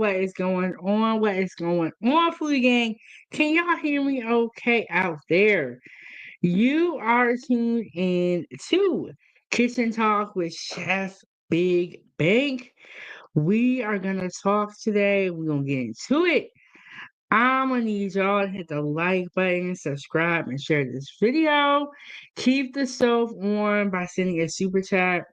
what is going on? What is going on, Foodiegang? Can y'all hear me okay out there? You are tuned in to Kitchen Talk with Chef Big Bank. We are gonna talk today. We're gonna get into it. I'm gonna need y'all to hit the like button, subscribe, and share this video. Keep the stove on by sending a super chat,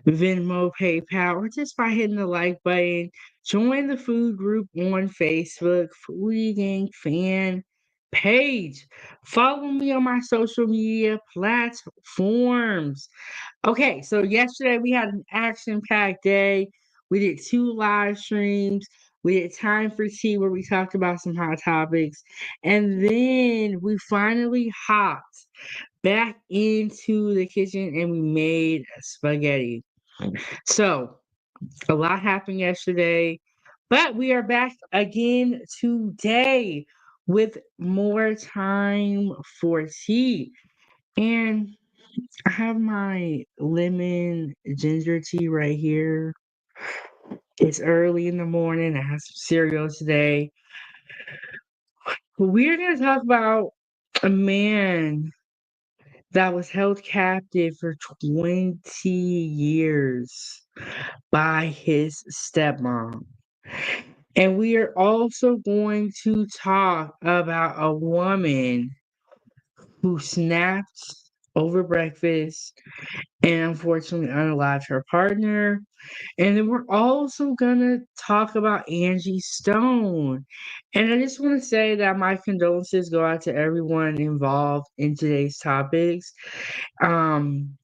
Venmo, PayPal, or just by hitting the like button. Join the food group on Facebook, Foodie Gang Fan Page. Follow me on my social media platforms. Okay, so yesterday we had an action-packed day. We did 2 live streams. We did Time for Tea where we talked about some hot topics. And then we finally hopped back into the kitchen and we made spaghetti. So, a lot happened yesterday, but we are back again today with more time for tea. And I have my lemon ginger tea right here. It's early in the morning. I have some cereal today. We're going to talk about a man that was held captive for 20 years by his stepmom. And we are also going to talk about a woman who snapped over breakfast and unfortunately unalived her partner. And then we're also gonna talk about Angie Stone. And I just want to say that my condolences go out to everyone involved in today's topics. Um,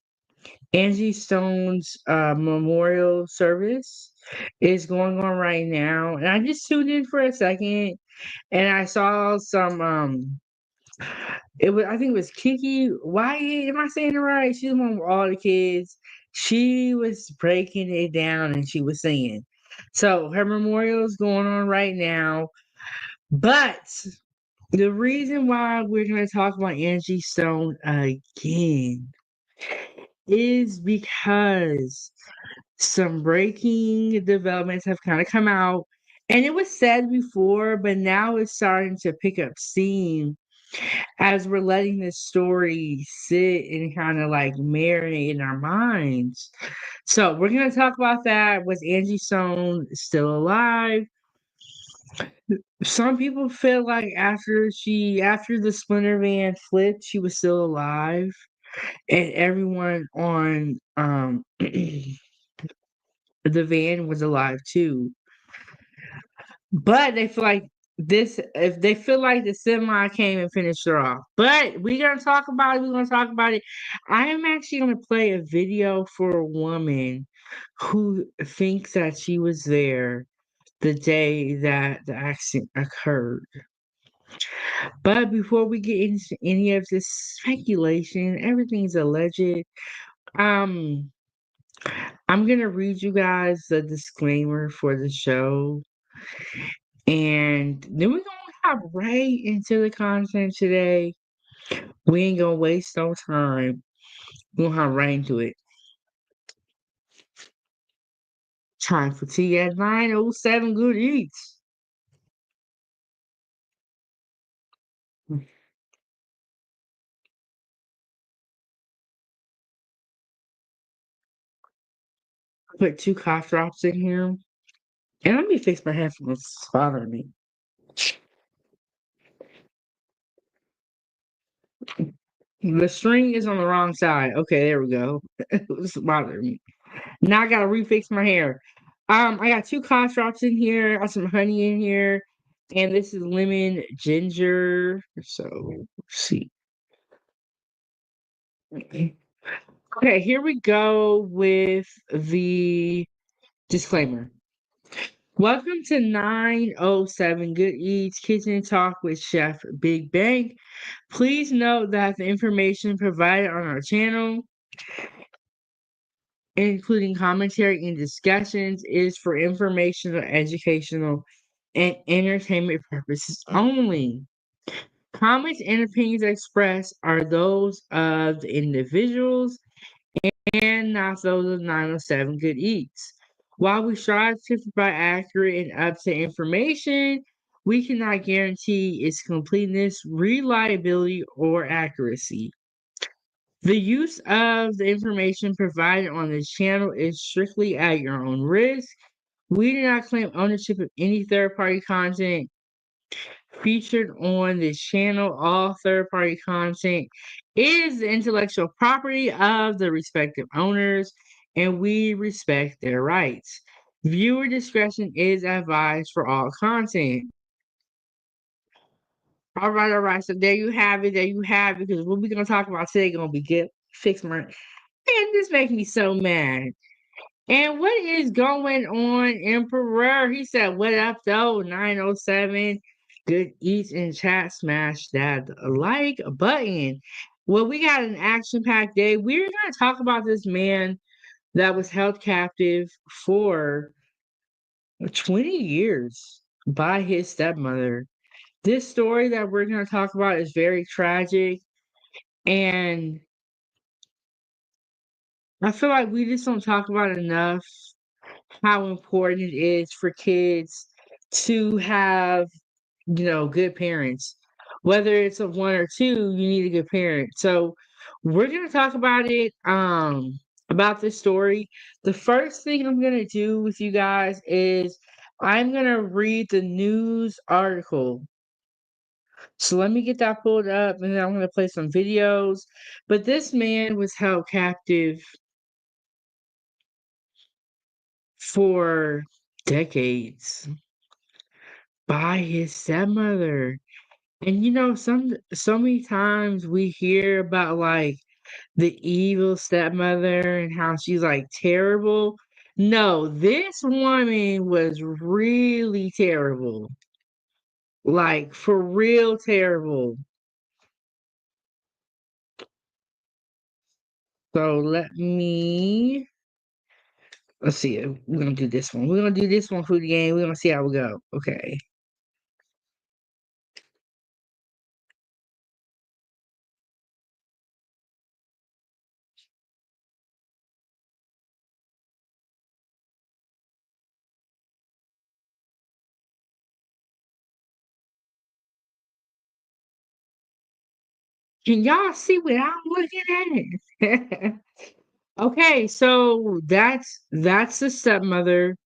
Angie Stone's memorial service is going on right now, and I just tuned in for a second, and I saw some. It was, I think it was Kiki. Why am I saying it right? She's the one with all the kids. She was breaking it down, and she was singing. So her memorial is going on right now, but the reason why we're going to talk about Angie Stone again is because some breaking developments have kind of come out. And it was said before, but now it's starting to pick up steam as we're letting this story sit and kind of like marinate in our minds. So we're going to talk about that. Was Angie Stone still alive? Some people feel like after the Splinter van flipped, she was still alive. And everyone on the van was alive too. But they feel like this if they feel like the semi came and finished her off. But we're gonna talk about it. We're gonna talk about it. I am actually gonna play a video for a woman who thinks that she was there the day that the accident occurred. But before we get into any of this speculation, everything's alleged. Um, I'm gonna read you guys the disclaimer for the show, and then we're gonna hop right into the content today. We ain't gonna waste no time. We're gonna hop right into it. Time for tea at 9:07. Good eats. Put 2 cough drops in here, and let me fix my headphones. It's bothering me. The string is on the wrong side. Okay, there we go. It's bothering me. Now I gotta refix my hair. I got 2 cough drops in here. I got some honey in here, and this is lemon ginger. So let's see. Okay, here we go with the disclaimer. Welcome to 907 Good Eats Kitchen Talk with Chef Big Bang. Please note that the information provided on our channel, including commentary and discussions, is for informational, educational, and entertainment purposes only. Comments and opinions expressed are those of the individuals and not those of 907 Good Eats. While we strive to provide accurate and up-to-date information, we cannot guarantee its completeness, reliability, or accuracy. The use of the information provided on this channel is strictly at your own risk. We do not claim ownership of any third-party content featured on this channel. All third-party content is the intellectual property of the respective owners, and we respect their rights. Viewer discretion is advised for all content. All right, all right. So there you have it. There you have it. Because what we're gonna talk about today gonna be good. Fix my man. This makes me so mad. And what is going on, Emperor? He said, "What up, though? 907. Good eats in chat. Smash that like button." Well, we got an action-packed day. We're gonna talk about this man that was held captive for 20 years by his stepmother. This story that we're going to talk about is very tragic, and I feel like we just don't talk about enough how important it is for kids to have, good parents. Whether it's a one or two, you need a good parent. So we're going to talk about it, about this story. The first thing I'm going to do with you guys is I'm going to read the news article. So let me get that pulled up and then I'm going to play some videos. But this man was held captive for decades by his stepmother. And so many times we hear about like the evil stepmother and how she's like terrible. No, this woman was really terrible. Like for real terrible. So let's see. We're gonna do this one. We're gonna do this one for the game. We're gonna see how we go. Okay. Can y'all see what I'm looking at? Okay, so that's the stepmother,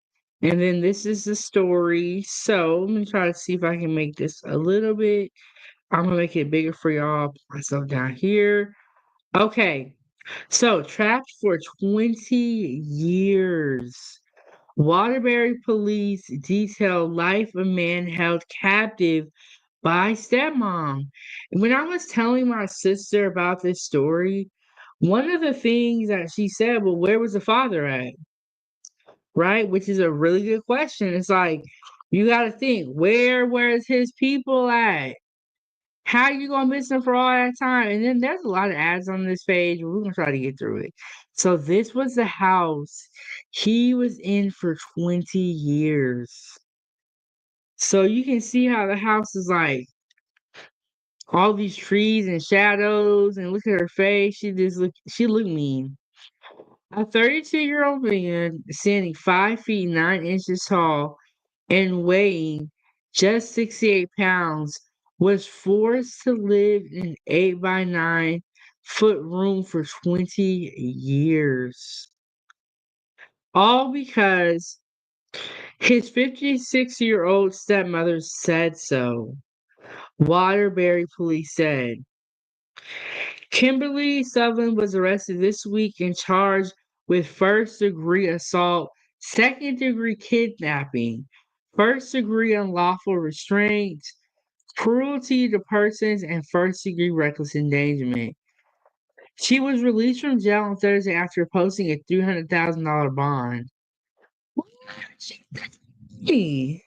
and then this is the story. So let me try to see if I can make this a little bit. I'm gonna make it bigger for y'all. Put myself down here. Okay, so trapped for 20 years. Waterbury police detail life of man held captive by stepmom. And when I was telling my sister about this story, one of the things that she said, well, where was the father at? Right? Which is a really good question. It's like, you got to think, where's his people at? How you gonna miss him for all that time? And then there's a lot of ads on this page. We're gonna try to get through it. So this was the house he was in for 20 years. So you can see how the house is like all these trees and shadows, and look at her face. She looked mean. A 32-year-old man standing 5 feet 9 inches tall and weighing just 68 pounds was forced to live in an 8 by 9 foot room for 20 years. All because his 56-year-old stepmother said so. Waterbury police said. Kimberly Sutherland was arrested this week and charged with first-degree assault, second-degree kidnapping, first-degree unlawful restraint, cruelty to persons, and first-degree reckless endangerment. She was released from jail on Thursday after posting a $300,000 bond. Hey.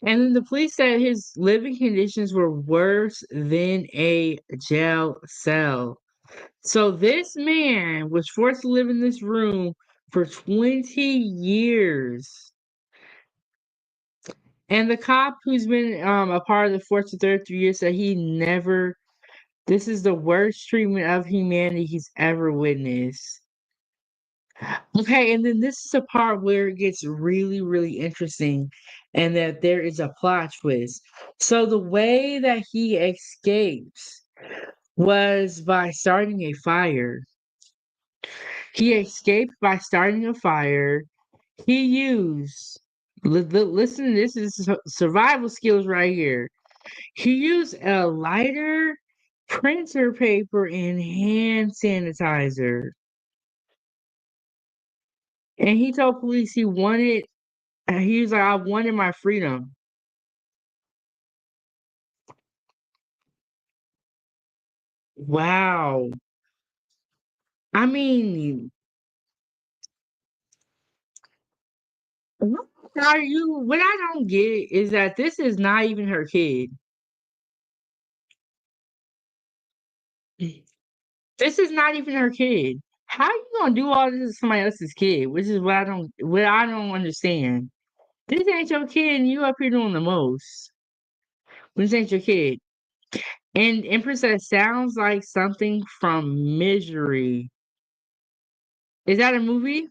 And then the police said his living conditions were worse than a jail cell. So this man was forced to live in this room for 20 years. And the cop who's been a part of the force for 33 years said this is the worst treatment of humanity he's ever witnessed. Okay, and then this is a part where it gets really, really interesting and that there is a plot twist. So the way that he escapes was by starting a fire. He escaped by starting a fire. He used, listen, this is survival skills right here. He used a lighter, printer paper, and hand sanitizer. And he told police he was like, I wanted my freedom. Wow. I mean, what what I don't get is that this is not even her kid. This is not even her kid. How you gonna do all this to somebody else's kid? Which is what I don't understand. This ain't your kid and you up here doing the most. This ain't your kid. And Empress, that sounds like something from Misery. Is that a movie?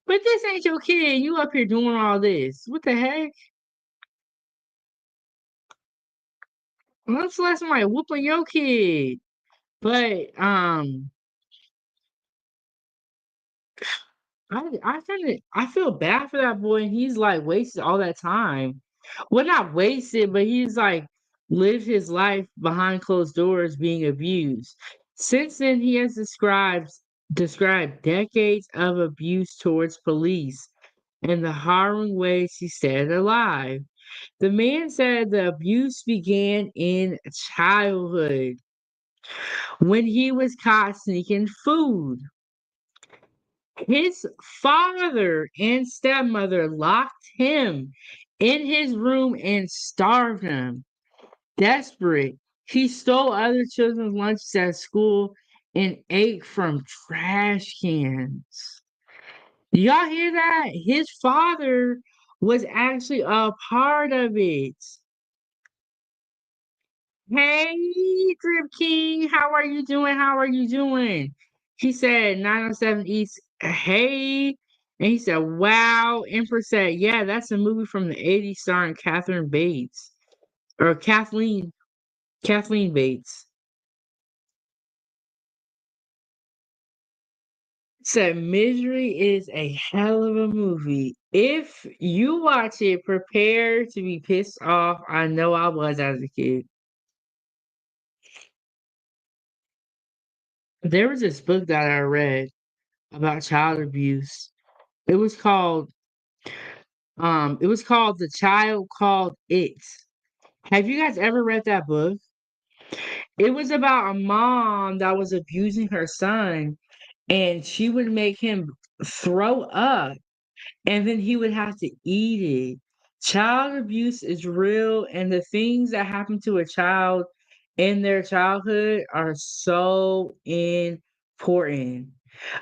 But this ain't your kid. You up here doing all this. What the heck? Let's let somebody whoop on your kid. But I feel bad for that boy, and he's like wasted all that time. Well, not wasted, but he's like lived his life behind closed doors being abused. Since then, he has described decades of abuse towards police and the harrowing ways he stayed alive. The man said the abuse began in childhood when he was caught sneaking food. His father and stepmother locked him in his room and starved him. Desperate, he stole other children's lunches at school and ate from trash cans. Y'all hear that? His father was actually a part of it. Hey, Drip King, how are you doing? How are you doing? He said 907 East, hey. And he said, wow. Emperor said, yeah, that's a movie from the 80s starring Catherine Bates. Or Kathleen Bates. Said Misery is a hell of a movie. If you watch it, prepare to be pissed off. I know I was as a kid. There was this book that I read about child abuse. It was called The Child Called It. Have you guys ever read that book? It was about a mom that was abusing her son and she would make him throw up and then he would have to eat it. Child abuse is real and the things that happen to a child in their childhood are so important.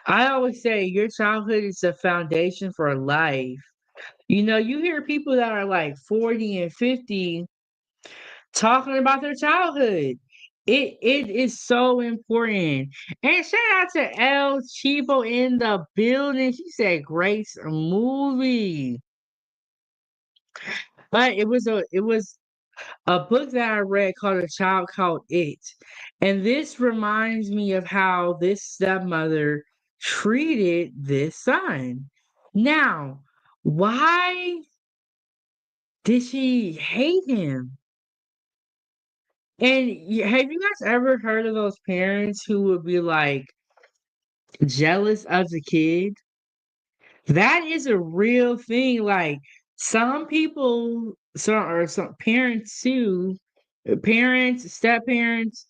I always say your childhood is the foundation for life. You know, you hear people that are like 40 and 50 talking about their childhood. It is so important. And shout out to El Chivo in the building. She said Grace movie. But it was a book that I read called A Child Called It. And this reminds me of how this stepmother treated this son. Now, why did she hate him? And have you guys ever heard of those parents who would be like jealous of the kid? That is a real thing. Like some people, some parents too, parents, step parents,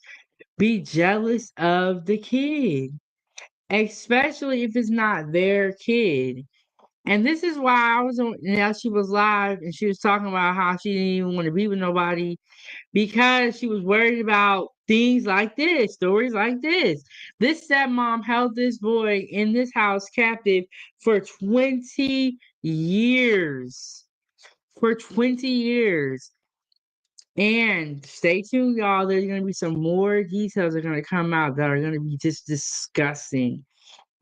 be jealous of the kid, especially if it's not their kid. And this is why I was on. Now she was live and she was talking about how she didn't even want to be with nobody because she was worried about things like this, stories like this. This stepmom held this boy in this house captive for 20 years. For 20 years. And stay tuned, y'all. There's gonna be some more details that are gonna come out that are gonna be just disgusting.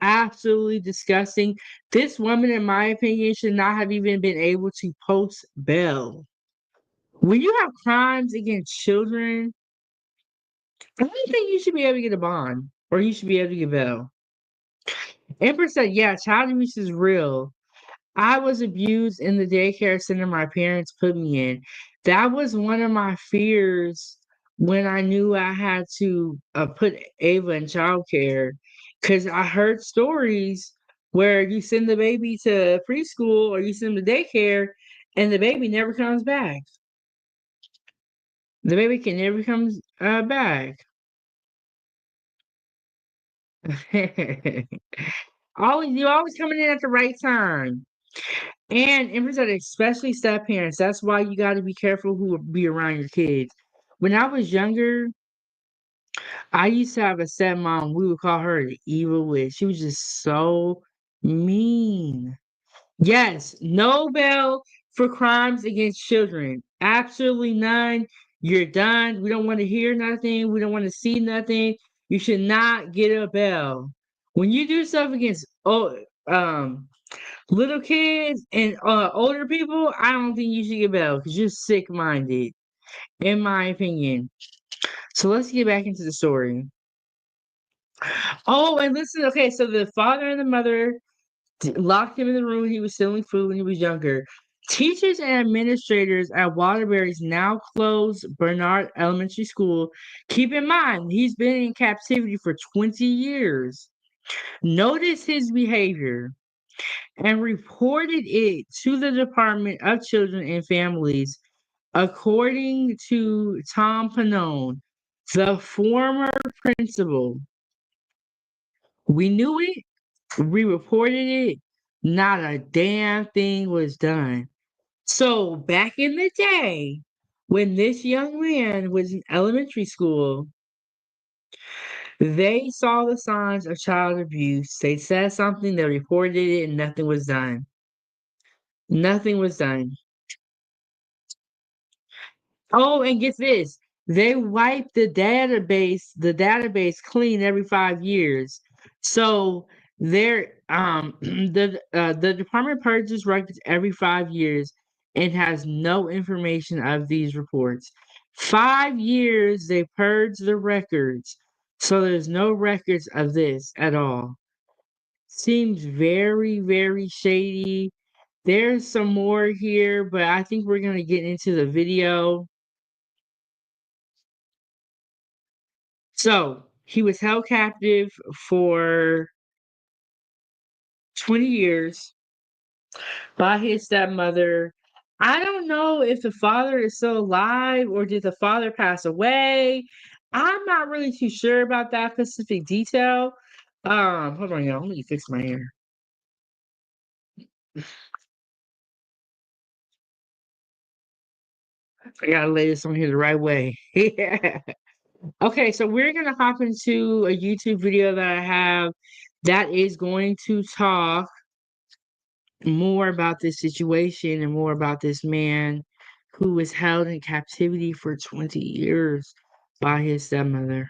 Absolutely disgusting. This woman, in my opinion, should not have even been able to post bail. When you have crimes against children, I don't think you should be able to get a bond or you should be able to get bail. Empress said, yeah, child abuse is real. I was abused in the daycare center my parents put me in. That was one of my fears when I knew I had to put Ava in childcare because I heard stories where you send the baby to preschool or you send them to daycare and the baby never comes back. The baby can never comes back. Always, you always coming in at the right time. And Empress said, especially step parents. That's why you got to be careful who be around your kids. When I was younger, I used to have a stepmom. We would call her the evil witch. She was just so mean. Yes, no bail for crimes against children. Absolutely none. You're done. We don't want to hear nothing. We don't want to see nothing. You should not get a bail. When you do stuff against little kids and older people, I don't think you should get bail because you're sick minded, in my opinion. So let's get back into the story. Oh, and listen, okay, so the father and the mother locked him in the room when he was stealing food when he was younger. Teachers and administrators at Waterbury's now closed Bernard Elementary School. Keep in mind, he's been in captivity for 20 years. Notice his behavior and reported it to the Department of Children and Families. According to Tom Pannone, the former principal, we knew it, we reported it, not a damn thing was done. So back in the day, when this young man was in elementary school, they saw the signs of child abuse. They said something, they reported it, and nothing was done. Nothing was done. Oh, and get this. They wipe the database clean every 5 years. So they're the department purges records every 5 years and has no information of these reports. 5 years they purge the records. So there's no records of this at all. Seems very, very shady. There's some more here, but I think we're gonna get into the video. So he was held captive for 20 years by his stepmother. I don't know if the father is still alive or did the father pass away. I'm not really too sure about that specific detail. Hold on, y'all. Let me fix my hair. I gotta lay this on here the right way. Yeah. Okay, so we're gonna hop into a YouTube video that I have that is going to talk more about this situation and more about this man who was held in captivity for 20 years by his stepmother.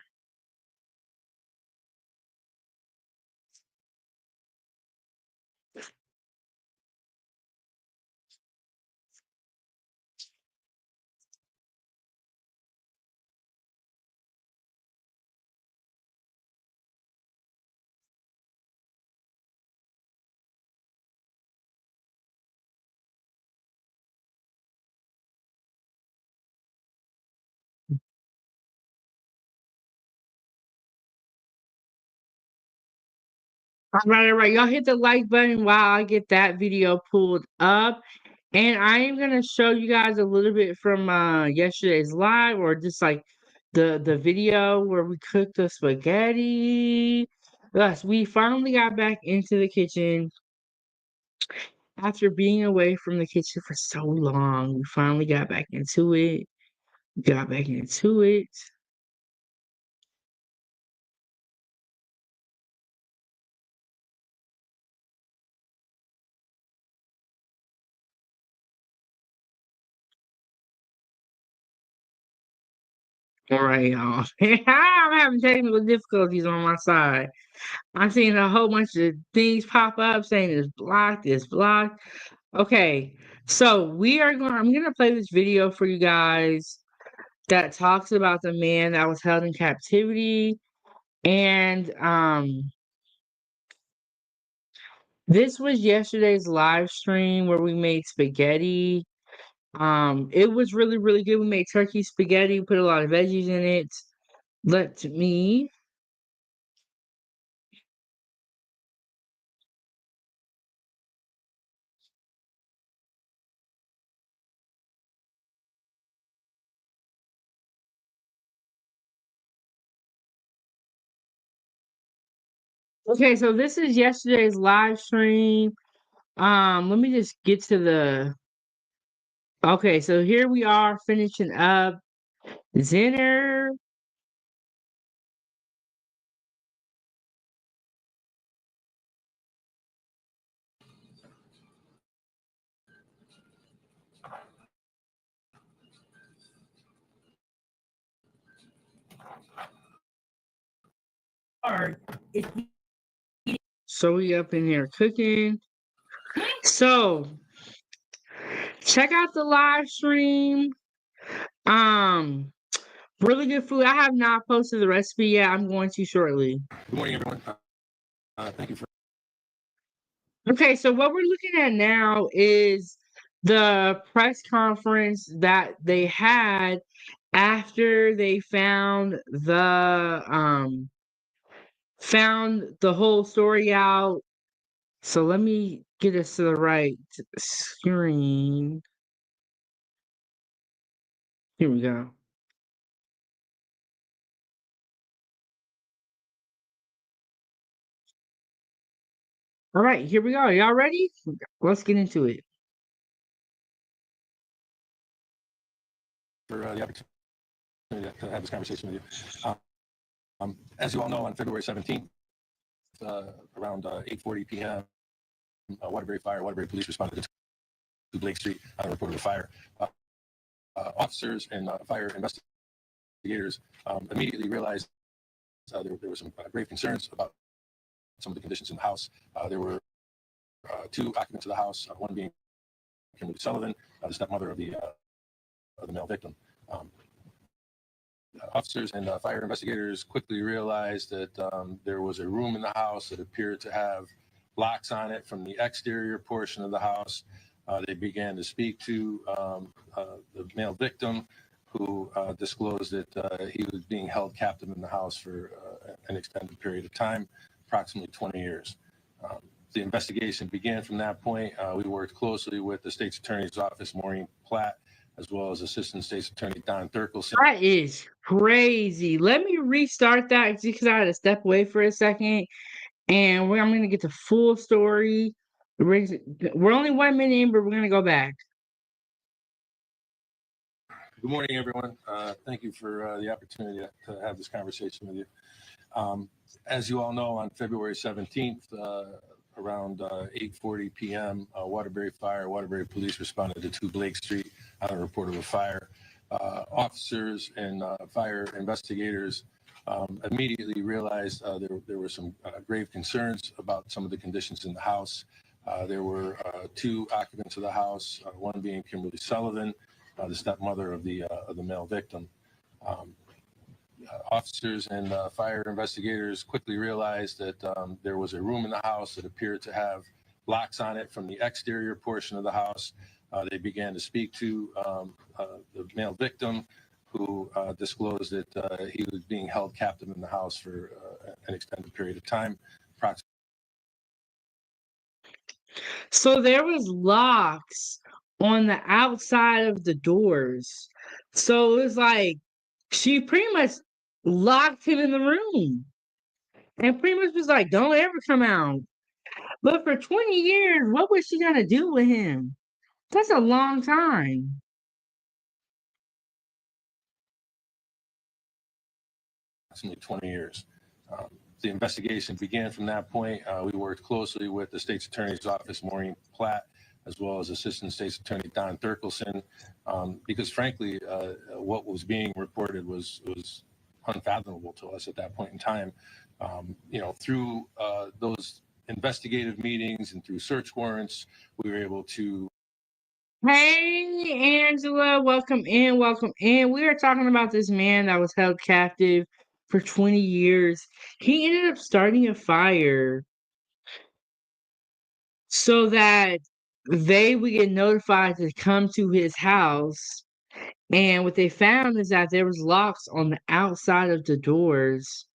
All right. Y'all hit the like button while I get that video pulled up. And I am gonna show you guys a little bit from yesterday's live or just like the video where we cooked the spaghetti. Yes, we finally got back into the kitchen after being away from the kitchen for so long. We finally got back into it. Got back into it. All right, y'all. I'm having technical difficulties on my side. I'm seeing a whole bunch of things pop up saying it's blocked, it's blocked. Okay, so I'm gonna play this video for you guys that talks about the man that was held in captivity. And this was yesterday's live stream where we made spaghetti. It was really, really good. We made turkey spaghetti, put a lot of veggies in it. Let me Okay, so this is yesterday's live stream. Let me just get to the Okay, so here we are finishing up dinner. So we up in here cooking. So check out the live stream. Um, really good food. I have not posted the recipe yet. I'm going to shortly. Good morning, everyone. Thank you for. Okay, so what we're looking at now is the press conference that they had after they found the whole story out. So let me get us to the right screen. Here we go. All right, here we go. Y'all ready? Let's get into it. For the opportunity to have this conversation with you. As you all know, on February 17th, around 8:40 p.m., Waterbury Police responded to Blake Street on a report of a fire. Officers and fire investigators immediately realized there were some grave concerns about some of the conditions in the house. There were two occupants of the house, one being Kimberly Sullivan, the stepmother of the male victim. Officers and fire investigators quickly realized that there was a room in the house that appeared to have locks on it from the exterior portion of the house. They began to speak to the male victim, who disclosed that he was being held captive in the house for an extended period of time, approximately 20 years. The investigation began from that point. We worked closely with the state's attorney's office, Maureen Platt, as well as Assistant State's Attorney Don Thurkelson. That is crazy. Let me restart that because I had to step away for a second. And I'm going to get the full story. We're only 1 minute in, but we're going to go back. Good morning, everyone. Thank you for the opportunity to have this conversation with you. As you all know, on February 17th, around 8:40 p.m., Waterbury Police responded to 2 Blake Street on a report of a fire. Officers and fire investigators immediately realized there were some grave concerns about some of the conditions in the house. There were 2 occupants of the house, one being Kimberly Sullivan, the stepmother of the male victim. Officers and fire investigators quickly realized that there was a room in the house that appeared to have locks on it from the exterior portion of the house. They began to speak to the male victim, who disclosed that he was being held captive in the house for an extended period of time, approximately. So there was locks on the outside of the doors. So it was like she pretty much locked him in the room and pretty much was like, don't ever come out. But for 20 years, what was she going to do with him? That's a long time. 20 years. The investigation began from that point. We worked closely with the state's attorney's office, Maureen Platt, as well as Assistant State's Attorney Don Thurkelson, because frankly, what was being reported was unfathomable to us at that point in time. Through those investigative meetings and through search warrants, we were able to. Hey, Angela, welcome in, welcome in. We are talking about this man that was held captive for 20 years. He ended up starting a fire so that they would get notified to come to his house. And what they found is that there was locks on the outside of the doors.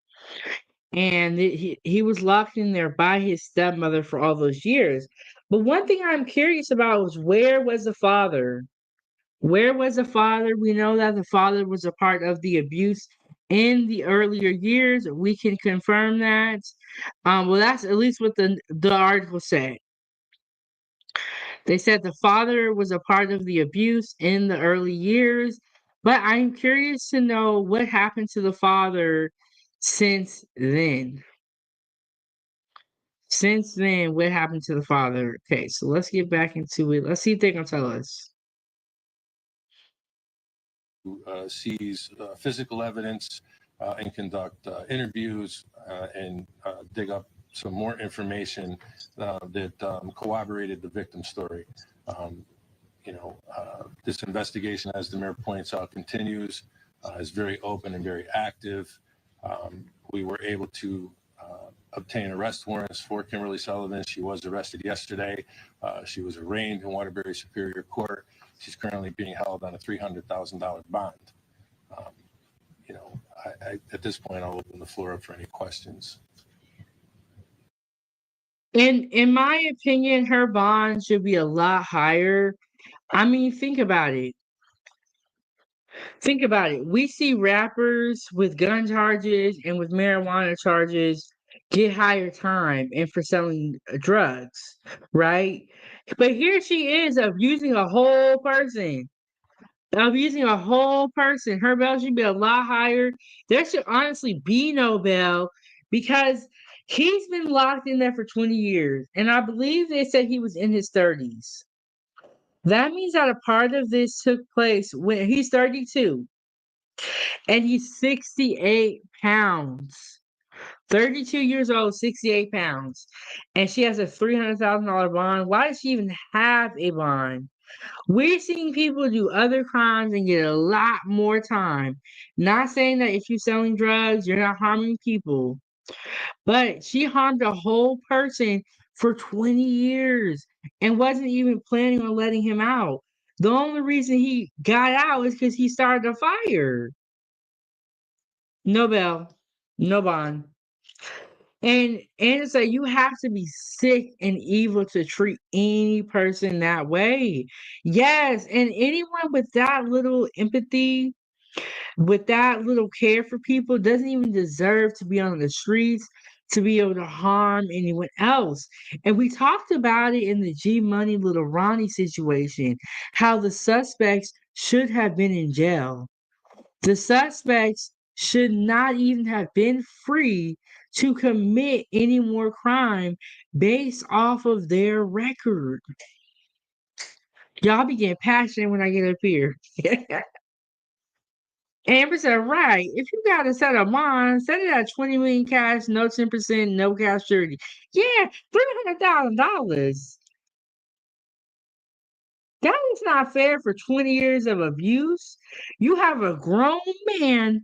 And he was locked in there by his stepmother for all those years. But one thing I'm curious about was, where was the father? Where was the father? We know that the father was a part of the abuse in the earlier years. We can confirm that. Well, that's at least what the article said. They said the father was a part of the abuse in the early years, but I'm curious to know what happened to the father since then. Since then, what happened to the father? Okay, so let's get back into it. Let's see if they can tell us. Seize physical evidence and conduct interviews and dig up some more information that corroborated the victim's story. This investigation, as the mayor points out, continues, is very open and very active. We were able to obtain arrest warrants for Kimberly Sullivan. She was arrested yesterday. She was arraigned in Waterbury Superior Court. She's currently being held on a $300,000 bond. At this point, I'll open the floor up for any questions. In my opinion, her bond should be a lot higher. I mean, think about it. Think about it. We see rappers with gun charges and with marijuana charges get higher time and for selling drugs, right? But here she is abusing a whole person. Abusing a whole person. Her bail should be a lot higher. There should honestly be no bail because he's been locked in there for 20 years. And I believe they said he was in his 30s. That means that a part of this took place when he's 32 and he's 68 pounds. 32 years old, 68 pounds. And she has a $300,000 bond. Why does she even have a bond? We're seeing people do other crimes and get a lot more time. Not saying that if you're selling drugs, you're not harming people. But she harmed a whole person for 20 years and wasn't even planning on letting him out. The only reason he got out is because he started a fire. No bail, no bond. And it's like, you have to be sick and evil to treat any person that way. Yes, and anyone with that little empathy, with that little care for people, doesn't even deserve to be on the streets to be able to harm anyone else. And we talked about it in the G Money Little Ronnie situation, how the suspects should have been in jail. The suspects should not even have been free to commit any more crime based off of their record. Y'all be getting passionate when I get up here. Amber said, right, if you got to set a bond, set it at 20 million cash, no 10%, no cash surety. Yeah, $300,000. That is not fair for 20 years of abuse. You have a grown man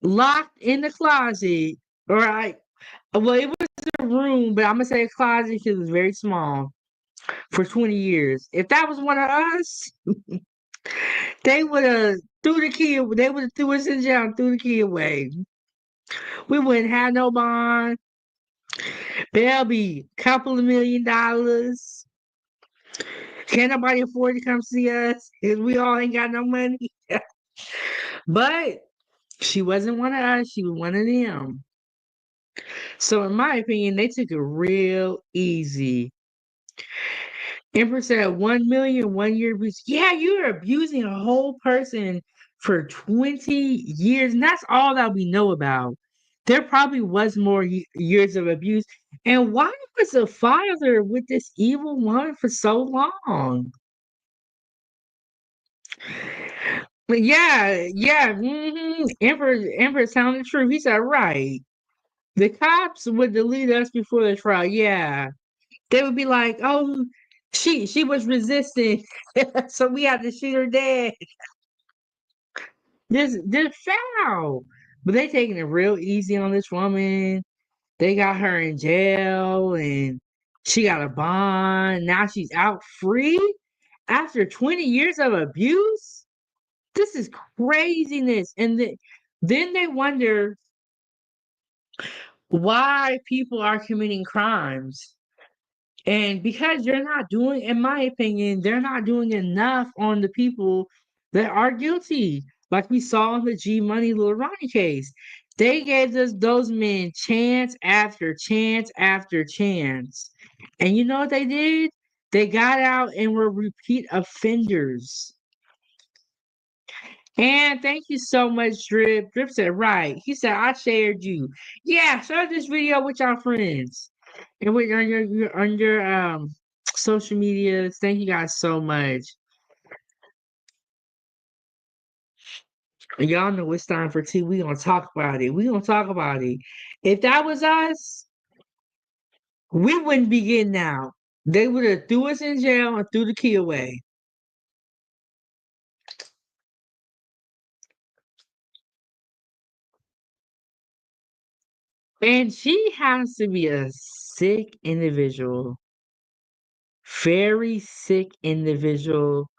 locked in the closet, well, it was a room, but I'm gonna say a closet because it was very small for 20 years. If that was one of us, they would have they would have threw us in jail and threw the key away. We wouldn't have no bond. There'll be a couple of $1,000,000. Can't nobody afford to come see us because we all ain't got no money. But she wasn't one of us, she was one of them. So in my opinion, they took it real easy. Empress said 1 million 1 year abuse. Yeah, you're abusing a whole person for 20 years. And that's all that we know about. there probably was more years of abuse. And why was the father with this evil woman for so long? But yeah, Emperor telling the truth. He said, right. The cops would delete us before the trial. Yeah. They would be like, oh, she was resisting, so we had to shoot her dead. This foul. But they taking it real easy on this woman. They got her in jail and she got a bond. Now she's out free after 20 years of abuse. This is craziness. And then they wonder why people are committing crimes. And because they're not doing, in my opinion, they're not doing enough on the people that are guilty. Like we saw in the G Money Lil Ronnie case. They gave those men chance after chance after chance. And you know what they did? They got out and were repeat offenders. And thank you so much, Drip. Drip said, right. He said, I shared you. Yeah, share this video with your friends. And with on your social medias. Thank you guys so much. And y'all know it's time for tea. We gonna talk about it. We gonna talk about it. If that was us, we wouldn't be getting out. They would have threw us in jail and threw the key away. And she has to be a sick individual, very sick individual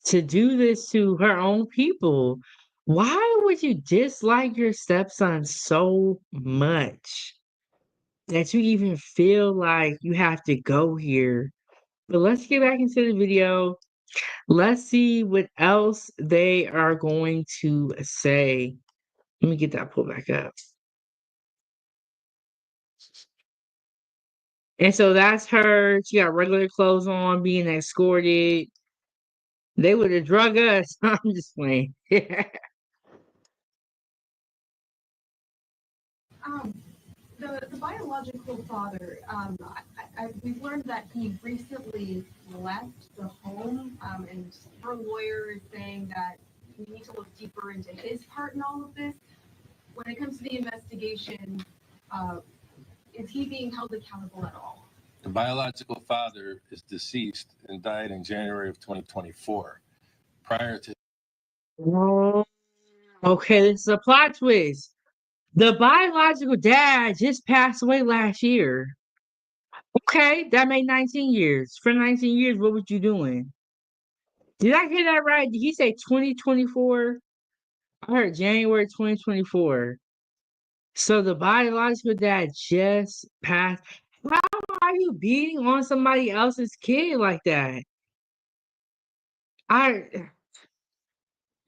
to do this to her own people. Why would you dislike your stepson so much that you even feel like you have to go here? But let's get back into the video. Let's see what else they are going to say. Let me get that pulled back up. And so that's her. She got regular clothes on, being escorted. They would have drug us. I'm just playing. The biological father, we've learned that he recently left the home, and her lawyer is saying that we need to look deeper into his part in all of this. When it comes to the investigation, is he being held accountable at all? The biological father is deceased and died in January of 2024. Prior to Oh, okay, this is a plot twist. The biological dad just passed away last year. Okay, that made 19 years. For 19 years, what was you doing? Did I hear that right? Did he say 2024? I heard January 2024. So the biological dad just passed. How are you beating on somebody else's kid like that? I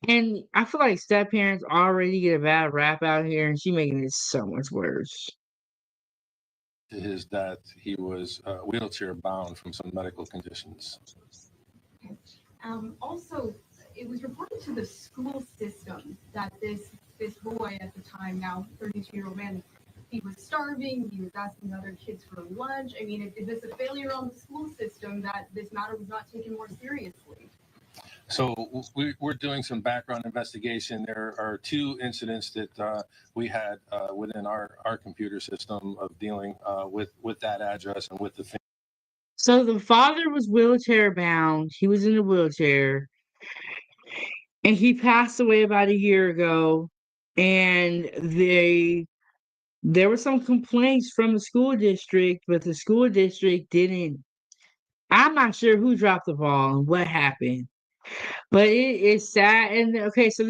and I feel like step parents already get a bad rap out here, and she making it so much worse. his death, he was wheelchair bound from some medical conditions. Also, it was reported to the school system that this boy at the time, now 32-year-old man, he was starving. He was asking other kids for lunch. I mean, is this a failure on the school system that this matter was not taken more seriously? So we're doing some background investigation. There are two incidents that we had within our computer system of dealing with that address and with the family. So the father was wheelchair bound. He was in a wheelchair, and he passed away about a year ago. And there were some complaints from the school district, but the school district didn't. I'm not sure who dropped the ball and what happened. But it is sad. And okay, so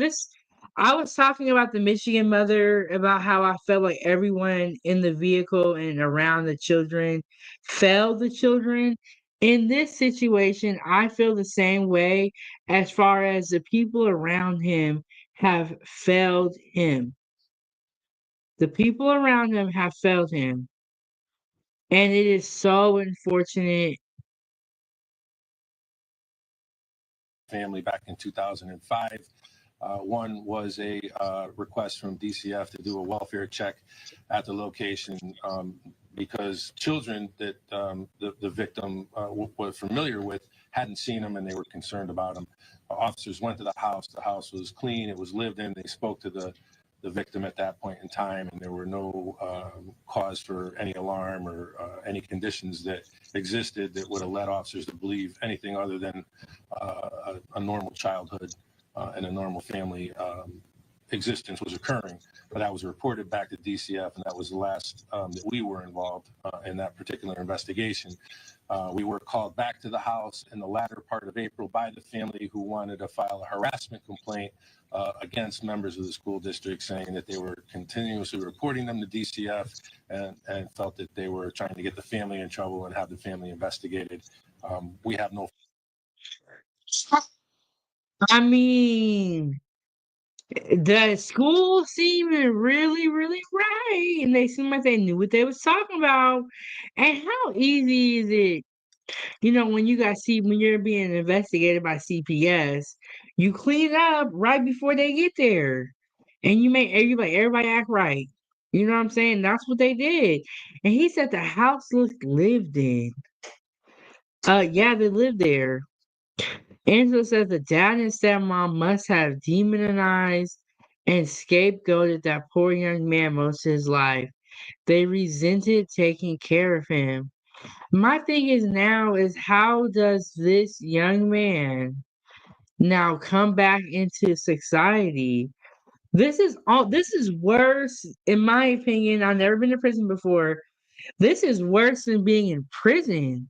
I was talking about the Michigan mother, about how I felt like everyone in the vehicle and around the children failed the children. In this situation, I feel the same way as far as the people around him have failed him. The people around him have failed him. And it is so unfortunate. Family back in 2005. One was a request from DCF to do a welfare check at the location because children that the victim was familiar with hadn't seen him and they were concerned about him. Officers went to the house. The house was clean. It was lived in. They spoke to the victim at that point in time, and there were no cause for any alarm or any conditions that existed that would have led officers to believe anything other than a normal childhood and a normal family existence was occurring. But that was reported back to DCF, and that was the last that we were involved in that particular investigation. We were called back to the house in the latter part of April by the family who wanted to file a harassment complaint against members of the school district, saying that they were continuously reporting them to DCF and felt that they were trying to get the family in trouble and have the family investigated. We have no. I mean, the school seemed really, really right, and they seemed like they knew what they was talking about. And how easy is it? You know, when when you're being investigated by CPS, you clean up right before they get there, and you make everybody act right. You know what I'm saying? That's what they did. And he said the house looked lived in. Yeah, they lived there. Angela says the dad and stepmom must have demonized and scapegoated that poor young man most of his life. They resented taking care of him. My thing is now is how does this young man now come back into society? This is worse, in my opinion. I've never been to prison before. This is worse than being in prison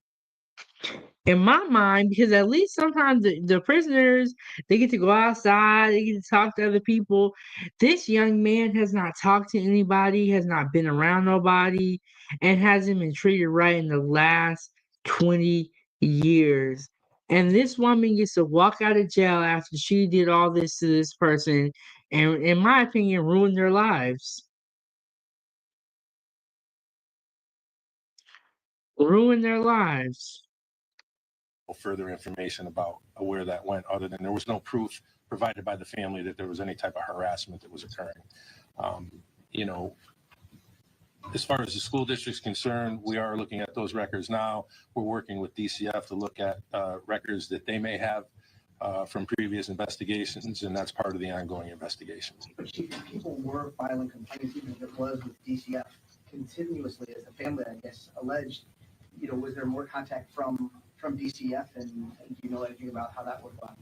in my mind, because at least sometimes the prisoners, they get to go outside, they get to talk to other people. This young man has not talked to anybody, has not been around nobody, and hasn't been treated right in the last 20 years. And this woman gets to walk out of jail after she did all this to this person, and in my opinion, ruin their lives. Ruin their lives. Further information about where that went, other than there was no proof provided by the family that there was any type of harassment that was occurring. You know, as far as the school district's concerned, we are looking at those records now. We're working with DCF to look at records that they may have from previous investigations, and that's part of the ongoing investigation. But people were filing complaints, even if it was with DCF continuously, as the family, I guess, alleged. You know, was there more contact from DCF, and do you know anything about how that worked out?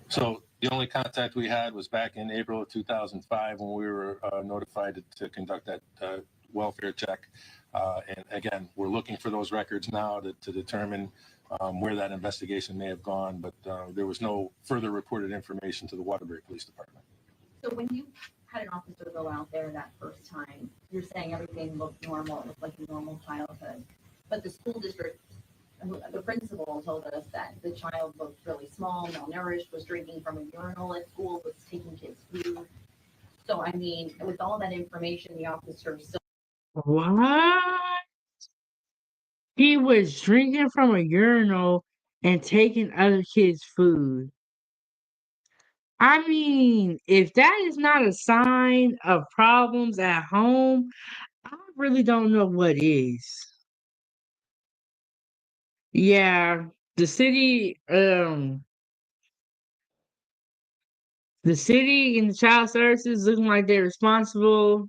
So the only contact we had was back in April of 2005 when we were notified to conduct that welfare check. And again, we're looking for those records now to determine where that investigation may have gone, but there was no further reported information to the Waterbury Police Department. So when you had an officer go out there that first time, you're saying everything looked normal, it looked like a normal childhood, but the school district, the principal told us that the child looked really small, malnourished, was drinking from a urinal at school, was taking kids' food. So, I mean, with all that information, the officer still. What? He was drinking from a urinal and taking other kids' food. I mean, if that is not a sign of problems at home, I really don't know what is. Yeah, the city, the city and the child services looking like they're responsible.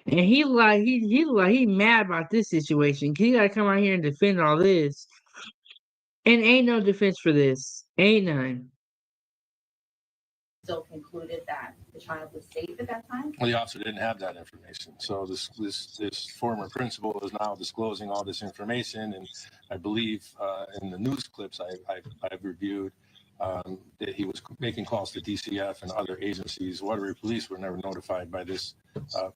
And he mad about this situation. He gotta come out here and defend all this. And ain't no defense for this. Ain't none. Still concluded that the child was safe at that time? Well, the officer didn't have that information. So this former principal is now disclosing all this information. And I believe in the news clips I've reviewed that he was making calls to DCF and other agencies. Waterbury Police were never notified by this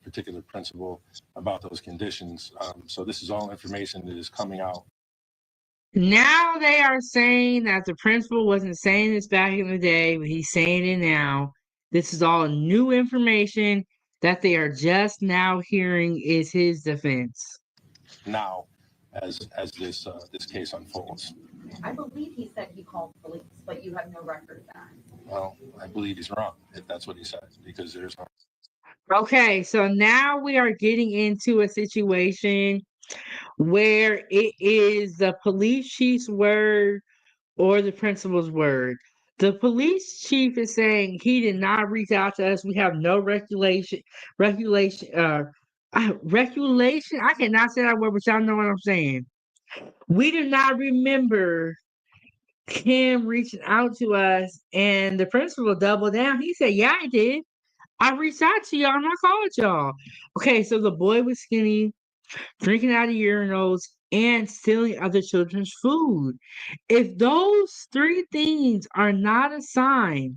particular principal about those conditions. So this is all information that is coming out. Now they are saying that the principal wasn't saying this back in the day, but he's saying it now. This is all new information that they are just now hearing is his defense. Now, as this case unfolds. I believe he said he called police, but you have no record of that. Well, I believe he's wrong if that's what he said, because there's no. Okay, so now we are getting into a situation where it is the police chief's word or the principal's word. The police chief is saying he did not reach out to us. We have no regulation. I cannot say that word, but y'all know what I'm saying. We do not remember him reaching out to us, and the principal doubled down. He said, "Yeah, I did. I reached out to y'all and I called y'all." Okay, so the boy was skinny, drinking out of urinals, and stealing other children's food. If those three things are not a sign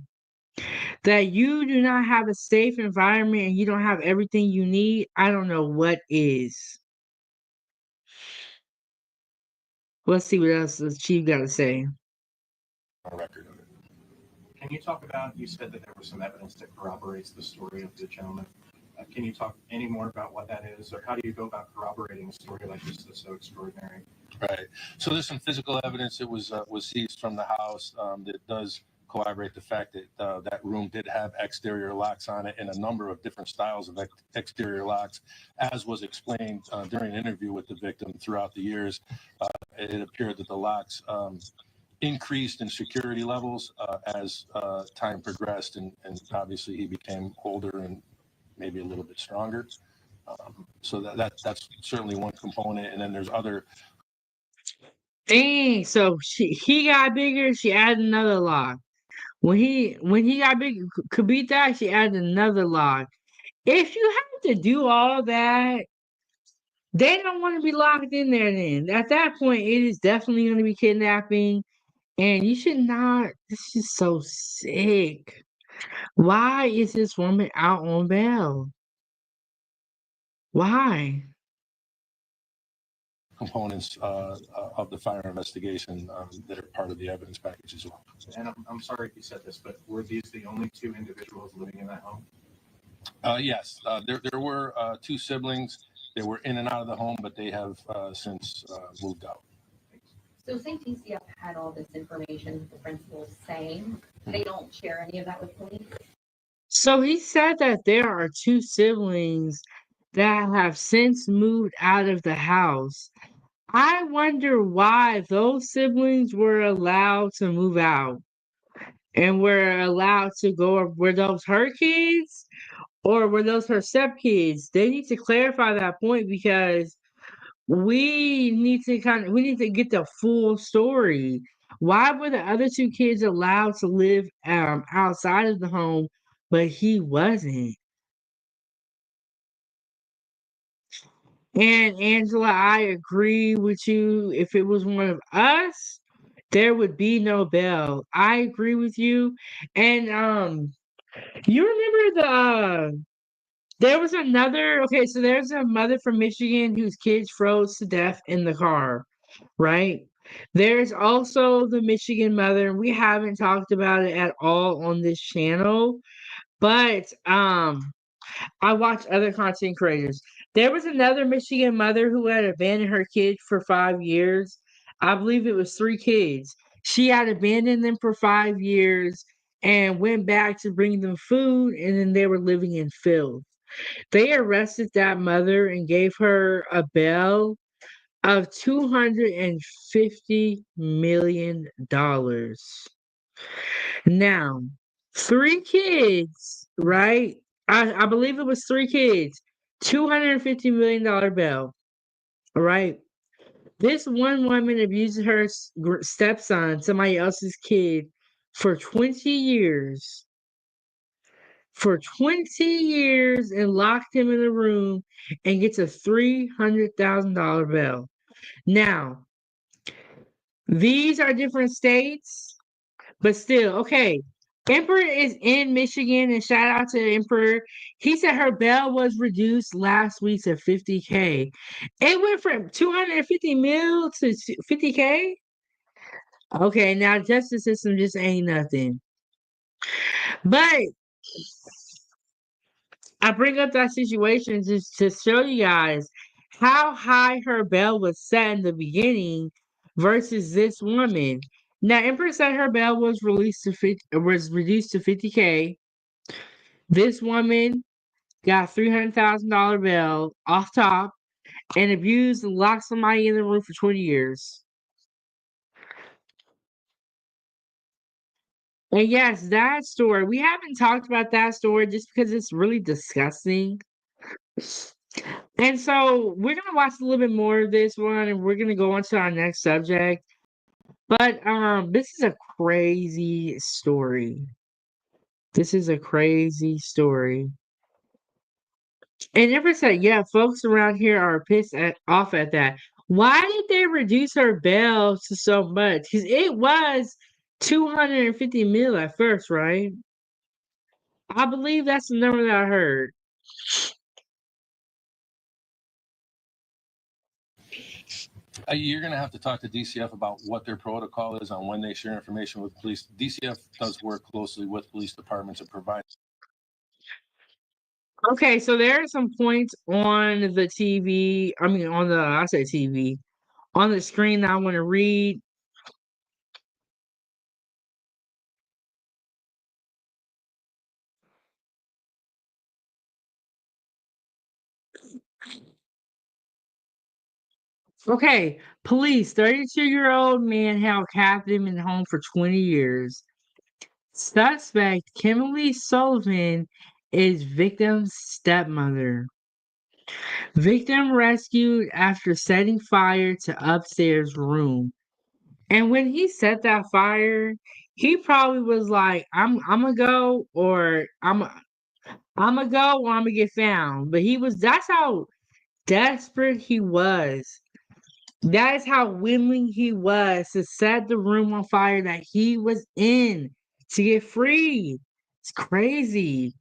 that you do not have a safe environment and you don't have everything you need, I don't know what is. Let's see what else the chief got to say. Record of it. Can you talk about, you said that there was some evidence that corroborates the story of the gentleman. Can you talk any more about what that is, or how do you go about corroborating a story like this that's so extraordinary? Right. So there's some physical evidence that was seized from the house that does corroborate the fact that that room did have exterior locks on it, and a number of different styles of exterior locks, as was explained during an interview with the victim throughout the years. It appeared that the locks increased in security levels as time progressed, and obviously he became older and maybe a little bit stronger. So that's certainly one component, and then there's other. Dang, so he got bigger, she added another lock. When he got big, could beat that, she added another lock. If you have to do all that, they don't want to be locked in there then. At that point, it is definitely going to be kidnapping, and you should not. This is so sick. Why is this woman out on bail? Why? Components of the fire investigation that are part of the evidence package as well. And I'm sorry if you said this, but were these the only two individuals living in that home? Yes, there were two siblings. They were in and out of the home, but they have since moved out. So say DCF had all this information the principal's saying, they don't share any of that with police? So he said that there are two siblings that have since moved out of the house. I wonder why those siblings were allowed to move out and were allowed to go. Were those her kids or were those her stepkids? They need to clarify that point because we need to get the full story. Why were the other two kids allowed to live outside of the home, but he wasn't? And Angela, I agree with you. If it was one of us, there would be no bell. I agree with you. And you remember there was another, okay, so there's a mother from Michigan whose kids froze to death in the car, right? There's also the Michigan mother. We haven't talked about it at all on this channel, but I watch other content creators. There was another Michigan mother who had abandoned her kids for 5 years. I believe it was three kids. She had abandoned them for 5 years and went back to bring them food, and then they were living in filth. They arrested that mother and gave her a bail of $250 million. Now, three kids, right? I believe it was three kids, $250 million bail, all right? This one woman abused her stepson, somebody else's kid, for 20 years. For 20 years and locked him in a room and gets a $300,000 bail. Now, these are different states, but still, okay. Emperor is in Michigan, and shout out to Emperor. He said her bail was reduced last week to $50K. It went from 250 mil to $50K. Okay, now justice system just ain't nothing. But I bring up that situation just to show you guys how high her bail was set in the beginning versus this woman. Now, Empress said her bail was reduced to 50K. This woman got $300,000 bail off top and abused and locked somebody in the room for 20 years. And yes, that story, we haven't talked about that story just because it's really disgusting. And so we're gonna watch a little bit more of this one and we're gonna go on to our next subject. But this is a crazy story. This is a crazy story. And Empress said, yeah, folks around here are off at that. Why did they reduce her bail to so much? Because it was 250 mil at first, right? I believe that's the number that I heard. You're going to have to talk to DCF about what their protocol is on when they share information with police. DCF does work closely with police departments and provide. Okay, so there are some points on the TV. I mean, I say TV, on the screen that I want to read. Okay, police, 32-year-old man held captive in the home for 20 years. Suspect Kimberly Sullivan is victim's stepmother. Victim rescued after setting fire to upstairs room. And when he set that fire, he probably was like, I'm gonna go or I'm gonna go or I'm gonna get found. But that's how desperate he was. That is how willing he was to set the room on fire that he was in to get free. It's crazy.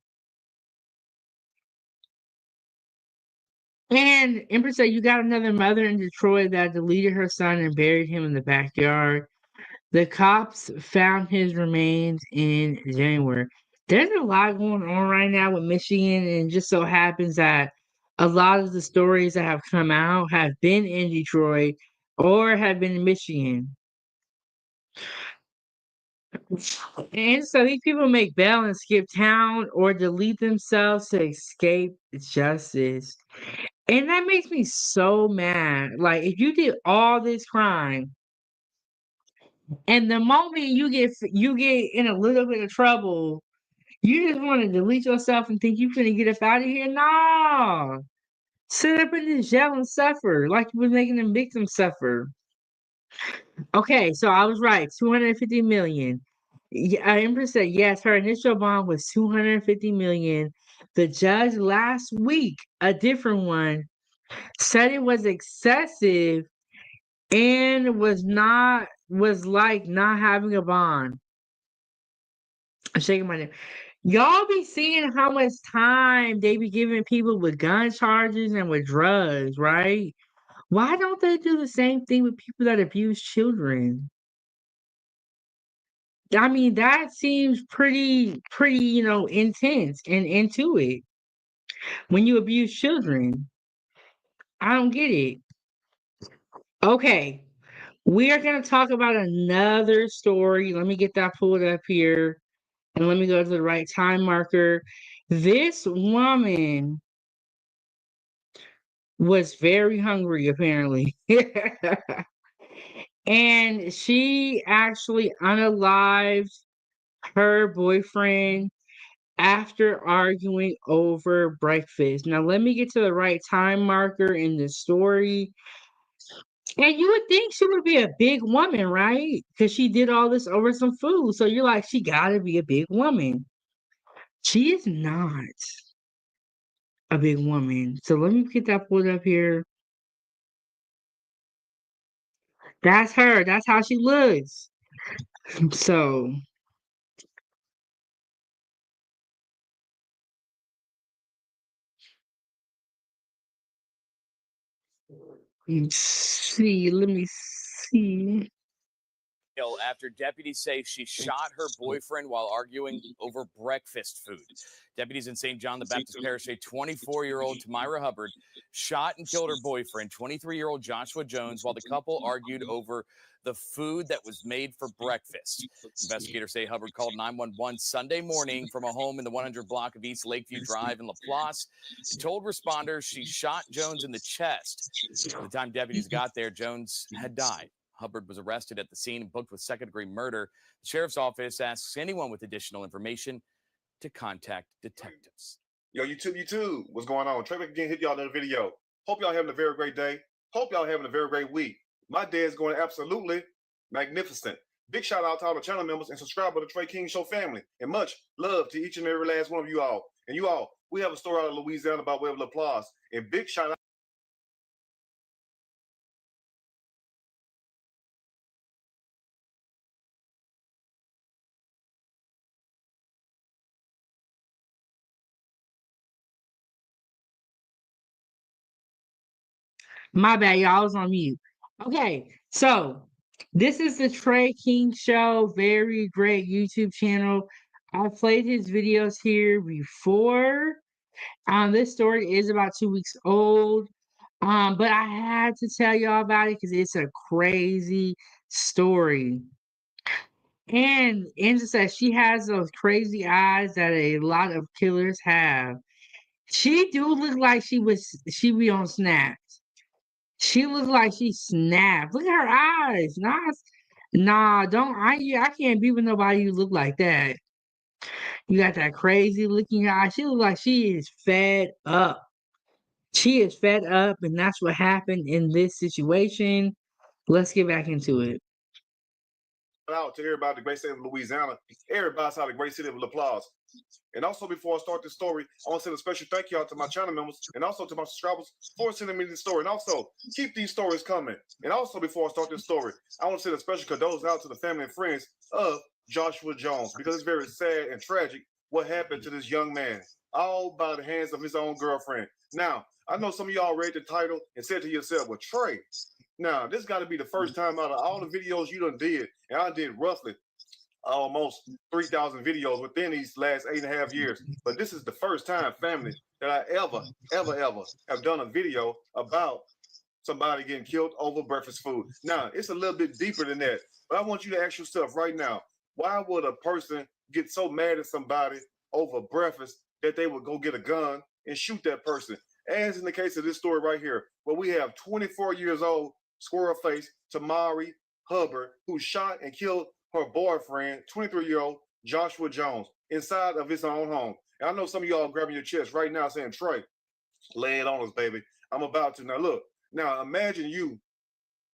And Empress said, you got another mother in Detroit that deleted her son and buried him in the backyard. The cops found his remains in January. There's a lot going on right now with Michigan, and it just so happens that a lot of the stories that have come out have been in Detroit or have been in Michigan. And so these people make bail and skip town or delete themselves to escape justice. And that makes me so mad. Like, if you did all this crime, and the moment you get in a little bit of trouble, you just want to delete yourself and think you're gonna get up out of here. No, sit up in this jail and suffer like you were making them victims suffer. Okay, so I was right. 250 million. Yeah, Empress said yes. Her initial bond was 250 million. The judge last week, a different one, said it was excessive and was like not having a bond. I'm shaking my head. Y'all be seeing how much time they be giving people with gun charges and with drugs, right? Why don't they do the same thing with people that abuse children? I mean, that seems pretty, intense and into it when you abuse children. I don't get it. Okay, we are going to talk about another story. Let me get that pulled up here and let me go to the right time marker. This woman was very hungry, apparently. And she actually unalived her boyfriend after arguing over breakfast. Now, let me get to the right time marker in the story. And you would think she would be a big woman, right? Because she did all this over some food. So you're like, she got to be a big woman. She is not a big woman. So let me get that pulled up here. That's her. That's how she looks. So let me see. Let me see. kill after deputies say she shot her boyfriend while arguing over breakfast food. Deputies in St. John the Baptist Parish say 24-year-old Tamira Hubbard shot and killed her boyfriend, 23-year-old Joshua Jones, while the couple argued over the food that was made for breakfast. Investigators say Hubbard called 911 Sunday morning from a home in the 100 block of East Lakeview Drive in LaPlace and told responders she shot Jones in the chest. By the time deputies got there, Jones had died. Hubbard was arrested at the scene and booked with second-degree murder. The sheriff's office asks anyone with additional information to contact detectives. Yo, YouTube, what's going on? Trey again, hit y'all another video. Hope y'all having a very great day. Hope y'all having a very great week. My day is going absolutely magnificent. Big shout out to all the channel members and subscribers to the Trey King Show family. And much love to each and every last one of you all. And you all, we have a story out of Louisiana about way of LaPlace. And big shout out. My bad, y'all. I was on mute. Okay, so this is the Trey King Show. Very great YouTube channel. I've played his videos here before. This story is about 2 weeks old. But I had to tell y'all about it because it's a crazy story. And Angela says she has those crazy eyes that a lot of killers have. She do look like she be on snaps. She looks like she snapped. Look at her eyes. Nah, I can't be with nobody who look like that. You got that crazy looking eye. She look like she is fed up. She is fed up, and that's what happened in this situation. Let's get back into it. Out to everybody in the great state of Louisiana, everybody outside the great city of LaPlace. And also, before I start this story, I want to send a special thank you out to my channel members and also to my subscribers for sending me this story. And also, keep these stories coming. And also, before I start this story, I want to send a special condolences out to the family and friends of Joshua Jones, because it's very sad and tragic what happened to this young man, all by the hands of his own girlfriend. Now, I know some of y'all read the title and said to yourself, well, Trey, now, this got to be the first time out of all the videos you done did, and I did roughly almost 3,000 videos within these last 8.5 years. But this is the first time, family, that I ever have done a video about somebody getting killed over breakfast food. Now, it's a little bit deeper than that, but I want you to ask yourself right now, why would a person get so mad at somebody over breakfast that they would go get a gun and shoot that person? As in the case of this story right here, where we have 24 years old, squirrel face Tamira Hubbard, who shot and killed her boyfriend, 23-year-old Joshua Jones, inside of his own home. And I know some of y'all grabbing your chest right now saying, Trey, lay it on us, baby. I'm about to. Now, look, now imagine you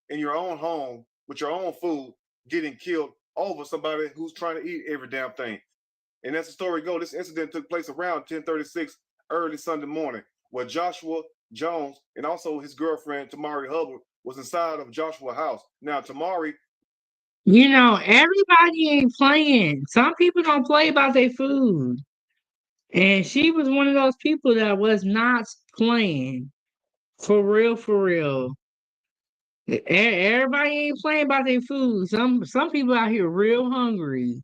in your own home with your own food getting killed over somebody who's trying to eat every damn thing. And as the story goes, this incident took place around 10:36 early Sunday morning, where Joshua Jones and also his girlfriend, Tamira Hubbard, was inside of Joshua's house. Now, Tamira, You know, everybody ain't playing. Some people don't play about their food. And she was one of those people that was not playing. For real, for real. Everybody ain't playing about their food. Some people out here real hungry.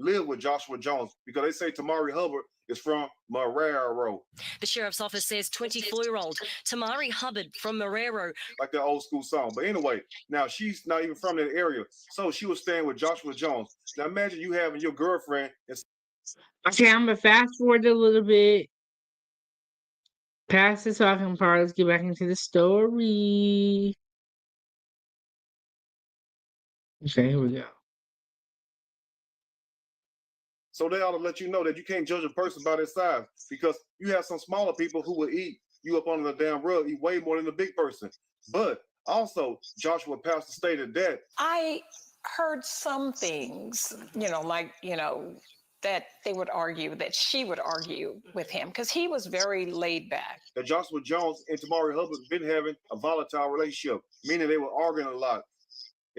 live with Joshua Jones, because they say Tamira Hubbard is from Marrero. The sheriff's office says 24-year-old Tamira Hubbard from Marrero. Like that old school song. But anyway, now she's not even from that area. So she was staying with Joshua Jones. Now imagine you having your girlfriend. Okay, I'm going to fast forward a little bit. Past the talking part. Let's get back into the story. Okay, here we go. So they ought to let you know that you can't judge a person by their size, because you have some smaller people who will eat you up under the damn rug, eat way more than the big person. But also, Joshua Pastor stated that I heard some things, that they would argue, that she would argue with him, because he was very laid back. That Joshua Jones and Tamira Hubbard been having a volatile relationship, meaning they were arguing a lot.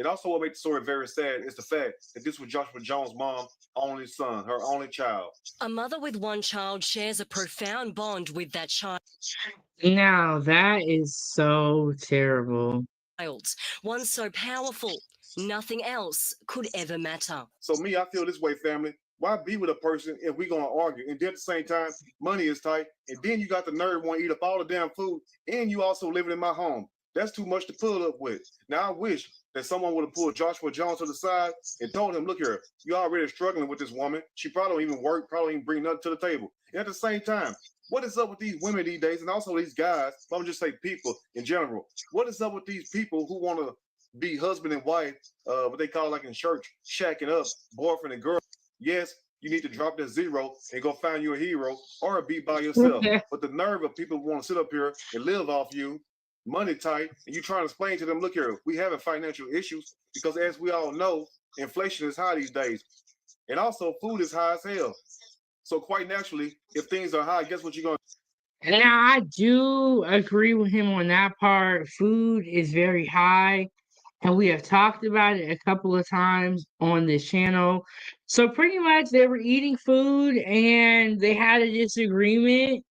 And also what makes the story very sad is the fact that this was Joshua Jones' mom's only son, her only child. A mother with one child shares a profound bond with that child. Now that is so terrible. One so powerful, nothing else could ever matter. So me, I feel this way, family. Why be with a person if we're gonna argue? And then at the same time, money is tight, and then you got the nerve want to eat up all the damn food, and you also living in my home. That's too much to pull up with. Now I wish that someone would have pulled Joshua Jones to the side and told him, look here, you're already struggling with this woman. She probably don't even work, probably even bring nothing to the table. And at the same time, what is up with these women these days, and also these guys, let me just say people in general, what is up with these people who want to be husband and wife, what they call like in church, shacking up, boyfriend and girl? Yes, you need to drop that zero and go find you a hero or be by yourself. But the nerve of people who want to sit up here and live off you, money tight, and you trying to explain to them, look here, we having financial issues because as we all know, inflation is high these days. And also food is high as hell. So quite naturally, if things are high, guess what you're going to Now I do agree with him on that part. Food is very high, and we have talked about it a couple of times on this channel. So pretty much they were eating food and they had a disagreement,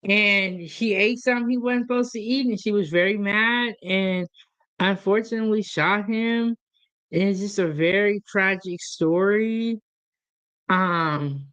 and he ate something he wasn't supposed to eat, and she was very mad and unfortunately shot him. And it's just a very tragic story. Um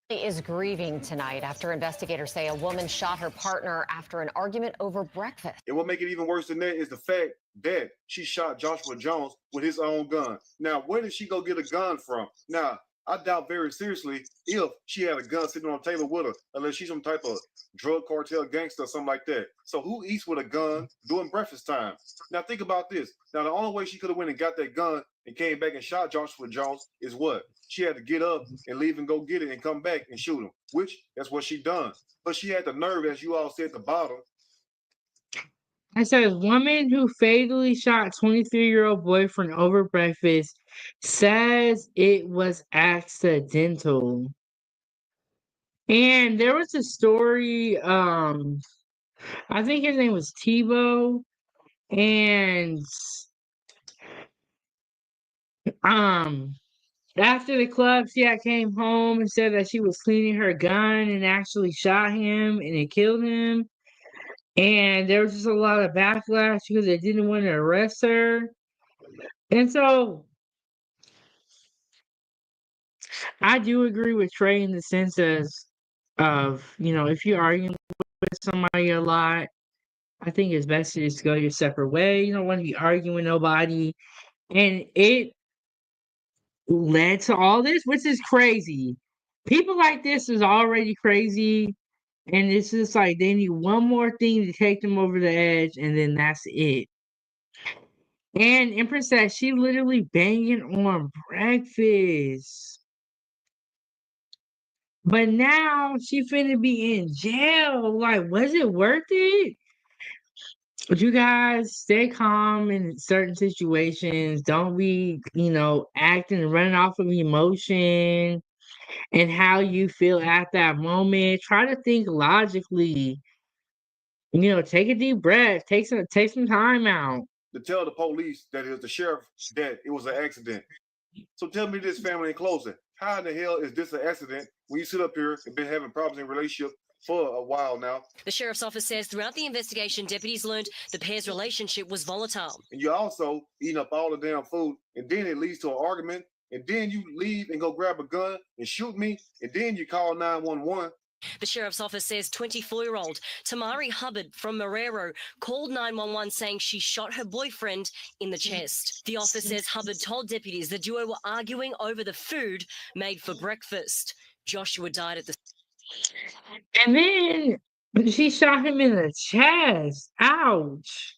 Is grieving tonight after investigators say a woman shot her partner after an argument over breakfast. And what makes it even worse than that is the fact that she shot Joshua Jones with his own gun. Now, where did she go get a gun from? Now, I doubt very seriously if she had a gun sitting on the table with her, unless she's some type of drug cartel gangster or something like that. So who eats with a gun during breakfast time? Now think about this. Now the only way she could have went and got that gun and came back and shot Joshua Jones is what? She had to get up and leave and go get it and come back and shoot him, which that's what she done. But she had the nerve, as you all said at the bottom. It says woman who fatally shot 23-year-old boyfriend over breakfast says it was accidental. And there was a story, I think his name was Tebow, and after the club, she had came home and said that she was cleaning her gun and actually shot him and it killed him. And there was just a lot of backlash because they didn't want to arrest her. And so I do agree with Trey in the sense of, if you're arguing with somebody a lot, I think it's best to just go your separate way. You don't want to be arguing with nobody. And it led to all this, which is crazy. People like this is already crazy. And it's just like they need one more thing to take them over the edge, and then that's it. And Empress said she literally banging on breakfast. But now she finna be in jail. Like, was it worth it? But you guys stay calm in certain situations. Don't be, acting and running off of emotion and how you feel at that moment. Try to think logically. Take a deep breath. Take some time out. To tell the police that it was the sheriff that it was an accident. So tell me this, family, in closing. How in the hell is this an accident when you sit up here and been having problems in relationship for a while now? The sheriff's office says throughout the investigation, deputies learned the pair's relationship was volatile. And you're also eating up all the damn food, and then it leads to an argument, and then you leave and go grab a gun and shoot me, and then you call 911. The sheriff's office says 24-year-old Tamari Hubbard from Marrero called 911 saying she shot her boyfriend in the chest. The office says Hubbard told deputies the duo were arguing over the food made for breakfast. Joshua died at the... And then she shot him in the chest. Ouch.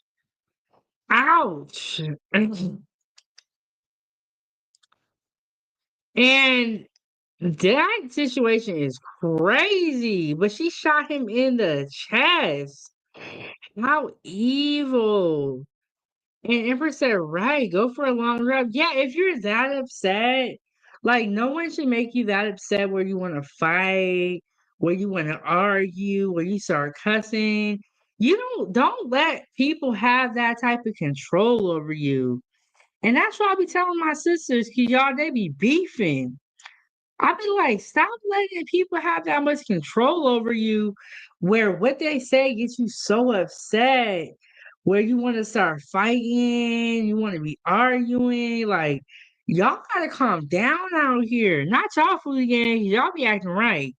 Ouch. And that situation is crazy, but she shot him in the chest. How evil. And Empress said, right, go for a long run. Yeah, if you're that upset, like, no one should make you that upset where you want to fight, where you want to argue, where you start cussing. You don't let people have that type of control over you. And that's why I be telling my sisters, cause y'all they be beefing. I be like, stop letting people have that much control over you, where what they say gets you so upset, where you want to start fighting, you want to be arguing. Like, y'all gotta calm down out here. Not y'all Foodiegang, y'all be acting right.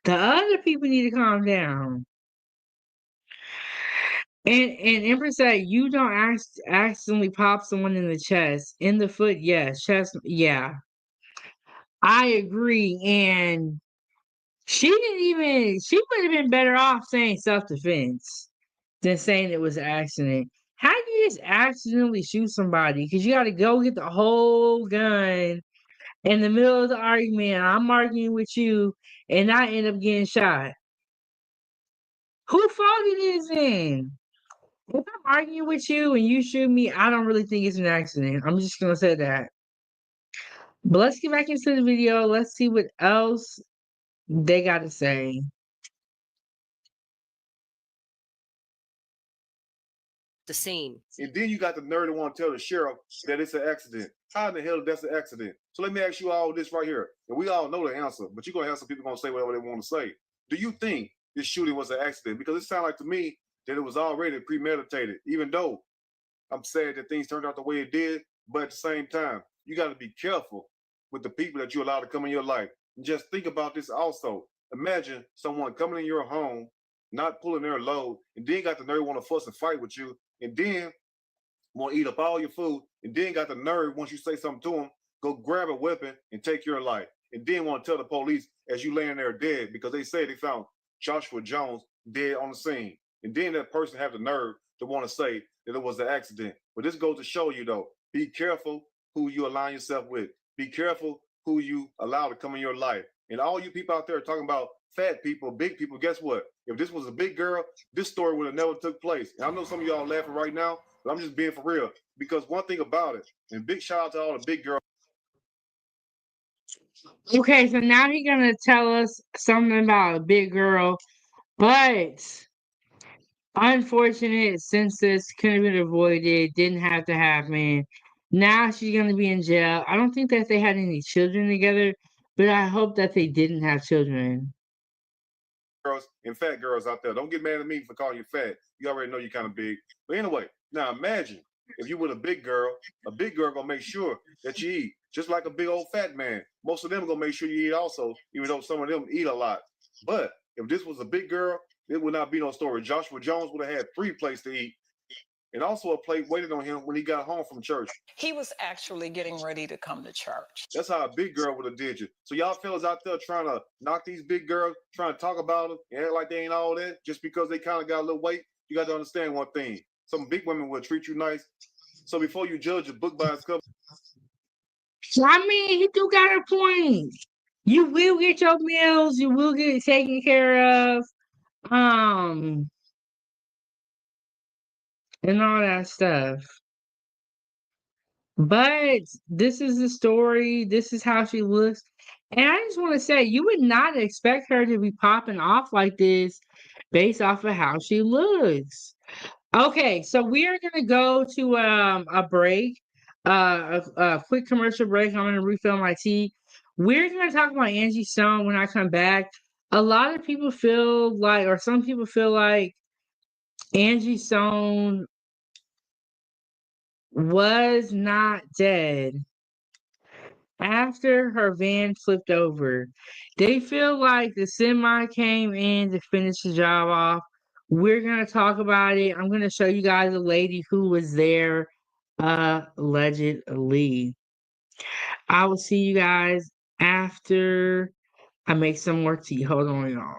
The other people need to calm down. And Empress said, you don't accidentally pop someone in the chest, in the foot, yes, chest, yeah. I agree, and she would have been better off saying self-defense than saying it was an accident. How do you just accidentally shoot somebody? Because you got to go get the whole gun in the middle of the argument. I'm arguing with you, and I end up getting shot. Who fault it is then? If I'm arguing with you and you shoot me, I don't really think it's an accident. I'm just going to say that. But let's get back into the video. Let's see what else they got to say. The scene. And then you got the nerve to want to tell the sheriff that it's an accident. How in the hell that's an accident? So let me ask you all this right here. And we all know the answer, but you're going to have some people going to say whatever they want to say. Do you think this shooting was an accident? Because it sounded like to me that it was already premeditated, even though I'm sad that things turned out the way it did. But at the same time, you got to be careful with the people that you allow to come in your life. And just think about this also. Imagine someone coming in your home, not pulling their load, and then got the nerve want to fuss and fight with you, and then want to eat up all your food, and then got the nerve, once you say something to them, go grab a weapon and take your life, and then want to tell the police as you laying there dead because they say they found Joshua Jones dead on the scene. And then that person have the nerve to want to say that it was an accident. But this goes to show you, though, be careful who you align yourself with. Be careful who you allow to come in your life. And all you people out there talking about fat people, big people, guess what? If this was a big girl, this story would have never took place. And I know some of y'all laughing right now, but I'm just being for real. Because one thing about it, and big shout out to all the big girls. Okay, so now he's gonna tell us something about a big girl, but unfortunate since this could have been avoided, didn't have to happen. Now she's gonna be in jail. I don't think that they had any children together, but I hope that they didn't have children. Girls and fat girls out there, don't get mad at me for calling you fat. You already know you're kind of big. But anyway, now imagine if you were a big girl gonna make sure that you eat, just like a big old fat man. Most of them gonna make sure you eat also, even though some of them eat a lot. But if this was a big girl, it would not be no story. Joshua Jones would have had 3 plates to eat, and also a plate waited on him when he got home from church. He was actually getting ready to come to church. That's how a big girl would have did you. So y'all fellas out there trying to knock these big girls, trying to talk about them and act like they ain't all that just because they kind of got a little weight, you got to understand one thing. Some big women will treat you nice. So before you judge a book by its cover. I mean, he do got a point. You will get your meals, you will get it taken care of. And all that stuff. But this is the story. This is how she looks. And I just want to say, you would not expect her to be popping off like this based off of how she looks. Okay, so we are going to go to a break, a quick commercial break. I'm going to refill my tea. We're going to talk about Angie Stone when I come back. A lot of people feel like, or some people feel like, Angie Stone was not dead after her van flipped over. They feel like the semi came in to finish the job off. We're going to talk about it. I'm going to show you guys a lady who was there allegedly. I will see you guys after I make some more tea. Hold on, y'all.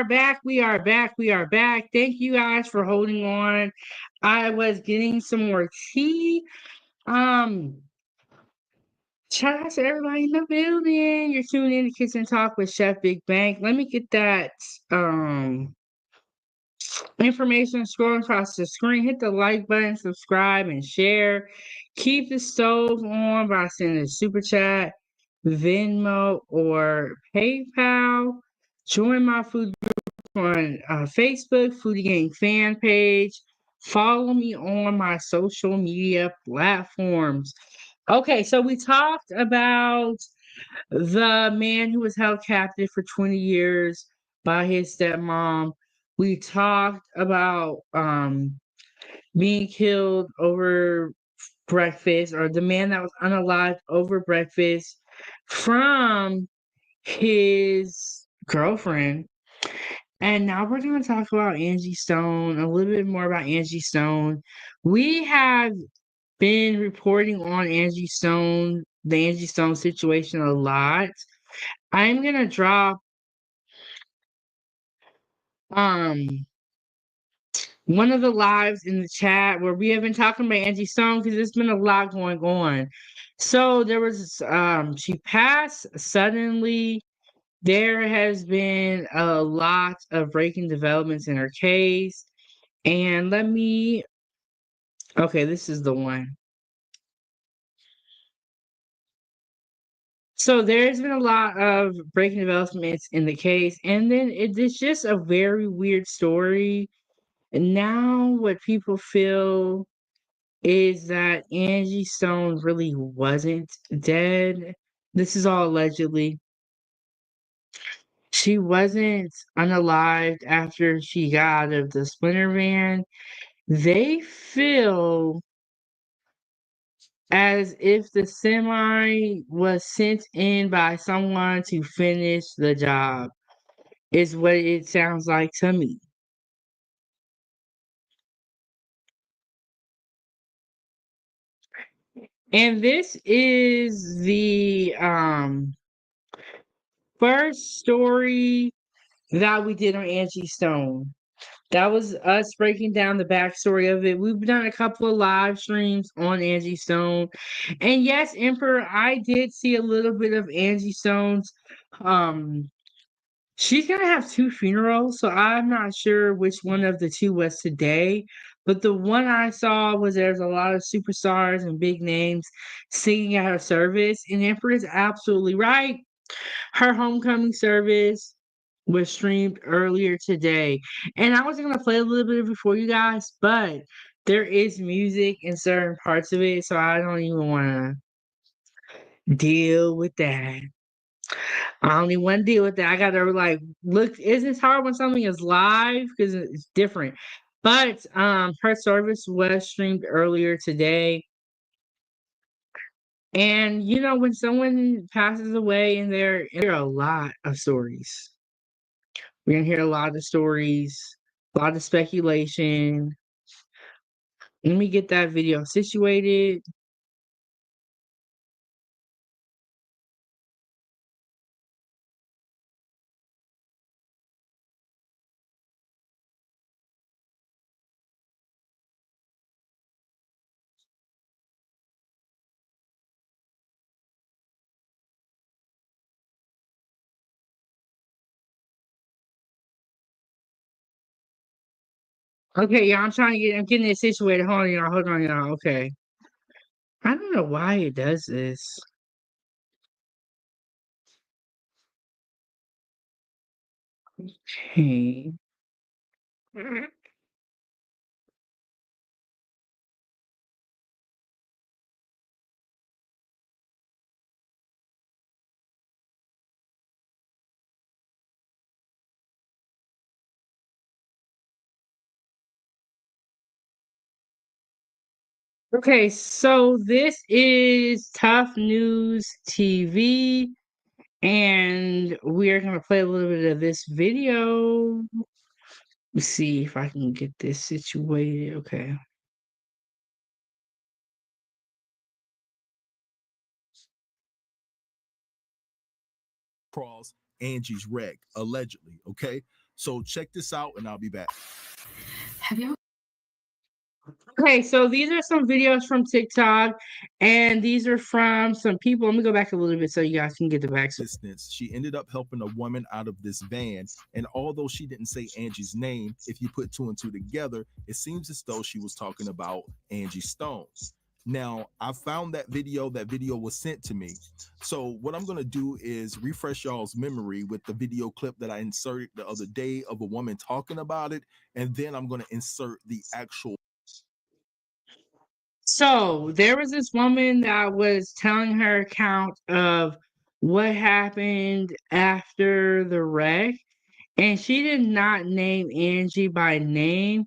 are back. We are back. We are back. Thank you guys for holding on. I was getting some more tea. Shout out to everybody in the building. You're tuning in to Kitchen Talk with Chef Big Bank. Let me get that information scrolling across the screen. Hit the like button, subscribe, and share. Keep the stove on by sending a super chat, Venmo, or PayPal. Join my food group on Facebook, Foodiegang fan page. Follow me on my social media platforms. Okay, so we talked about the man who was held captive for 20 years by his stepmom. We talked about being killed over breakfast, or the man that was unalived over breakfast from his girlfriend. And now we're going to talk about Angie Stone, a little bit more about Angie Stone. We have been reporting on Angie Stone, the Angie Stone situation a lot. I'm gonna drop one of the lives in the chat where we have been talking about Angie Stone because there's been a lot going on. So there was she passed suddenly. There has been a lot of breaking developments in her case. And okay, this is the one. So there's been a lot of breaking developments in the case, and then it's just a very weird story. And now what people feel is that Angie Stone really wasn't dead. This is all allegedly. She wasn't unalived after she got out of the Splinter van. They feel as if the semi was sent in by someone to finish the job, is what it sounds like to me. And this is the first story that we did on Angie Stone. That was us breaking down the backstory of it. We've done a couple of live streams on Angie Stone. And yes, Emperor, I did see a little bit of Angie Stone's. She's gonna have two funerals, so I'm not sure which one of the two was today. But the one I saw was there's a lot of superstars and big names singing at her service. And Emperor is absolutely right. Her homecoming service was streamed earlier today. And I was going to play a little bit of it for you guys, but there is music in certain parts of it, so I don't even want to deal with that. I don't even want to deal with that. I got to like look. It's hard when something is live because it's different. But her service was streamed earlier today. And you know, when someone passes away and there are a lot of stories. We're gonna hear a lot of stories, a lot of speculation. Let me get that video situated. Okay, y'all, I'm getting it situated. Hold on, y'all. Okay. I don't know why it does this. Okay. Okay, so this is Tough News TV, and we're gonna play a little bit of this video. Let's see if I can get this situated. Okay. Angie's wreck, allegedly, okay? So check this out and I'll be back. Have y'all? Okay, so these are some videos from TikTok, and these are from some people. Let me go back a little bit so you guys can get the backstory. Distance, she ended up helping a woman out of this van, and although she didn't say Angie's name, if you put two and two together, it seems as though she was talking about Angie Stone. Now, I found that video was sent to me. So what I'm going to do is refresh y'all's memory with the video clip that I inserted the other day of a woman talking about it, and then I'm going to insert the actual. So there was this woman that was telling her account of what happened after the wreck, and she did not name Angie by name,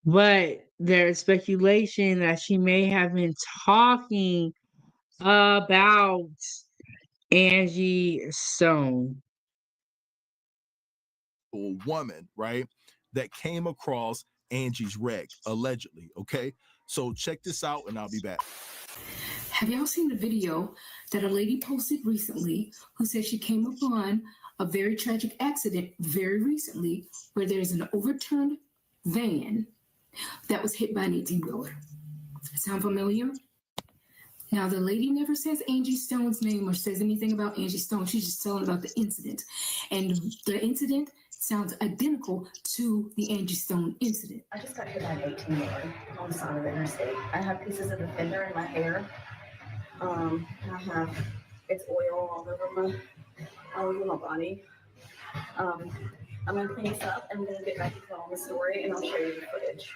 but there's speculation that she may have been talking about Angie Stone. A woman, right, that came across Angie's wreck, allegedly. Okay, so check this out and I'll be back. Have y'all seen the video that a lady posted recently who said she came upon a very tragic accident very recently where there's an overturned van that was hit by an 18-wheeler? Sound familiar? Now, the lady never says Angie Stone's name or says anything about Angie Stone. She's just telling about the incident. And the incident sounds identical to the Angie Stone incident. I just got hit by an 18-wheeler on the side of the interstate. I have pieces of the fender in my hair. It's oil all over my body. I'm gonna clean this up and then get back to telling the story, and I'll show you the footage.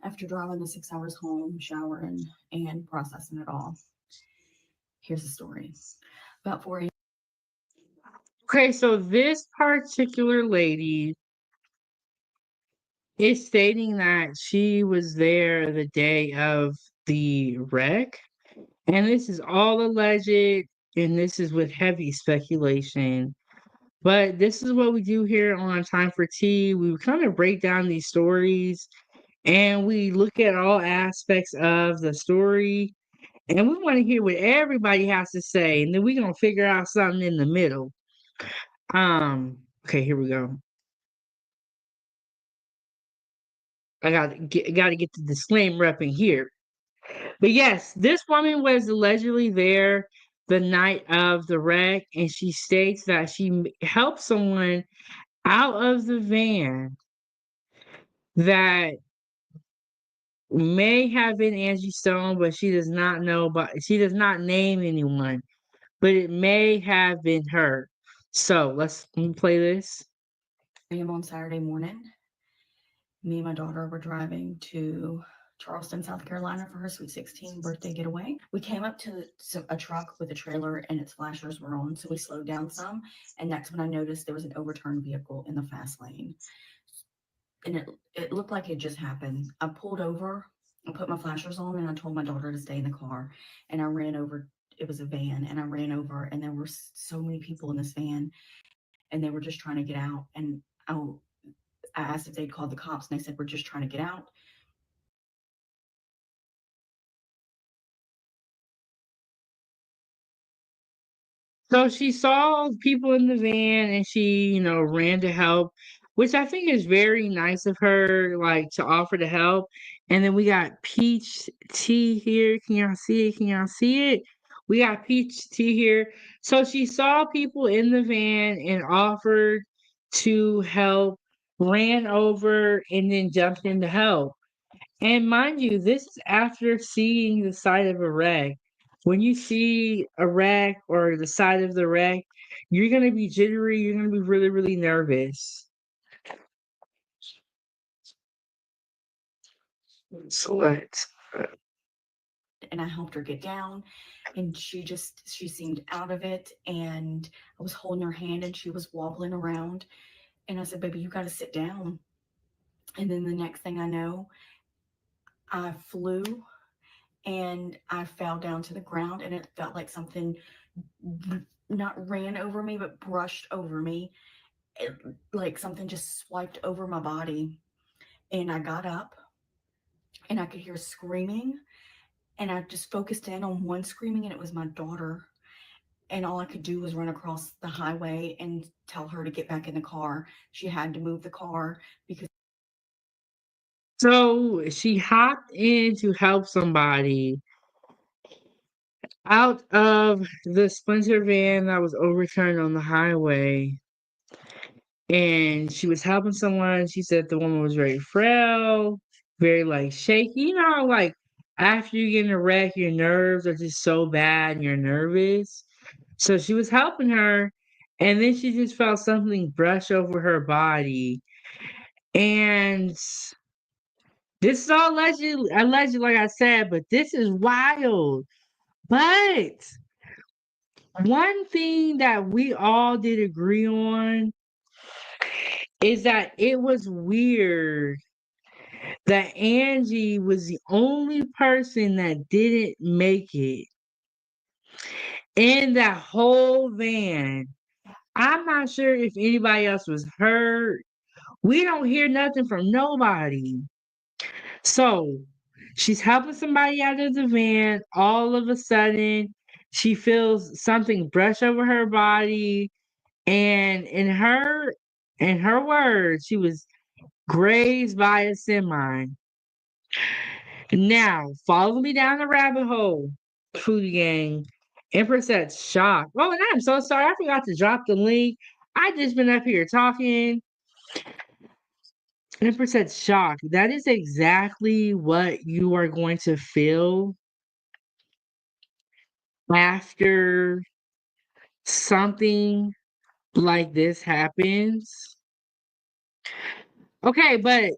After driving the 6 hours home, showering, and processing it all, here's the story. About 4 a.m. Okay, so this particular lady is stating that she was there the day of the wreck, and this is all alleged, and this is with heavy speculation. But this is what we do here on Time for Tea. We kind of break down these stories, and we look at all aspects of the story, and we want to hear what everybody has to say, and then we're gonna figure out something in the middle. Okay, here we go. I gotta get the disclaimer up in here. But yes, this woman was allegedly there the night of the wreck, and she states that she helped someone out of the van that may have been Angie Stone, but she does not know, but she does not name anyone, but it may have been her. So let me play this. on Saturday morning, me and my daughter were driving to Charleston, South Carolina for her Sweet 16 birthday getaway. We came up to a truck with a trailer and its flashers were on, so we slowed down some. And that's when I noticed there was an overturned vehicle in the fast lane. And it looked like it just happened. I pulled over, I put my flashers on, and I told my daughter to stay in the car. And I ran over, it was a van, and I ran over, and there were so many people in this van, and they were just trying to get out. And I asked if they'd called the cops, and they said, we're just trying to get out. So she saw people in the van and she, ran to help, which I think is very nice of her, like to offer to help. And then we got peach tea here. Can y'all see it? Can y'all see it? We got peach tea here. So she saw people in the van and offered to help, ran over, and then jumped in to help. And mind you, this is after seeing the side of a wreck. When you see a wreck or the side of the wreck, you're going to be jittery. You're going to be really, really nervous. So let's. And I helped her get down, and she seemed out of it, and I was holding her hand and she was wobbling around, and I said, baby, you got to sit down. And then the next thing I know, I flew and I fell down to the ground, and it felt like something not ran over me, but brushed over me. Like something just swiped over my body. And I got up and I could hear screaming, and I just focused in on one screaming, and it was my daughter. and all I could do was run across the highway and tell her to get back in the car. She had to move the car because So she hopped in to help somebody out of the splinter van that was overturned on the highway. And she was helping someone. She said the woman was very frail, very like shaky. You know, like after you get in a wreck, your nerves are just so bad and you're nervous. So she was helping her, and then she just felt something brush over her body. And this is all alleged, like I said, but this is wild. But one thing that we all did agree on is that it was weird that Angie was the only person that didn't make it in that whole van. I'm not sure if anybody else was hurt. We don't hear nothing from nobody. So she's helping somebody out of the van. All of a sudden, she feels something brush over her body. And in her words, she was grazed by a semi. Now, follow me down the rabbit hole, Foodiegang. Empress said shock. Oh, and I'm so sorry. I forgot to drop the link. I just been up here talking. Empress said shock. That is exactly what you are going to feel after something like this happens. Okay, but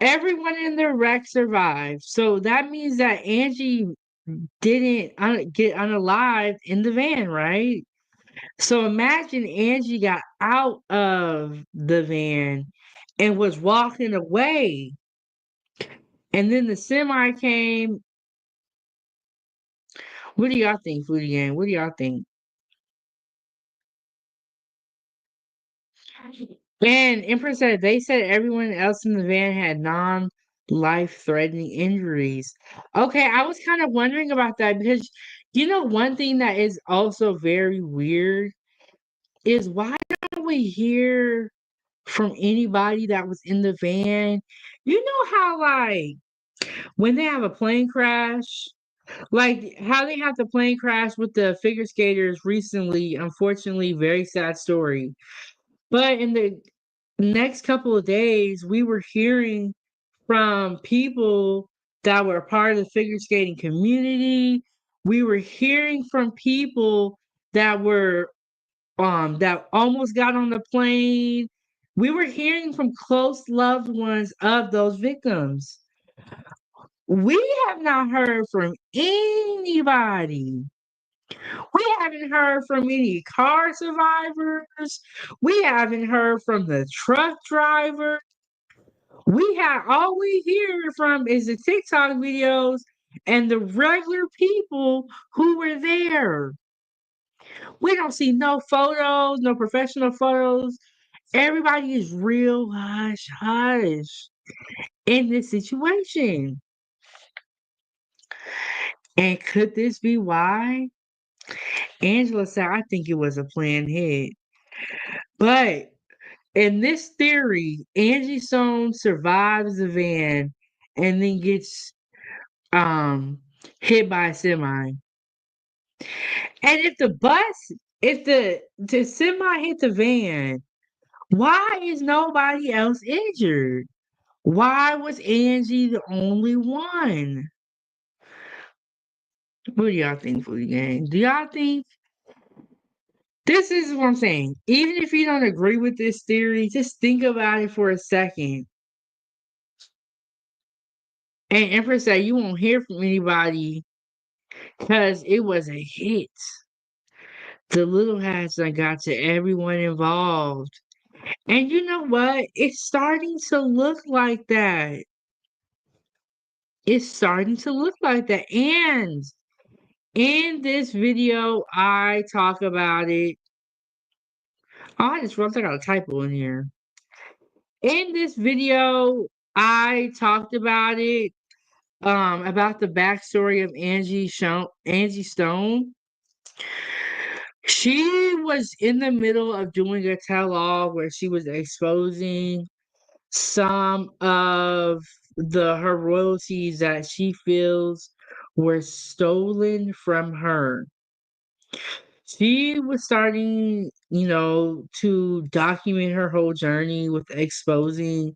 everyone in the wreck survived. So that means that Angie didn't get unalived in the van, right? So imagine Angie got out of the van and was walking away. And then the semi came. What do y'all think, Foodie Gang? What do y'all think? And Empress said they said everyone else in the van had non-life threatening injuries. Okay, I was kind of wondering about that because one thing that is also very weird is why don't we hear from anybody that was in the van? You know how like when they have a plane crash, like how they have the plane crash with the figure skaters recently, unfortunately, very sad story. But in the next couple of days, we were hearing from people that were part of the figure skating community. We were hearing from people that almost got on the plane. We were hearing from close loved ones of those victims. We have not heard from anybody. We haven't heard from any car survivors. We haven't heard from the truck driver. All we hear from is the TikTok videos and the regular people who were there. We don't see no photos, no professional photos. Everybody is real hush hush in this situation. And could this be why? Angela said, I think it was a planned hit. But in this theory, Angie Stone survives the van and then gets hit by a semi. And if the semi hit the van, why is nobody else injured? Why was Angie the only one? What do y'all think, Foodie Gang? Do y'all think this is what I'm saying? Even if you don't agree with this theory, just think about it for a second. And Empress said you won't hear from anybody because it was a hit. The little hats that got to everyone involved. And you know what? It's starting to look like that. It's starting to look like that. And in this video, I talk about it. Oh, I just wrote, I got a typo in here. In this video, I talked about it, about the backstory of Angie Stone. She was in the middle of doing a tell-all where she was exposing some of her royalties that she feels were stolen from her. She was starting, to document her whole journey with exposing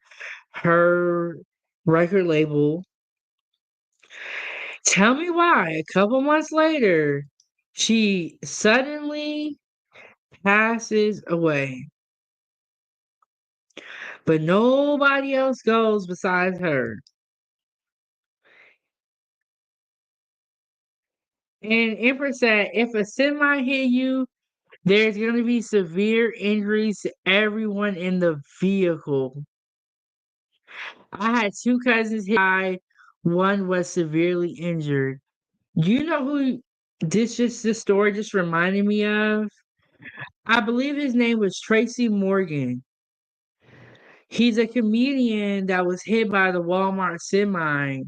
her record label. Tell me why, a couple months later, she suddenly passes away. But nobody else goes besides her. And Empress said, if a semi hit you, there's going to be severe injuries to everyone in the vehicle. I had two cousins hit. One was severely injured. You know who this story just reminded me of? I believe his name was Tracy Morgan. He's a comedian that was hit by the Walmart semi,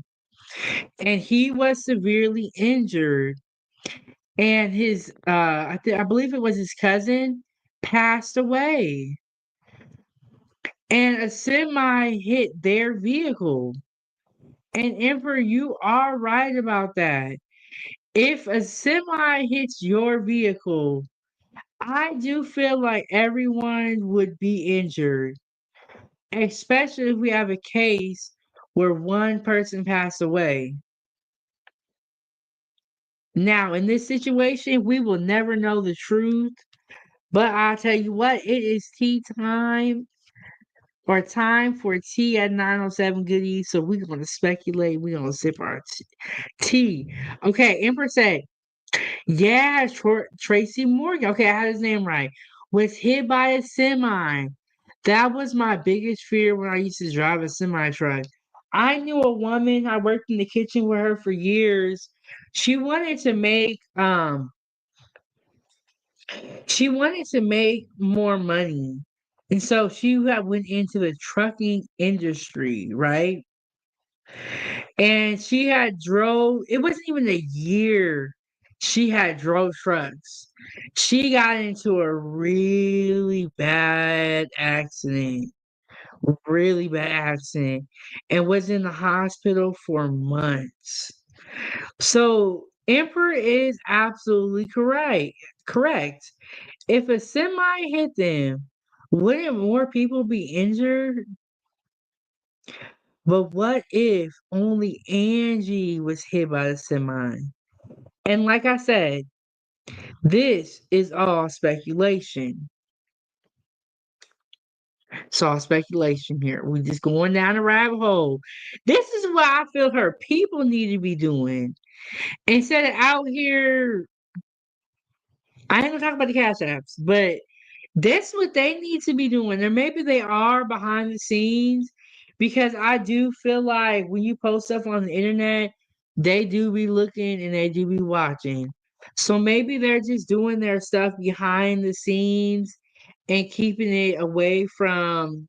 and he was severely injured. And I believe it was his cousin, passed away. And a semi hit their vehicle. And Emperor, you are right about that. If a semi hits your vehicle, I do feel like everyone would be injured, especially if we have a case where one person passed away. Now, in this situation, we will never know the truth, but I'll tell you what, it is tea time or time for tea at 907 Goodies. So we're going to speculate. We're going to sip our tea. Okay, Empress said, yeah, Tracy Morgan. Okay, I had his name right. Was hit by a semi. That was my biggest fear when I used to drive a semi truck. I knew a woman, I worked in the kitchen with her for years. She wanted to make more money. And so she had went into the trucking industry, right? And she had drove, it wasn't even a year she had drove trucks. She got into a really bad accident, and was in the hospital for months. So Emperor is absolutely correct. Correct. If a semi hit them, wouldn't more people be injured? But what if only Angie was hit by the semi? And like I said, this is all speculation. It's all speculation here. We just going down a rabbit hole. This is what I feel her people need to be doing. Instead of out here, I ain't gonna talk about the cash apps, but that's what they need to be doing. Or maybe they are behind the scenes, because I do feel like when you post stuff on the internet, they do be looking and they do be watching. So maybe they're just doing their stuff behind the scenes and keeping it away from,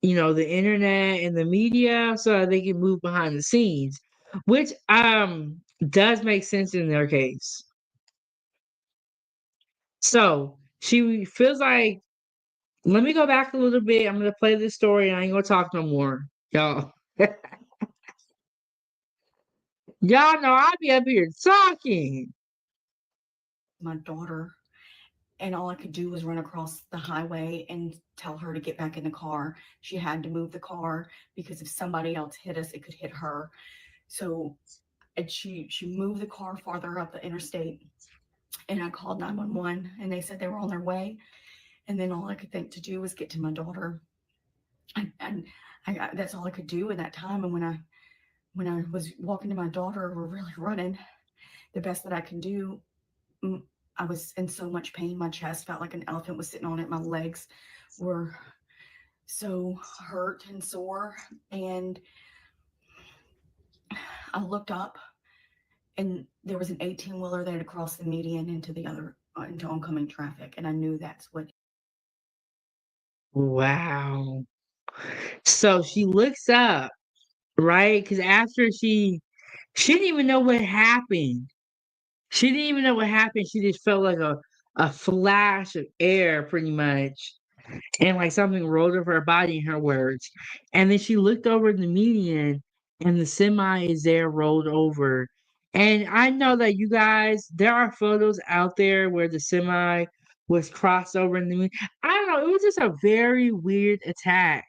the internet and the media, so that they can move behind the scenes, which does make sense in their case. So she feels like, let me go back a little bit. I'm gonna play this story and I ain't gonna talk no more. Y'all. Y'all know I be up here talking. My daughter, and all I could do was run across the highway and tell her to get back in the car. She had to move the car because if somebody else hit us, it could hit her. So, and she moved the car farther up the interstate, and I called 911, and they said they were on their way. And then all I could think to do was get to my daughter, and that's all I could do in that time. And when I was walking to my daughter, we're really running. The best that I can do, I was in so much pain. My chest felt like an elephant was sitting on it. My legs were so hurt and sore. And I looked up, and there was an 18-wheeler that had crossed the median into oncoming traffic. And I knew that's what. Wow. So she looks up, right? Because after she didn't even know what happened. She didn't even know what happened. She just felt like a flash of air, pretty much. And like something rolled over her body, in her words. And then she looked over the median, and the semi is there rolled over. And I know that you guys, there are photos out there where the semi was crossed over in the median. I don't know. It was just a very weird attack.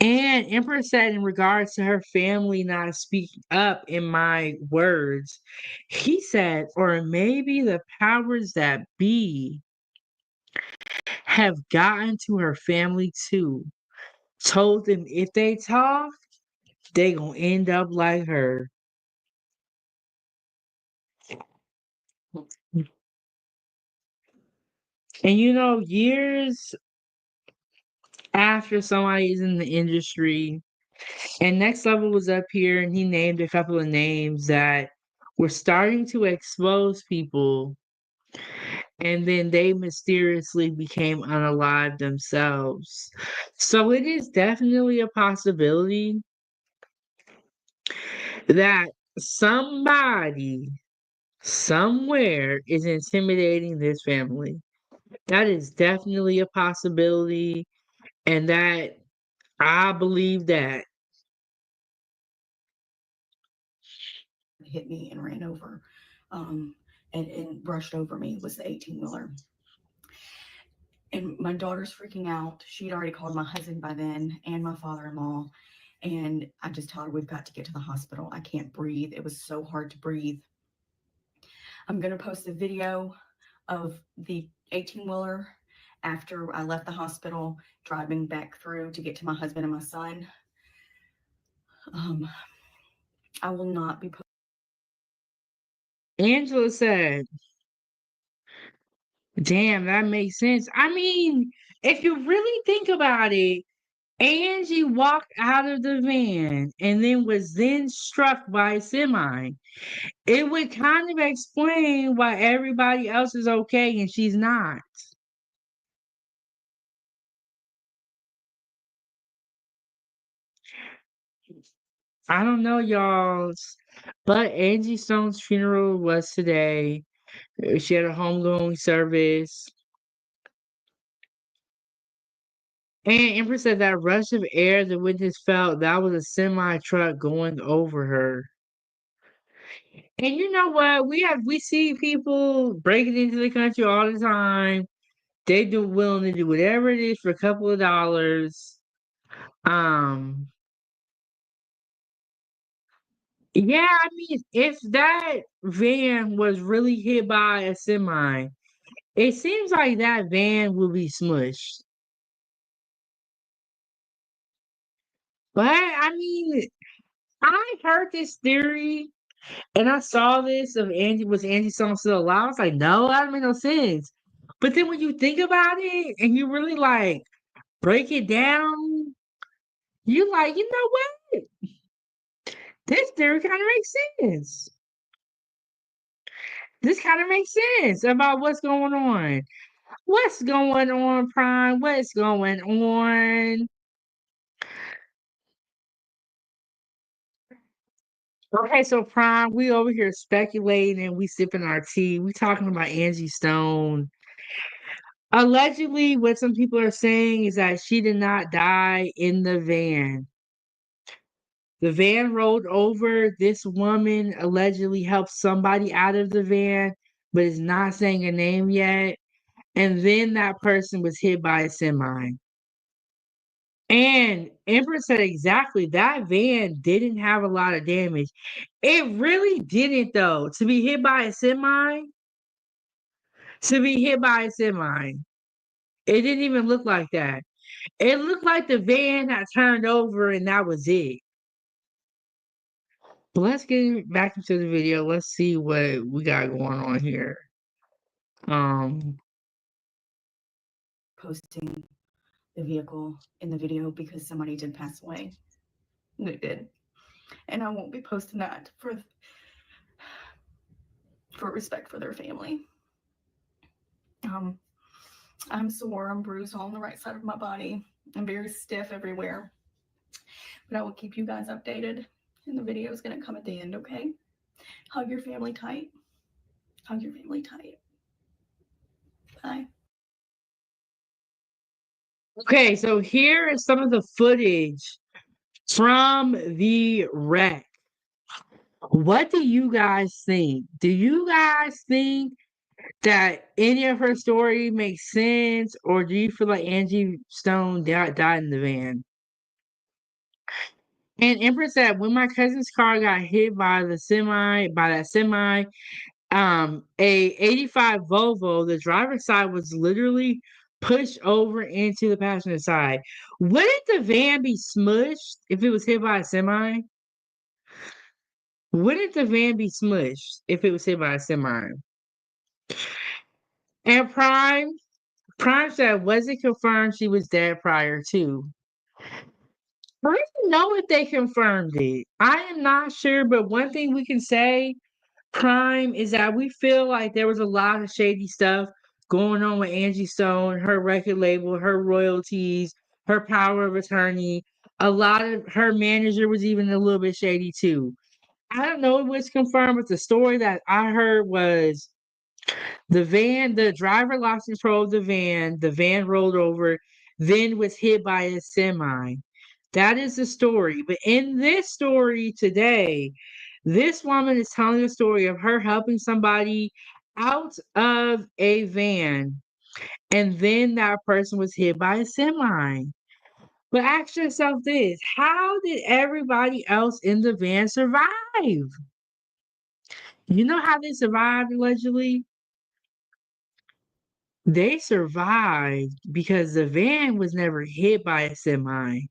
And Empress said, in regards to her family not speaking up, in my words, he said, or maybe the powers that be have gotten to her family too. Told them if they talk, they gonna end up like her. And you know, years after somebody's in the industry, and Next Level was up here and he named a couple of names that were starting to expose people, and then they mysteriously became unalive themselves. So it is definitely a possibility that somebody somewhere is intimidating this family. That is definitely a possibility, and that I believe that. Hit me and ran over, and brushed over me was the 18-wheeler. And my daughter's freaking out. She'd already called my husband by then and my father-in-law. And I just told her, we've got to get to the hospital. I can't breathe. It was so hard to breathe. I'm going to post a video of the 18-wheeler after I left the hospital, driving back through to get to my husband and my son. I will not be Angela said, damn, that makes sense. I mean, if you really think about it, Angie walked out of the van and then was then struck by a semi. It would kind of explain why everybody else is okay and she's not. I don't know, y'all, but Angie Stone's funeral was today. She had a homegoing service. And Empress said that rush of air the witness felt, that was a semi truck going over her. And you know what? We see people breaking into the country all the time. They do willing to do whatever it is for a couple of dollars. Yeah, I mean, if that van was really hit by a semi, it seems like that van will be smushed. But I mean, I heard this theory and I saw this of Angie Stone still alive? I was like, no, that don't make no sense. But then when you think about it and you really like break it down, you like, you know what? This theory kind of makes sense. This kind of makes sense about what's going on. What's going on, Prime? What's going on? Okay, so Prime, we over here speculating and we sipping our tea. We talking about Angie Stone. Allegedly, what some people are saying is that she did not die in the van. The van rolled over. This woman allegedly helped somebody out of the van, but is not saying a name yet. And then that person was hit by a semi. And Empress said exactly that van didn't have a lot of damage. It really didn't, though. To be hit by a semi, it didn't even look like that. It looked like the van had turned over and that was it. But let's get back into the video. Let's see what we got going on here. posting the vehicle in the video because somebody did pass away. They did. And I won't be posting that for respect for their family. I'm sore, I'm bruised all on the right side of my body. I'm very stiff everywhere. But I will keep you guys updated. And the video is going to come at the end, okay? Hug your family tight. Hug your family tight. Bye. Okay, so here is some of the footage from the wreck. What do you guys think? Do you guys think that any of her story makes sense, or do you feel like Angie Stone died in the van? And Empress said, when my cousin's car got hit by that semi, a 85 Volvo, the driver's side was literally pushed over into the passenger side. Wouldn't the van be smushed if it was hit by a semi? Wouldn't the van be smushed if it was hit by a semi? And Prime said, was it confirmed she was dead prior to? I don't know if they confirmed it. I am not sure, but one thing we can say, Prime, is that we feel like there was a lot of shady stuff going on with Angie Stone, her record label, her royalties, her power of attorney. A lot of her manager was even a little bit shady too. I don't know if it's confirmed, but the story that I heard was the driver lost control of the van rolled over, then was hit by a semi. That is the story. But in this story today, this woman is telling a story of her helping somebody out of a van, and then that person was hit by a semi. But ask yourself this: how did everybody else in the van survive? You know how they survived allegedly? They survived because the van was never hit by a semi.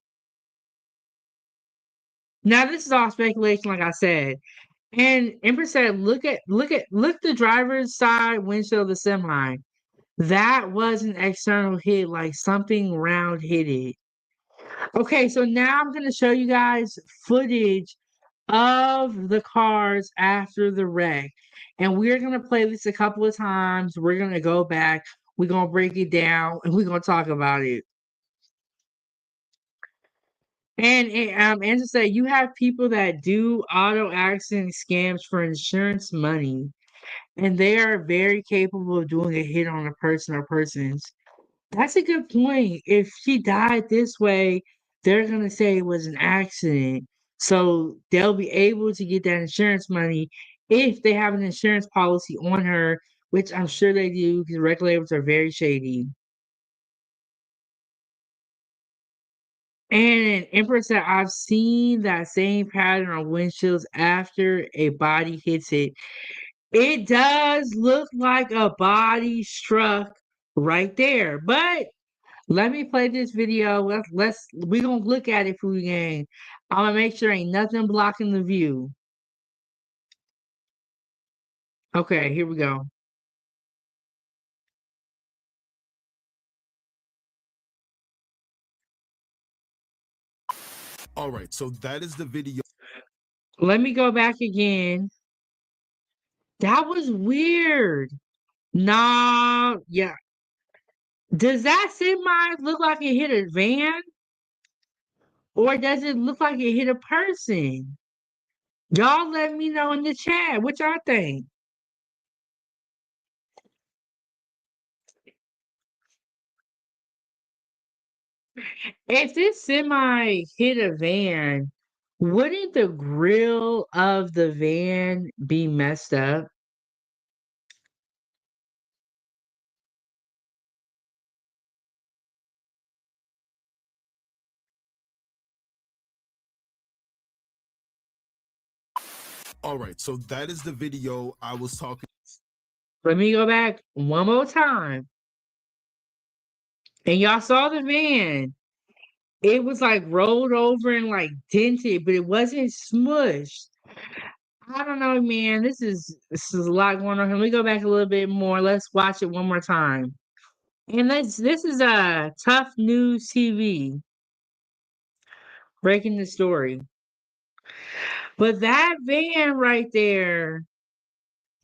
Now this is all speculation, like I said. And Empress said, look the driver's side windshield of the semi. That was an external hit, like something round hit it. Okay, so now I'm gonna show you guys footage of the cars after the wreck. And we're gonna play this a couple of times. We're gonna go back, we're gonna break it down, and we're gonna talk about it. And Angela said, you have people that do auto accident scams for insurance money, and they are very capable of doing a hit on a person or persons. That's a good point. If she died this way, they're gonna say it was an accident. So they'll be able to get that insurance money if they have an insurance policy on her, which I'm sure they do because regulators are very shady. And Emperor said, I've seen that same pattern on windshields after a body hits it. It does look like a body struck right there. But let me play this video. We're gonna look at it, Foodiegang. I'm gonna make sure ain't nothing blocking the view. Okay, here we go. All right, so that is the video. Let me go back again. That was weird. Nah, yeah. Does that semi look like it hit a van? Or does it look like it hit a person? Y'all let me know in the chat what y'all think. If this semi hit a van, wouldn't the grill of the van be messed up? All right, so that is the video I was talking. Let me go back one more time. And y'all saw the van. It was like rolled over and like dented, but it wasn't smushed. I don't know, man. This is a lot going on. Let me go back a little bit more. Let's watch it one more time. And this is a Tough News TV breaking the story. But that van right there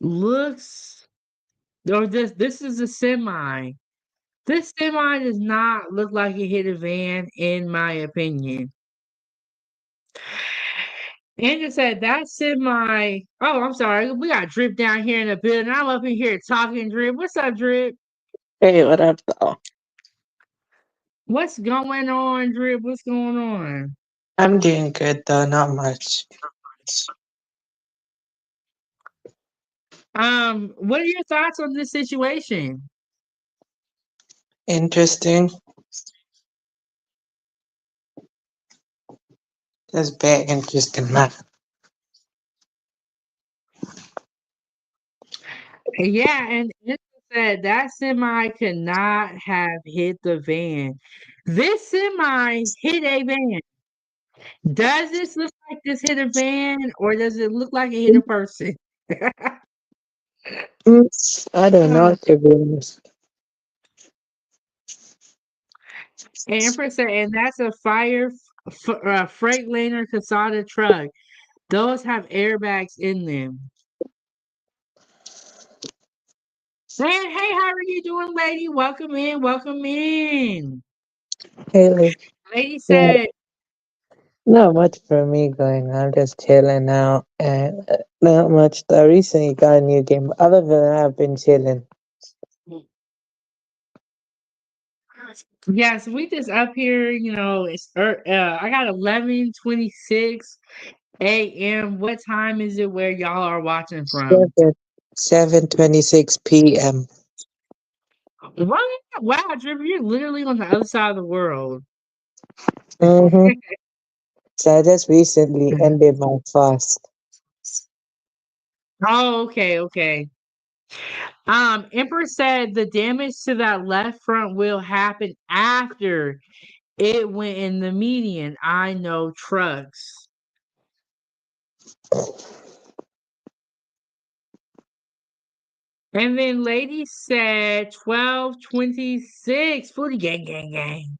looks, or this is a semi. This semi does not look like it hit a van, in my opinion. Andrew said that semi. Oh, I'm sorry. We got Drip down here in the building. I'm up in here talking Drip. What's up, Drip? Hey, what up, though? What's going on, Drip? What's going on? I'm doing good, though, not much. What are your thoughts on this situation? Interesting. That's very interesting, man. Yeah, and it said that semi could not have hit the van. This semi hit a van. Does this look like this hit a van, or does it look like it hit a person? I don't know, to be honest. Empress said, and that's a Freightliner Casada truck. Those have airbags in them. Man, hey, how are you doing, lady? Welcome in, welcome in. Hey, Lady yeah, said, not much for me going on, just chilling out, and not much. I recently got a new game, but other than that, I've been chilling. yes, we just up here, it's I got 11:26 a.m. What time is it where y'all are watching from? 7:26 p.m. What? Wow, Drip, you're literally on the other side of the world. Mm-hmm. So I just recently ended my fast. Oh, okay. Emperor said the damage to that left front wheel happened after it went in the median. I know trucks. And then lady said 12:26 Foodiegang gang.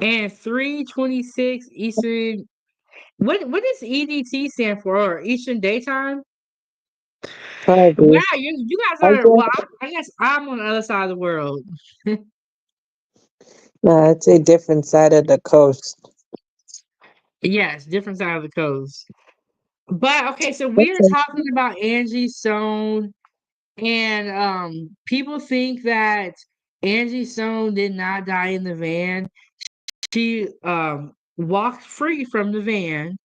And 3:26 Eastern. What does EDT stand for? Or Eastern Daytime? Probably. Wow, you guys I are well. guess, I guess I'm on the other side of the world. no, it's a different side of the coast. Yes, different side of the coast. But okay, so we are Okay. talking about Angie Stone, and people think that Angie Stone did not die in the van. She walked free from the van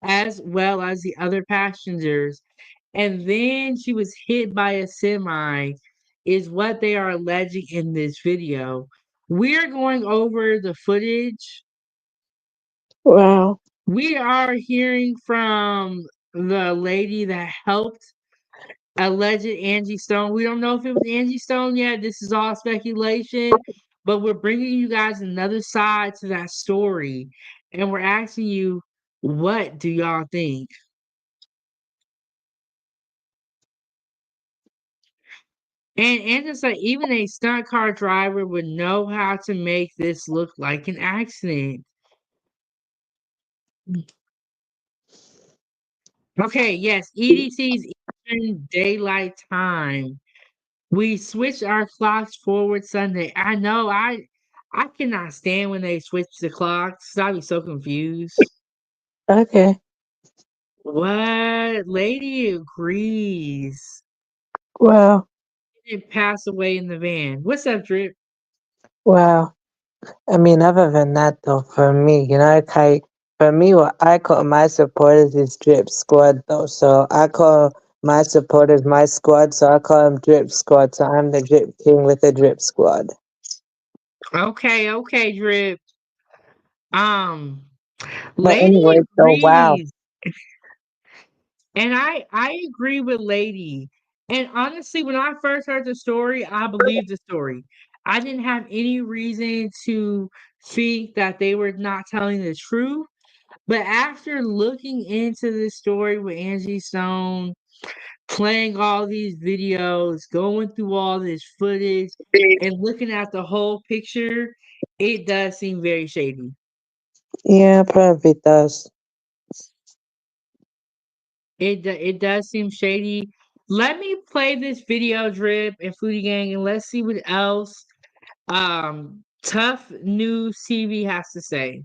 as well as the other passengers, and then she was hit by a semi, is what they are alleging in this video. We are going over the footage. Wow. We are hearing from the lady that helped alleged Angie Stone. We don't know if it was Angie Stone yet. This is all speculation, but we're bringing you guys another side to that story, and we're asking you, what do y'all think? And it's like even a stunt car driver would know how to make this look like an accident. Okay, yes, EDT's Eastern Daylight Time. We switched our clocks forward Sunday. I know, I cannot stand when they switch the clocks. 'Cause I be so confused. Okay. What? Lady agrees. Wow. He didn't pass away in the van. What's up, Drip? Wow. I mean, other than that, though, for me, for me, what I call my supporters is Drip Squad, though. So I call my supporters my squad, so I call them Drip Squad. So I'm the Drip King with the Drip Squad. Okay, Drip. Um, But Lady anyway, so wow. agrees. And I agree with Lady. And honestly, when I first heard the story, I believed the story. I didn't have any reason to think that they were not telling the truth. But after looking into this story with Angie Stone, playing all these videos, going through all this footage, and looking at the whole picture, it does seem very shady. Yeah, probably does. It does seem shady. Let me play this video, Drip and Foodiegang, and let's see what else Tough News TV has to say.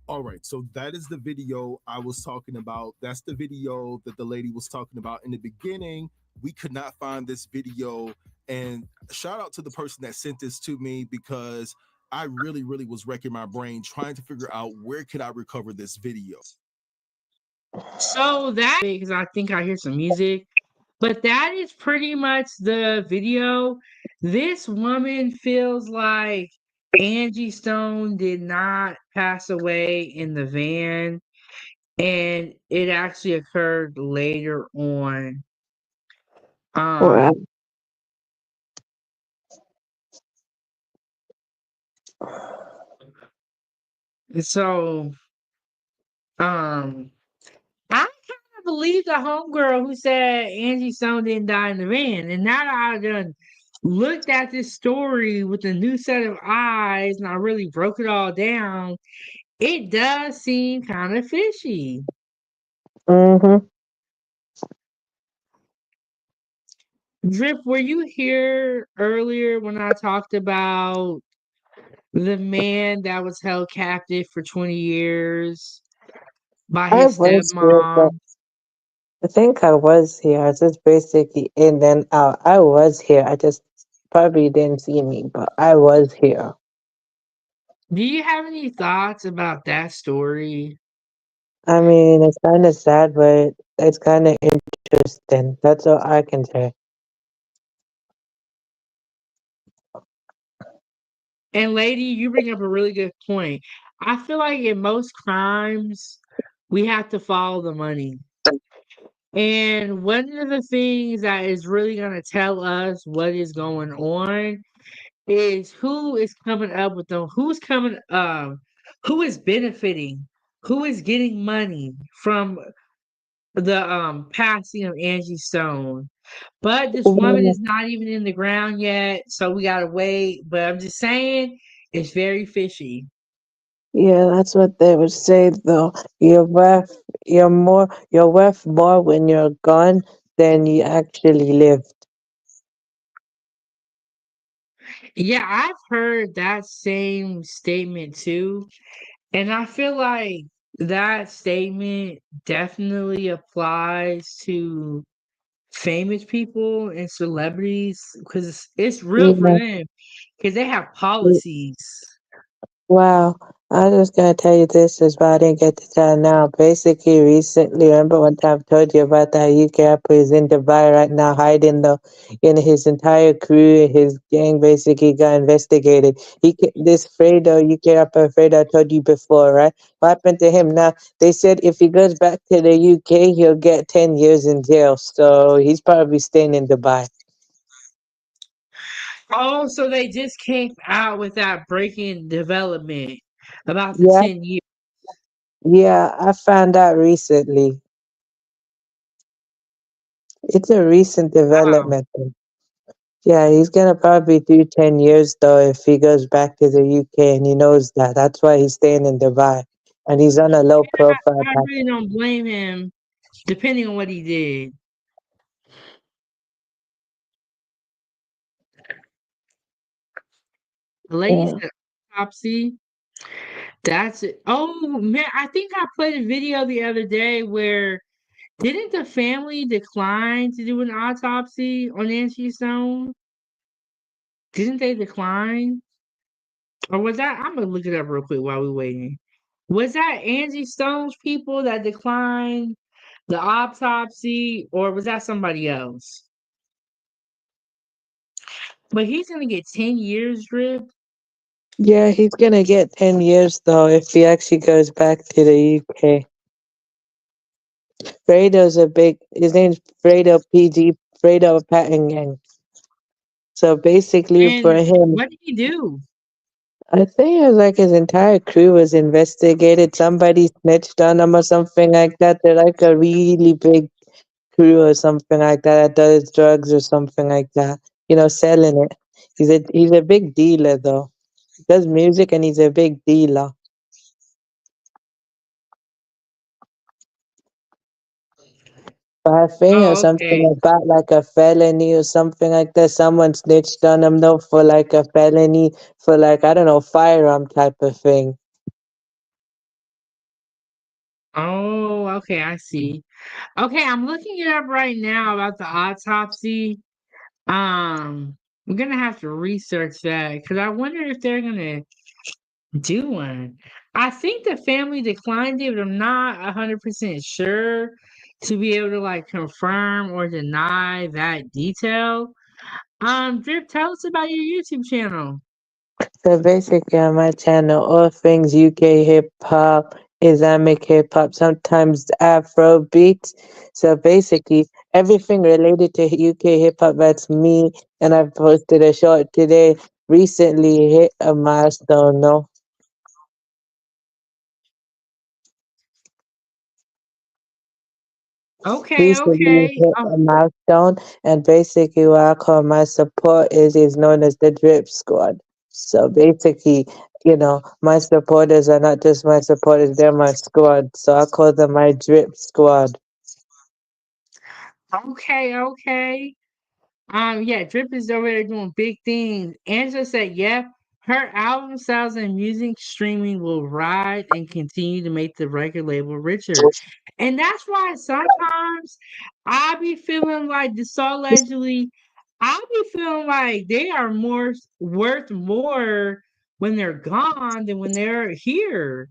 All right, so that is the video I was talking about. That's the video that the lady was talking about in the beginning. We could not find this video, and shout out to the person that sent this to me because I really, really was wrecking my brain trying to figure out where could I recover this video. So that because I think I hear some music, but that is pretty much the video. This woman feels like Angie Stone did not pass away in the van, and it actually occurred later on. Wow. Um, so um I kind of believe the homegirl who said Angie Stone didn't die in the van. And now that I done looked at this story with a new set of eyes and I really broke it all down, it does seem kind of fishy. Mm-hmm. Drip, were you here earlier when I talked about the man that was held captive for 20 years by I his was here, but stepmom? I think I was here. I just basically in and out. I was here. I just probably didn't see me, but I was here. Do you have any thoughts about that story? I mean, it's kind of sad, but it's kind of interesting. That's all I can say. And lady, you bring up a really good point. I feel like in most crimes, we have to follow the money. And one of the things that is really going to tell us what is going on is who is coming up with them, who is benefiting, who is getting money from the passing of Angie Stone. But this woman Yeah, is not even in the ground yet, so we gotta wait. But I'm just saying, it's very fishy. yeah, that's what they would say though. You're worth more when you're gone than you actually lived. Yeah, I've heard that same statement too. And I feel like that statement definitely applies to famous people and celebrities because it's real for Yeah. them because they have policies. Wow. I was just gonna tell you this as well. I didn't get to tell now. Basically, recently, remember one time I told you about that UK rapper who's in Dubai right now, hiding though, his entire crew, his gang basically got investigated. This Fredo, UK rapper Fredo, I told you before, right? What happened to him? Now they said if he goes back to the UK, he'll get 10 years in jail. So he's probably staying in Dubai. Oh, so they just came out with that breaking development about the Yeah, 10 years. yeah, I found out recently. It's a recent Wow. development. Yeah, he's gonna probably do 10 years though if he goes back to the UK and he knows that. That's why he's staying in Dubai. And he's on a low profile I path. really don't blame him depending on what he did. The lady Yeah. said autopsy. That's it. Oh man, I think I played a video the other day where didn't the family decline to do an autopsy on Nancy Stone? Didn't they decline? Or was that I'm gonna look it up real quick while we're waiting. Was that Angie Stone's people that declined the autopsy, or was that somebody else? But he's gonna get 10 years, Drip. Yeah, he's gonna get 10 years though if he actually goes back to the UK. His name's Fredo PG, Fredo Pattingang. So basically for And him, what did he do? I think it was like his entire crew was investigated. Somebody snitched on him or something like that. They're like a really big crew or something like that does drugs or something like that. Selling it. He's a big dealer though. He does music and he's a big dealer. But I think it was Oh, something okay. about like a felony or something like that. Someone snitched on him though for like a felony for like I don't know firearm type of thing. Oh, okay, I see. Okay, I'm looking it up right now about the autopsy. I'm gonna have to research that because I wonder if they're gonna do one. I think the family declined it, but I'm not 100% sure to be able to like confirm or deny that detail. Drip, tell us about your YouTube channel. So basically, on my channel, all things UK hip hop, Islamic hip hop, sometimes Afro beats. So basically, everything related to UK hip hop, that's me. And I've posted a short today. Recently hit a milestone, no? Okay, Recently okay. hit a milestone, and basically what I call my support is known as the Drip Squad. So basically, my supporters are not just my supporters, they're my squad. So I call them my Drip Squad. Okay, okay. Yeah, Drip is over there doing big things. Angela said, yeah, her album sales and music streaming will rise and continue to make the record label richer. And that's why sometimes I be feeling like the Soul allegedly, I be feeling like they are more worth more when they're gone than when they're here.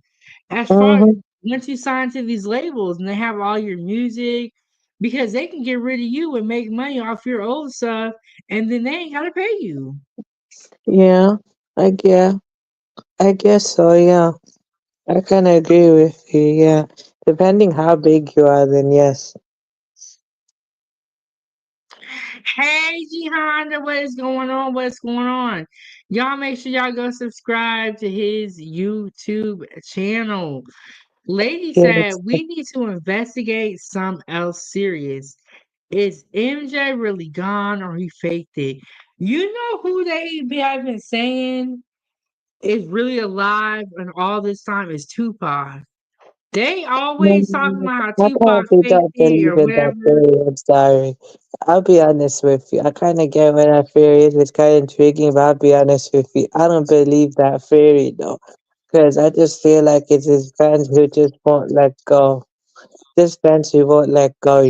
As far as Mm-hmm. once you sign to these labels and they have all your music, because they can get rid of you and make money off your old stuff, and then they ain't gotta pay you. Yeah, yeah, I guess so, yeah. I kind of agree with you, yeah. Depending how big you are, then yes. Hey, G Honda, what is going on? What's going on? Y'all make sure y'all go subscribe to his YouTube channel. Lady said Yes. we need to investigate something else serious. Is MJ really gone or he faked it? You know who they have been saying is really alive and all this time is Tupac. They No, always talking about how I Tupac probably faked don't it or believe in that whatever. theory. I'm sorry. I'll be honest with you. I kind of get what that theory is. It's kind of intriguing, but I'll be honest with you. I don't believe that theory though, because I just feel like it's his fans who just won't let go. Just fans who won't let go.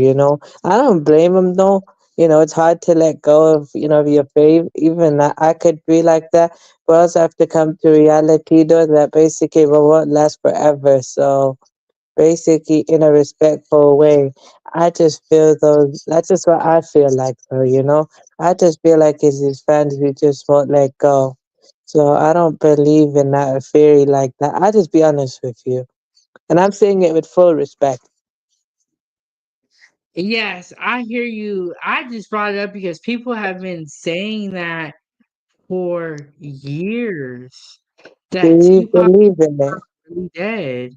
I don't blame him though. It's hard to let go of of your fave. Even I could be like that, but I also have to come to reality though that basically we won't last forever. So basically in a respectful way. I just feel though that's just what I feel like though. I just feel like it's his fans who just won't let go. So I don't believe in that theory like that. I'll just be honest with you. And I'm saying it with full respect. Yes, I hear you. I just brought it up because people have been saying that for years Do that you Tupac believe in it? is really dead.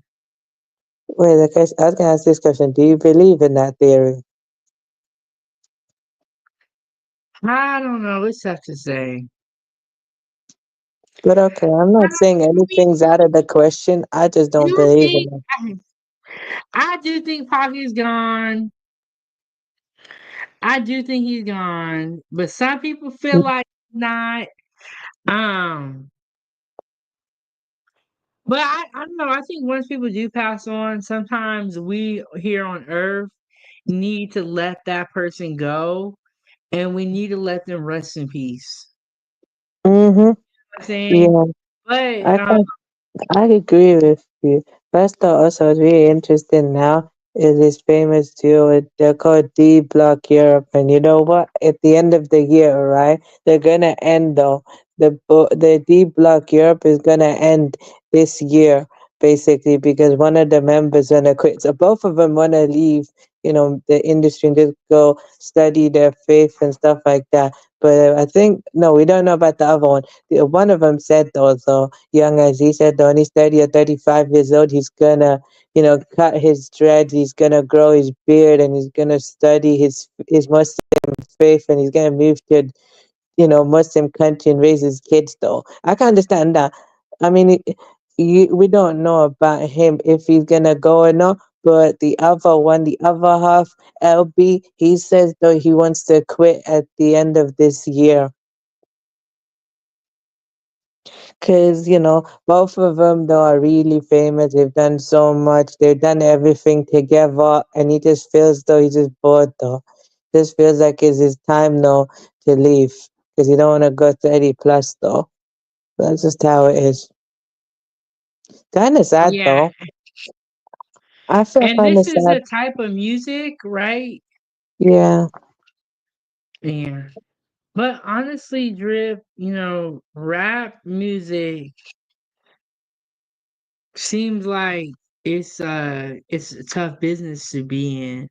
Wait, I was gonna ask this question. Do you believe in that theory? I don't know. It's tough to say. But okay, I'm not saying anything's out of the question. I just don't You believe in think it. I do think Pac is gone. I do think he's gone, but some people feel like not. Um, but I don't know. I think once people do pass on, sometimes we here on Earth need to let that person go, and we need to let them rest in peace. Mm-hmm. I'm saying, Yeah. but I I agree with you. First thought also is really interesting now is this famous duo. They're called D Block Europe, and you know what? At the end of the year, right? They're gonna end though. The D Block Europe is gonna end this year basically because one of the members gonna quit. So both of them wanna leave. The industry and just go study their faith and stuff like that. But I think no, we don't know about the other one. One of them said though, young as he said, when he's 30 or 35 years old, he's gonna, cut his dreads, he's gonna grow his beard, and he's gonna study his Muslim faith, and he's gonna move to, Muslim country and raise his kids. Though I can understand that. I mean, we don't know about him if he's gonna go or not. But the other one, the other half, LB, he says though he wants to quit at the end of this year. Because, both of them, though, are really famous. They've done so much. They've done everything together. And he just feels, though, he's just bored, though. Just feels like it's his time, though, to leave. Because he don't want to go 30 plus, though. That's just how it is. Kind of sad, Yeah. though. I feel And kind this of is sad. a type of music, right? Yeah. Yeah. But honestly, Drip, rap music seems like it's a tough business to be in.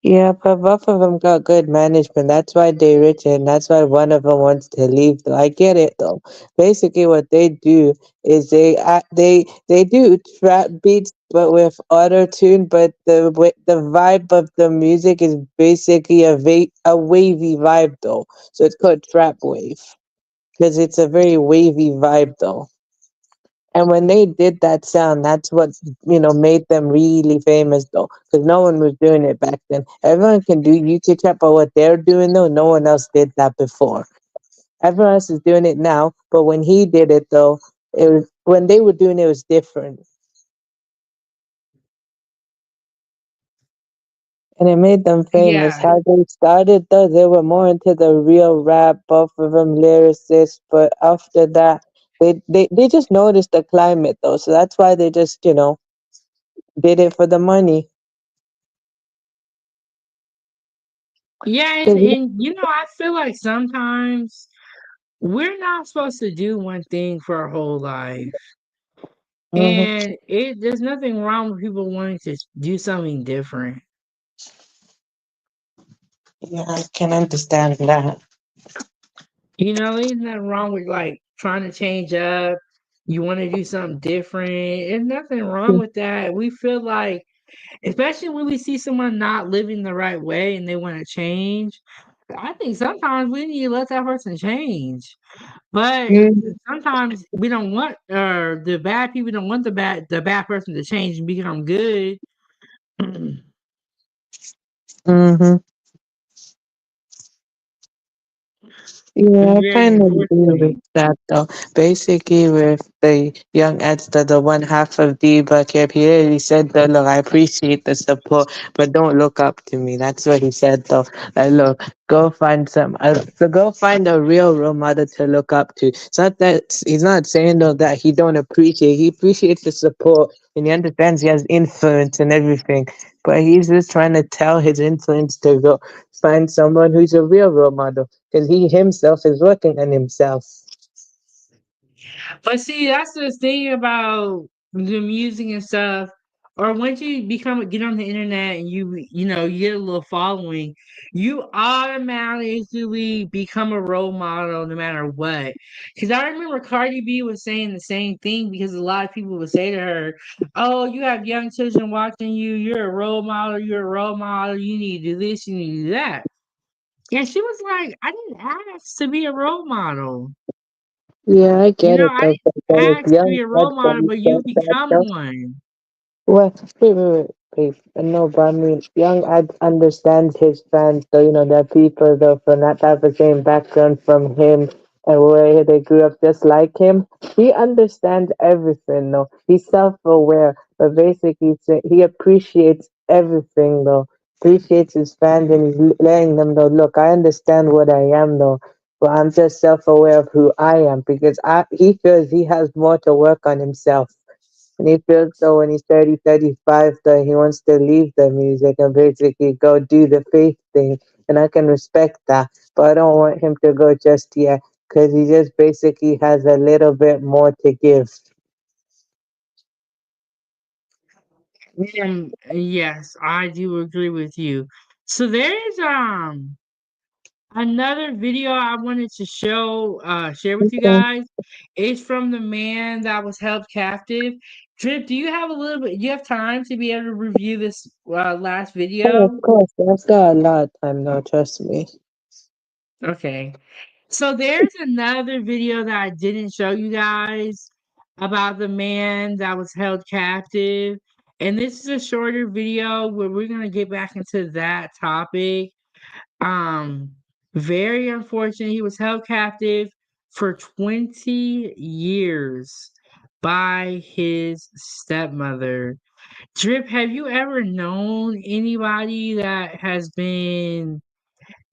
Yeah, but both of them got good management. That's why they rich, and that's why one of them wants to leave. Though I get it, though. Basically, what they do is they do trap beats, but with auto tune. But the vibe of the music is basically a wavy vibe, though. So it's called trap wave because it's a very wavy vibe, though. And when they did that sound, that's what made them really famous, though, because no one was doing it back then. Everyone can do YouTube chat, but what they're doing though, no one else did that before. Everyone else is doing it now, but when he did it though, it was when they were doing it, it was different, and it made them famous. Yeah. How they started though, they were more into the real rap, both of them lyricists, but after that. They just noticed the climate though, so that's why they just did it for the money. Yeah, and I feel like sometimes we're not supposed to do one thing for our whole life. Mhm. And there's nothing wrong with people wanting to do something different. Yeah, I can understand that. There's nothing wrong with like trying to change up. You want to do something different. There's nothing wrong with that. We feel like, especially when we see someone not living the right way and they want to change, I think sometimes we need to let that person change. But Mhm. sometimes we don't want, or the bad people don't want the bad person to change and become good. Mhm. Yeah, I Very kind of agree with unfortunate. that though. Basically, with the young Edster, the one half of D Bucket, he really said that, look, I appreciate the support, but don't look up to me. That's what he said though. Like, look, go find a real role model to look up to. It's not that he's not saying though that he don't appreciate. He appreciates the support and he understands he has influence and everything. But he's just trying to tell his influence to go find someone who's a real role model because he himself is working on himself. But see, that's the thing about the music and stuff. Or once you get on the internet and you get a little following, you automatically become a role model no matter what. Because I remember Cardi B was saying the same thing because a lot of people would say to her, "Oh, you have young children watching you. You're a role model. You're a role model. You need to do this. You need to do that." And she was like, "I didn't ask to be a role model. Yeah, I get it I though. But didn't then it's ask to be young a role model, Edson but you said that become though. one." Well, wait. No, but I mean, young Ed understands his fans, so there are people though from that type of same background from him and where they grew up just like him. He understands everything though. He's self-aware, but basically he appreciates everything though. Appreciates his fans and he's letting them know, look, I understand what I am though. But I'm just self-aware of who I am because he feels he has more to work on himself. And he feels though when he's 30, 35, that he wants to leave the music and basically go do the faith thing. And I can respect that. But I don't want him to go just yet because he just basically has a little bit more to give. Yes, I do agree with you. So there's another video I wanted to share with you Okay. guys. It's from the man that was held captive. Drip, do you have a little bit? Do you have time to be able to review this last Oh, of video? course. I've got a lot of time now, trust me. Okay. So there's another video that I didn't show you guys about the man that was held captive. And this is a shorter video where we're gonna get back into that topic. Um, very unfortunate. He was held captive for 20 years by his stepmother. Drip, have you ever known anybody that has been,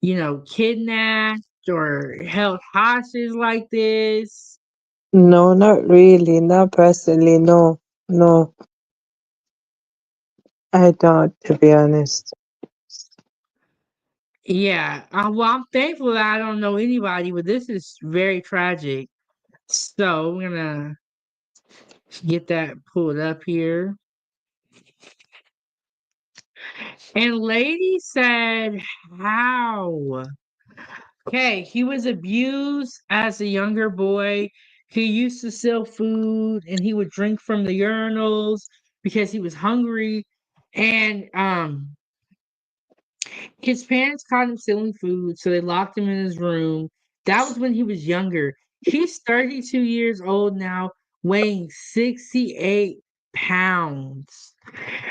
kidnapped or held hostage like this? No, not really. Not personally. No, no, I don't, to be honest. Yeah, well, I'm thankful that I don't know anybody, but this is very tragic. So we're gonna get that pulled up here. And lady said, how? Okay, he was abused as a younger boy. He used to sell food and he would drink from the urinals because he was hungry. And his parents caught him stealing food, so they locked him in his room. That was when he was younger. He's 32 years old now, weighing 68 pounds.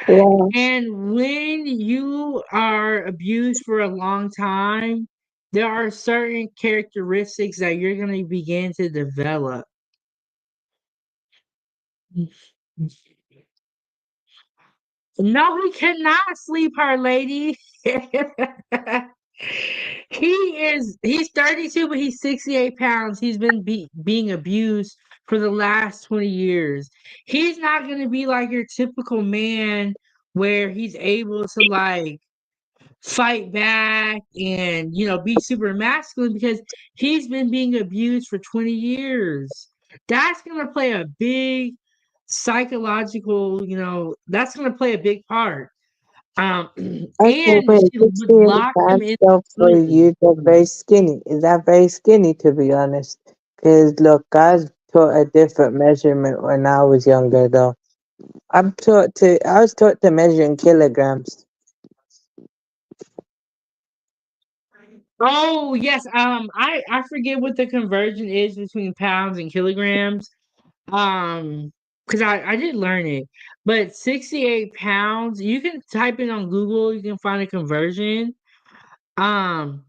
Yeah. And when you are abused for a long time, there are certain characteristics that you're going to begin to develop. No, he cannot sleep, her lady. He's 32, but he's 68 pounds. He's been being abused for the last 20 years. He's not going to be like your typical man where he's able to like fight back and be super masculine because he's been being abused for 20 years. That's going to play a big psychological, that's going to play a big part. Okay, And wait, she would 68 lock him pounds in though the for room. you, they're very skinny. Is that very skinny, to be honest? Because look, I was taught a different measurement when I was younger, though. I was taught to measure in kilograms. Oh yes, I forget what the conversion is between pounds and kilograms. Because I did learn it, but 68 pounds. You can type it on Google. You can find a conversion. Um,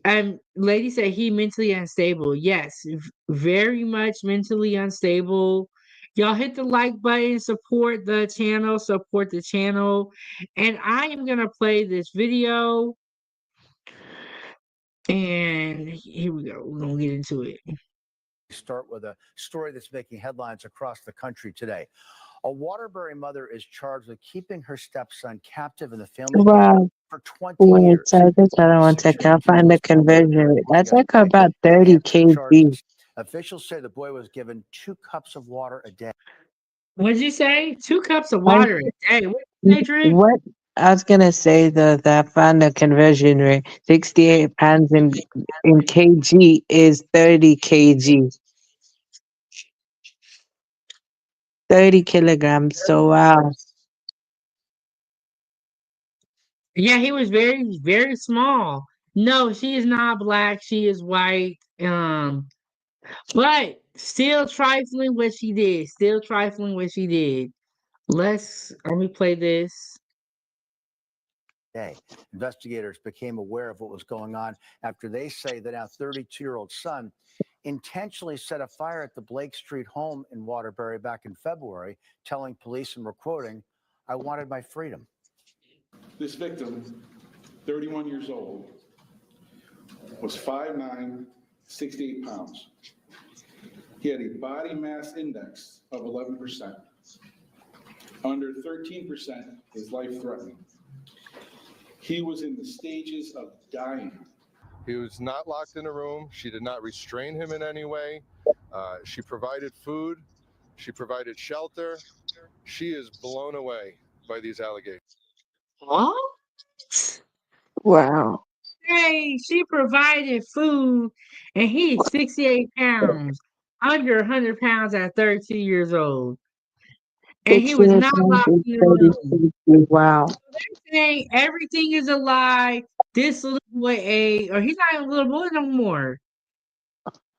and lady said he mentally unstable. Yes, very much mentally unstable. Y'all hit the like button, support the channel, and I am gonna play this video. And here we go. We're gonna get into it. Start with a story that's making headlines across the country today. A Waterbury mother is charged with keeping her stepson captive in the family home Wow. for 20 Wait, years. so just hold on one second. I'll find the conversion rate. That's like about 30 kg. Officials say the boy was given 2 cups of water a day. What'd you say? 2 cups of I, water a day. What did you say, Drip? what I was gonna say though that I found the conversion rate. 68 pounds in kg is 30 kg. 30 kilograms. So wow. Yeah, he was very, very small. No, she is not black. She is white. But still trifling what she did. Still trifling what she did. Let me play this. Day. Investigators became aware of what was going on after they say that our 32-year-old son intentionally set a fire at the Blake Street home in Waterbury back in February, telling police, and we're quoting, "I wanted my freedom." This victim, 31 years old, was 5'9", 68 pounds. He had a body mass index of 11%. Under 13% is life-threatening. He was in the stages of dying. He was not locked in a room. She did not restrain him in any way. She provided food. She provided shelter. She is blown away by these allegations. What? Wow. Hey, she provided food, and he's 68 pounds, under 100 pounds at 32 years old. And he was 68 not pounds locked is in the 30 room. kg. Wow. They're saying everything is a lie. This little boy ate, or he's not even a little boy no more.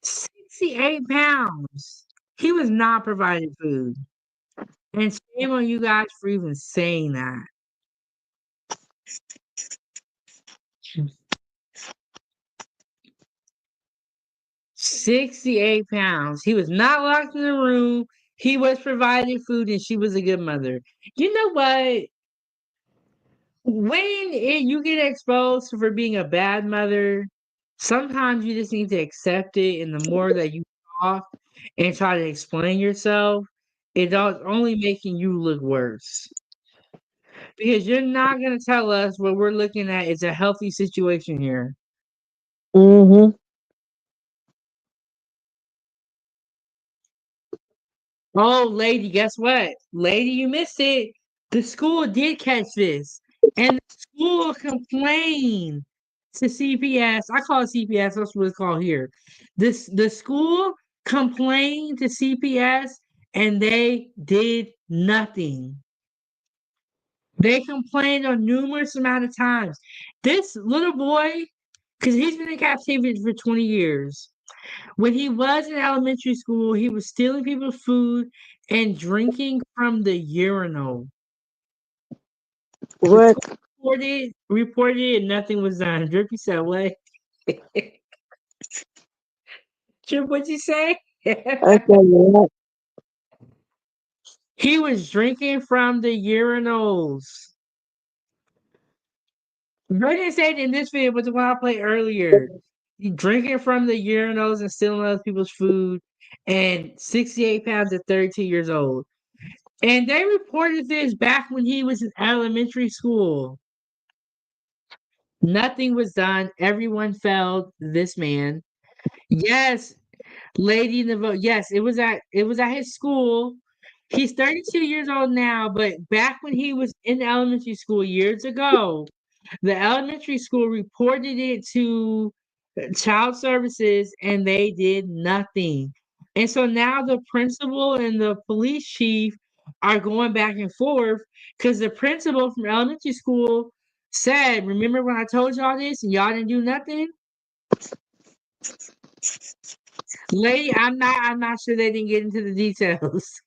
68 pounds. He was not provided food. And shame on you guys for even saying that. 68 pounds. He was not locked in the room. He was provided food and she was a good mother. You know what? You get exposed for being a bad mother, sometimes you just need to accept it. And the more that you talk and try to explain yourself, it's only making you look worse. Because you're not going to tell us what we're looking at is a healthy situation here. Mm-hmm. Oh, lady, guess what? Lady, you missed it. The school did catch this. And the school complained to CPS. I call it CPS, that's what it's called here. The school complained to CPS and they did nothing. They complained on numerous amount of times. This little boy, because he's been in captivity for 20 years. When he was in elementary school, he was stealing people's food and drinking from the urinal. The What? school reported it and nothing was done. Drippy said, what? Drip, what'd you say? Okay, what? He was drinking from the urinals. I didn't say it in this video, but the one I played earlier. He drinking from the urinals and stealing other people's food, and 68 pounds at 32 years old. And they reported this back when he was in elementary school. Nothing was done. Everyone failed this man. Yes, lady in the vote. Yes, it was at his school. He's 32 years old now, but back when he was in elementary school years ago, the elementary school reported it to child services and they did nothing. And so now the principal and the police chief are going back and forth because the principal from elementary school said, remember when I told y'all this and y'all didn't do nothing? Lady, I'm not sure they didn't get into the details.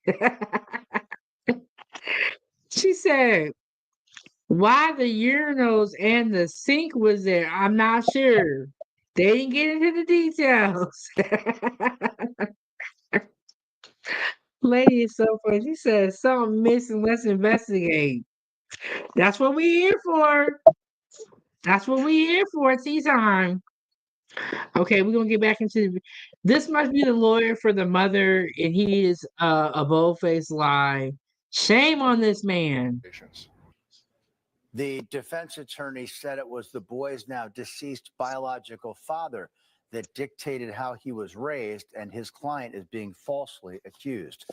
She said, why the urinals and the sink was there, I'm not sure. They didn't get into the details. Lady is so funny. She said something missing, let's investigate. That's what we here for. That's what we here for. Tea time. Okay, we're gonna get back into this. Must be the lawyer for the mother, and he is a bold-faced lie. Shame on this man. The defense attorney said it was the boy's now deceased biological father that dictated how he was raised, and his client is being falsely accused.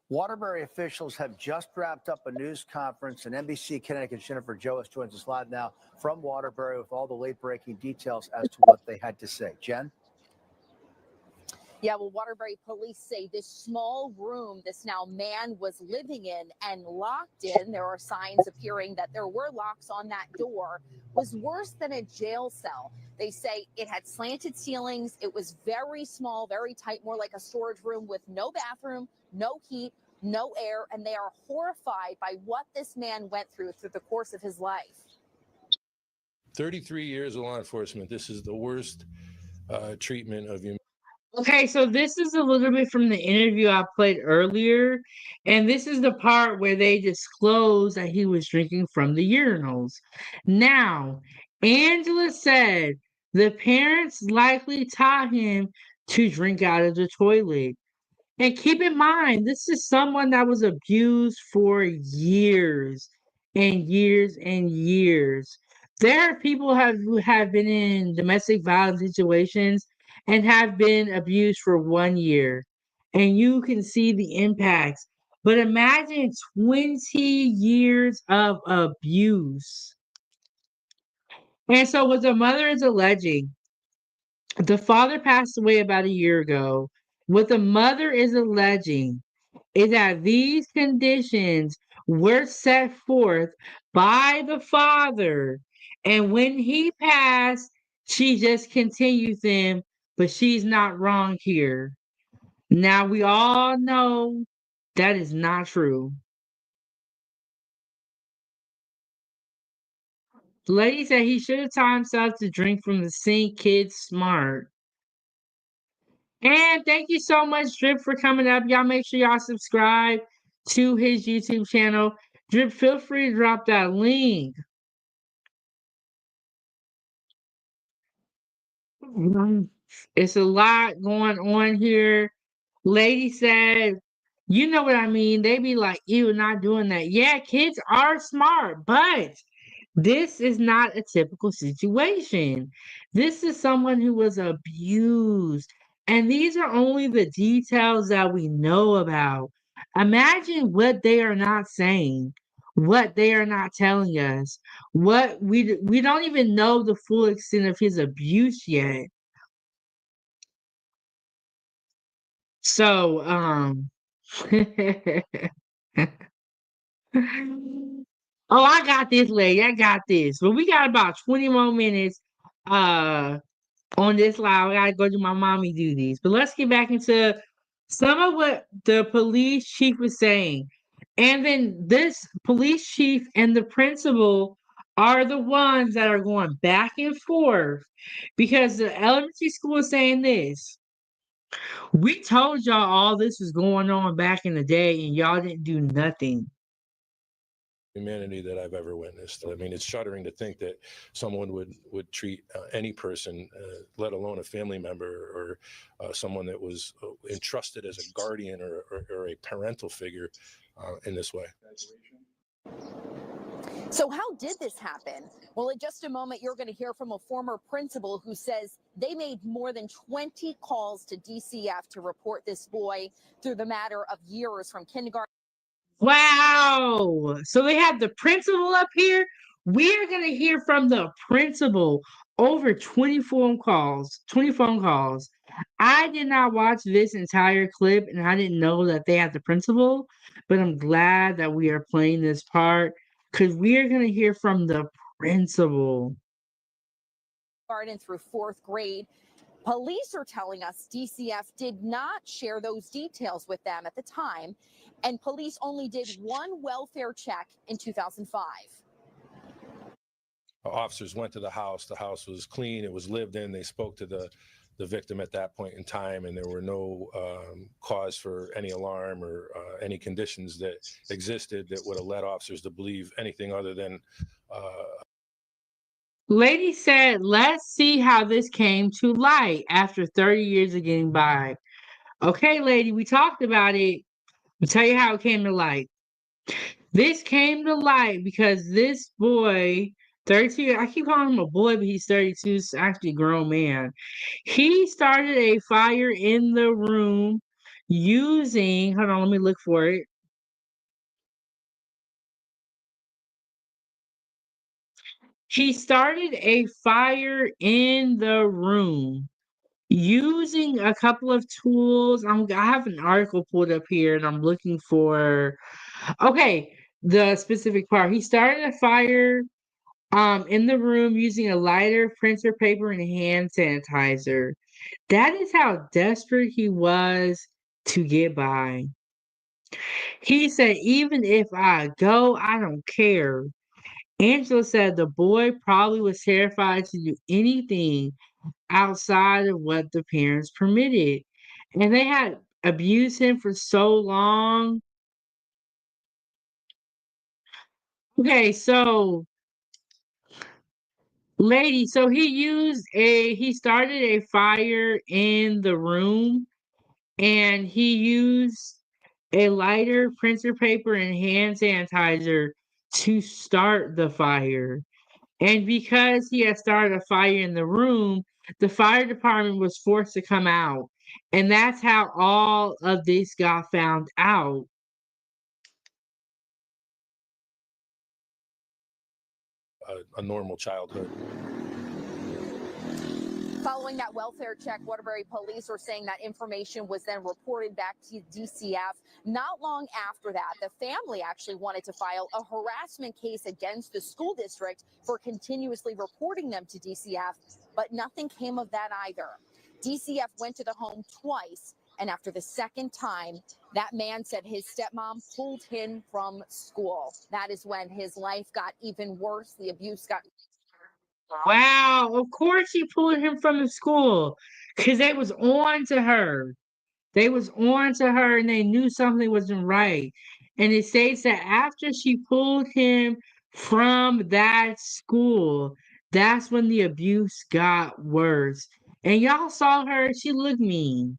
Waterbury officials have just wrapped up a news conference, and NBC Connecticut's Jennifer Joas joins us live now from Waterbury with all the late-breaking details as to what they had to say. Jen? Yeah, well, Waterbury police say this small room this now man was living in and locked in, there are signs appearing that there were locks on that door, was worse than a jail cell. They say it had slanted ceilings. It was very small, very tight, more like a storage room with no bathroom, no heat, no air. And they are horrified by what this man went through the course of his life. 33 years of law enforcement. This is the worst treatment of human. Okay, so this is a little bit from the interview I played earlier, and this is the part where they disclosed that he was drinking from the urinals. Now, Angela said the parents likely taught him to drink out of the toilet. And keep in mind, this is someone that was abused for years and years and years. There are people who have been in domestic violence situations and have been abused for 1 year. And you can see the impacts. But imagine 20 years of abuse. And so what the mother is alleging, the father passed away about a year ago. What the mother is alleging is that these conditions were set forth by the father. And when he passed, she just continued them, but she's not wrong here. Now, we all know that is not true. The lady said he should have taught himself to drink from the sink, kid smart. And thank you so much, Drip, for coming up. Y'all make sure y'all subscribe to his YouTube channel. Drip, feel free to drop that link. It's a lot going on here. Lady said, you know what I mean? They be like, ew, not doing that. Yeah, kids are smart, but this is not a typical situation. This is someone who was abused. And these are only the details that we know about. Imagine what they are not saying, what they are not telling us, what we don't even know the full extent of his abuse yet. So, oh, I got this, lady. I got this. But we got about 20 more minutes on this live. I gotta go do my mommy duties. But let's get back into some of what the police chief was saying. And then this police chief and the principal are the ones that are going back and forth because the elementary school is saying this. We told y'all all this was going on back in the day and y'all didn't do nothing. Humanity that I've ever witnessed. I mean, it's shuddering to think that someone would treat any person, let alone a family member or someone that was entrusted as a guardian or a parental figure in this way. So how did this happen? Well, in just a moment, you're going to hear from a former principal who says they made more than 20 calls to DCF to report this boy through the matter of years from kindergarten. Wow. So they have the principal up here. We're going to hear from the principal over 20 phone calls. I did not watch this entire clip and I didn't know that they had the principal, but I'm glad that we are playing this part because we're going to hear from the principal. Garden through fourth grade. Police are telling us DCF did not share those details with them at the time, and police only did one welfare check in 2005. Officers went to the house. The house was clean. It was lived in. They spoke to the victim at that point in time, and there were no cause for any alarm or any conditions that existed that would have led officers to believe anything other than Lady said, let's see how this came to light after 30 years of getting by. Okay, lady, we talked about it. I'll tell you how it came to light. This came to light because this boy, 32, I keep calling him a boy, but he's 32, he's actually a grown man. He started a fire in the room using, hold on, let me look for it. He started a fire in the room using a couple of tools. I have an article pulled up here and I'm looking for, okay, the specific part. He started a fire in the room using a lighter, printer paper, and hand sanitizer. That is how desperate he was to get by. He said, even if I go, I don't care. Angela said the boy probably was terrified to do anything outside of what the parents permitted. And they had abused him for so long. Okay, so lady, so he started a fire in the room and he used a lighter, printer paper, and hand sanitizer to start the fire. And because he had started a fire in the room, the fire department was forced to come out. And that's how all of this got found out. a normal childhood. Following that welfare check, Waterbury police are saying that information was then reported back to DCF. Not long after that, the family actually wanted to file a harassment case against the school district for continuously reporting them to DCF, but nothing came of that either. DCF went to the home twice, and after the second time, that man said his stepmom pulled him from school. That is when his life got even worse. The abuse got... Wow, of course she pulled him from the school because they was on to her. They was on to her and they knew something wasn't right. And it states that after she pulled him from that school, that's when the abuse got worse. And y'all saw her, she looked mean.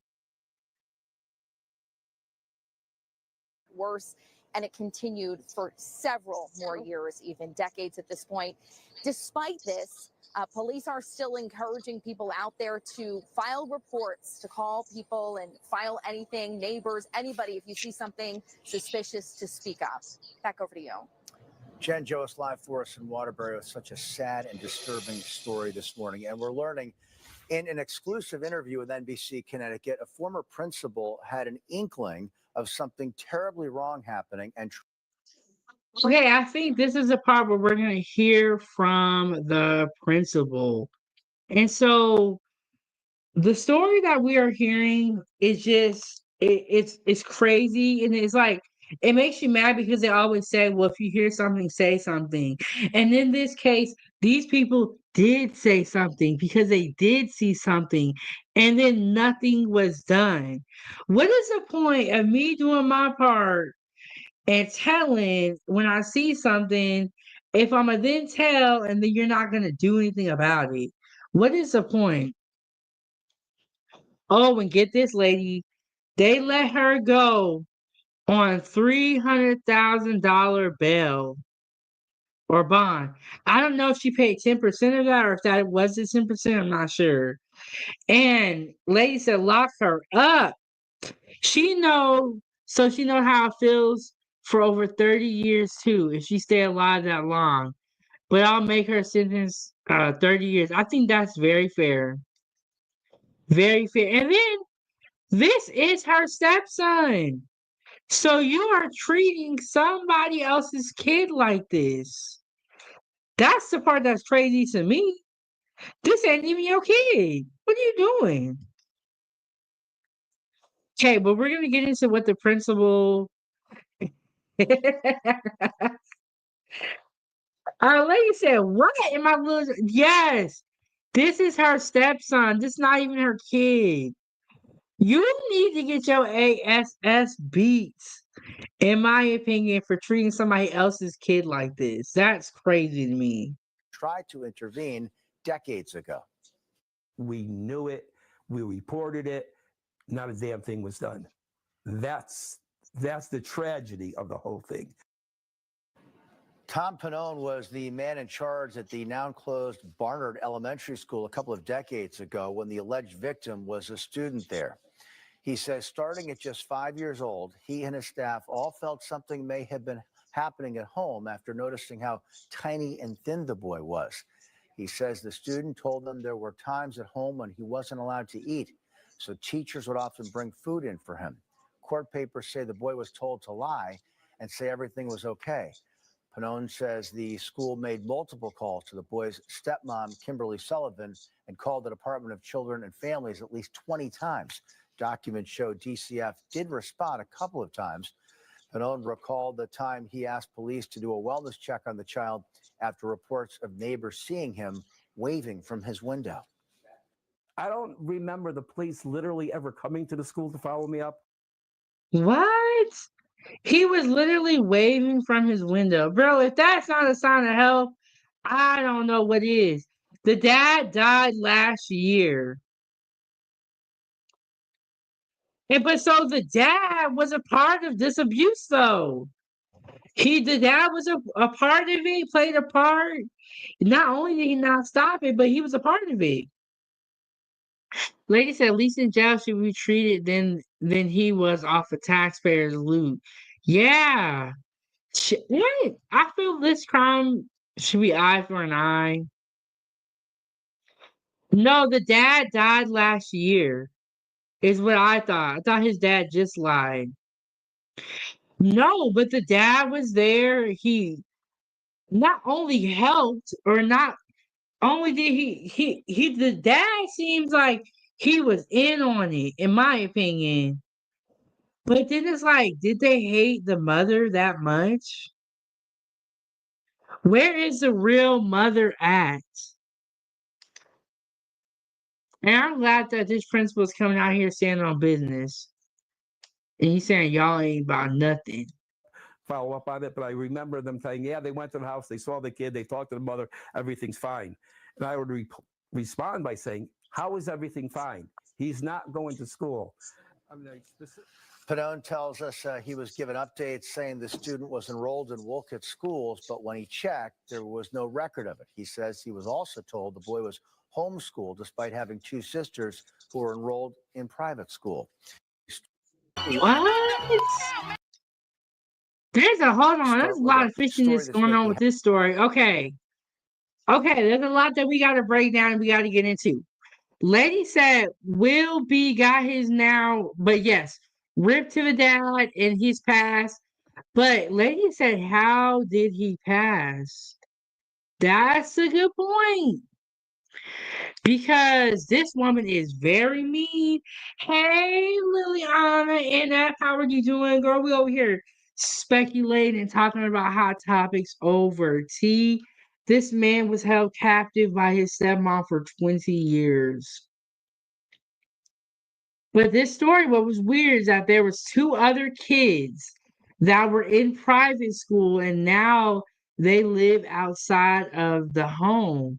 Worse, and it continued for several more years, even decades at this point. Despite this, police are still encouraging people out there to file reports, to call people and file anything, neighbors, anybody, if you see something suspicious, to speak up. Back over to you. Jen Joes live for us in Waterbury with such a sad and disturbing story this morning. And we're learning in an exclusive interview with NBC Connecticut, a former principal had an inkling of something terribly wrong happening. And Okay, I think this is the part where we're going to hear from the principal. And so the story that we are hearing is just it's crazy, and it's like it makes you mad because they always say, well, if you hear something, say something. And in this case, these people did say something because they did see something, and then nothing was done. What is the point of me doing my part and telling when I see something, if I'm gonna then tell and then you're not gonna do anything about it? What is the point? Oh, and get this, lady, they let her go on $300,000 bail or bond. I don't know if she paid 10% of that or if that was the 10%. I'm not sure. And lady said, lock her up. She know how it feels for over 30 years too, if she stay alive that long. But I'll make her sentence 30 years. I think that's very fair. Very fair. And then this is her stepson. So you are treating somebody else's kid like this. That's the part that's crazy to me. This ain't even your kid. What are you doing? Okay, but we're gonna get into what the principal Our lady said, what? Am I losing? Yes. This is her stepson. This is not even her kid. You need to get your ASS beats, in my opinion, for treating somebody else's kid like this. That's crazy to me. tried to intervene decades ago. We knew it. We reported it. Not a damn thing was done. That's the tragedy of the whole thing. Tom Pannone was the man in charge at the now closed Barnard Elementary School a couple of decades ago when the alleged victim was a student there. He says starting at just 5 years old, he and his staff all felt something may have been happening at home after noticing how tiny and thin the boy was. He says the student told them there were times at home when he wasn't allowed to eat, so teachers would often bring food in for him. Court papers say the boy was told to lie and say everything was okay. Pannone says the school made multiple calls to the boy's stepmom, Kimberly Sullivan, and called the Department of Children and Families at least 20 times. Documents show DCF did respond a couple of times. Pannone recalled the time he asked police to do a wellness check on the child after reports of neighbors seeing him waving from his window. I don't remember the police literally ever coming to the school to follow me up. What? He was literally waving from his window. Bro, if that's not a sign of help, I don't know what is. The dad died last year. But so the dad was a part of this abuse, though. The dad was a part of it, played a part. Not only did he not stop it, but he was a part of it. Lady said, at least in jail should be treated than he was off of taxpayers' loot. Yeah. What? I feel this crime should be eye for an eye. No, the dad died last year, is what I thought. I thought his dad just lied. No, but the dad was there. He not only helped, or not only did the dad seems like he was in on it, in my opinion. But then it's like, did they hate the mother that much? Where is the real mother at? And I'm glad that this principal is coming out here standing on business. And he's saying y'all ain't about nothing. Follow up on it, but I remember them saying, yeah, they went to the house, they saw the kid, they talked to the mother, everything's fine. And I would respond by saying, how is everything fine? He's not going to school. I mean, Pannone tells us he was given updates saying the student was enrolled in Wolcott schools, but when he checked, there was no record of it. He says he was also told the boy was homeschooled despite having two sisters who were enrolled in private school. What? There's a lot of fishiness going on with this story. Okay, there's a lot that we got to break down and we got to get into. Lady said Will B got his now, but yes, ripped to the dad and he's passed. But Lady said, how did he pass? That's a good point. Because this woman is very mean. Hey, Liliana, and how are you doing, girl? We over here speculating and talking about hot topics over tea. This man was held captive by his stepmom for 20 years. But this story, what was weird is that there was two other kids that were in private school and now they live outside of the home.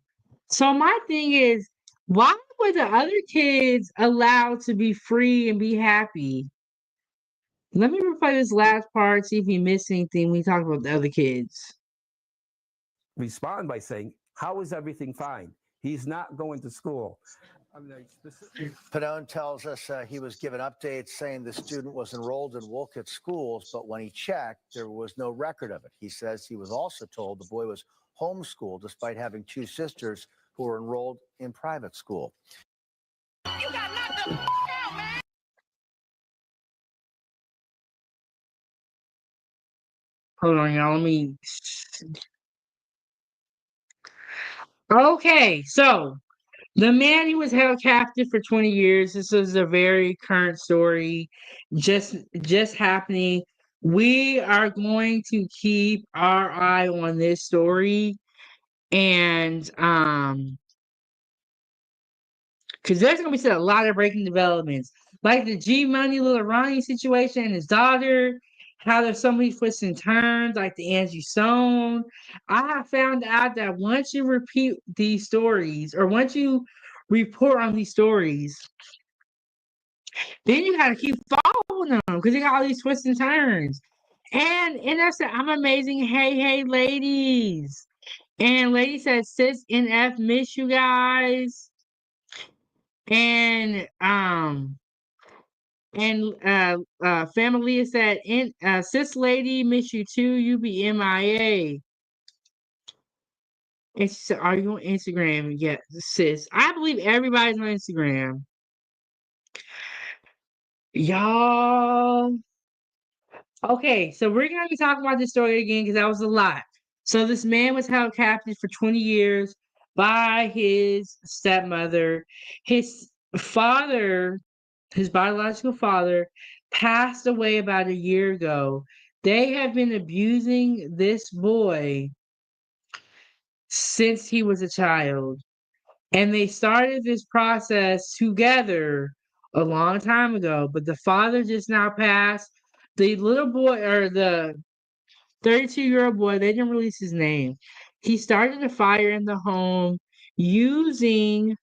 So my thing is, why were the other kids allowed to be free and be happy? Let me replay this last part, see if you missed anything when we talk about the other kids. Respond by saying, how is everything fine? He's not going to school. I mean, Pannone tells us he was given updates saying the student was enrolled in Wolcott schools, but when he checked, there was no record of it. He says he was also told the boy was homeschooled despite having two sisters who were enrolled in private school. You got nothing out, man. Hold on, y'all. Let me. Okay, so the man who was held captive for 20 years. This is a very current story, just happening. We are going to keep our eye on this story, and because there's gonna be a lot of breaking developments, like the G Money Little Ronnie situation and his daughter. How there's so many twists and turns, like the Angie Stone. I have found out that once you repeat these stories, or once you report on these stories, then you gotta keep following them because they got all these twists and turns. And that's it. I'm amazing. Hey, ladies. And lady says, sis NF, miss you guys. And family said, sis lady, miss you too. You be MIA. And she said, are you on Instagram? Yeah, sis. I believe everybody's on Instagram. Y'all. Okay, so we're gonna be talking about this story again because that was a lot. So this man was held captive for 20 years by his stepmother. His father, his biological father, passed away about a year ago. They have been abusing this boy since he was a child. And they started this process together a long time ago, but the father just now passed. The little boy, or the 32-year-old boy, they didn't release his name. He started a fire in the home using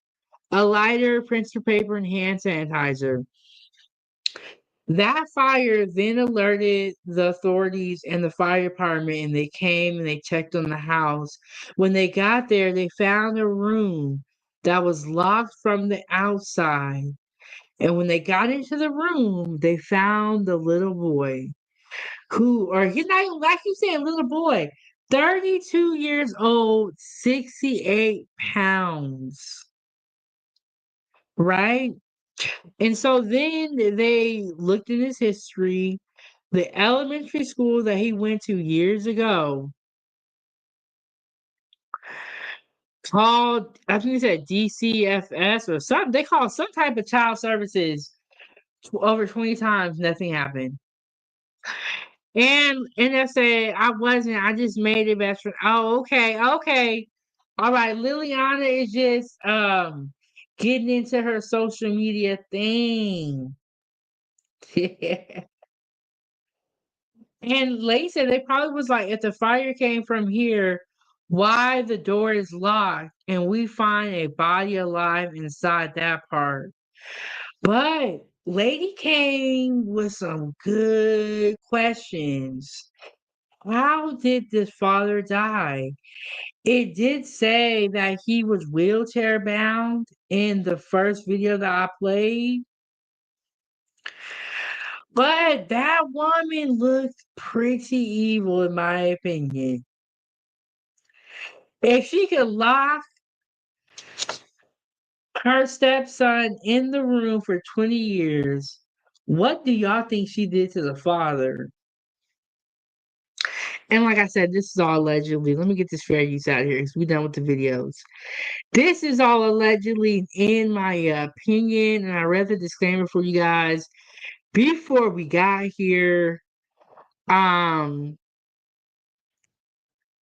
a lighter, printer paper, and hand sanitizer. That fire then alerted the authorities and the fire department, and they came and they checked on the house. When they got there, they found a room that was locked from the outside. And when they got into the room, they found the little boy he's not even, like you said, little boy, 32 years old, 68 pounds. Right? And so then they looked in his history. The elementary school that he went to years ago called, I think they said DCFS or something. They called some type of child services over 20 times. Nothing happened. And I said, I just made it best friend. Oh, okay. All right. Liliana is just getting into her social media thing. And Lady said they probably was like, if the fire came from here, why the door is locked and we find a body alive inside that part. But Lady came with some good questions. How did this father die? It did say that he was wheelchair bound in the first video that I played. But that woman looked pretty evil, in my opinion. If she could lock her stepson in the room for 20 years, what do y'all think she did to the father? And like I said, this is all allegedly. Let me get this fair use out here because we're done with the videos. This is all allegedly in my opinion, and I read the disclaimer for you guys before we got here.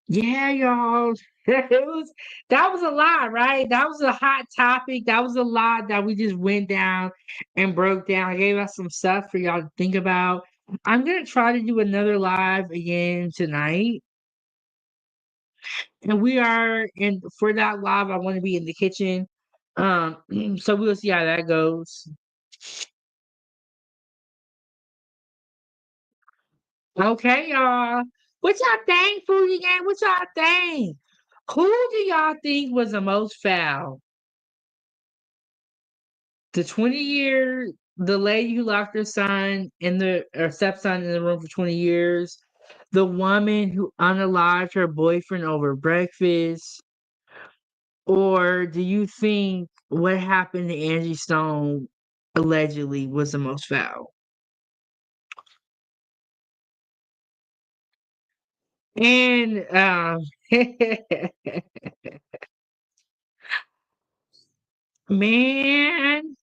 Yeah, y'all. That was a lot, right? That was a hot topic. That was a lot that we just went down and broke down. I gave us some stuff for y'all to think about. I'm gonna try to do another live again tonight. And we are in for that live, I want to be in the kitchen. So we'll see how that goes. Okay, y'all. What y'all think, Foodiegang? What y'all think? Who do y'all think was the most foul? The 20-year, the lady who locked her son in her stepson in the room for 20 years, the woman who unalived her boyfriend over breakfast, or do you think what happened to Angie Stone allegedly was the most foul? And man,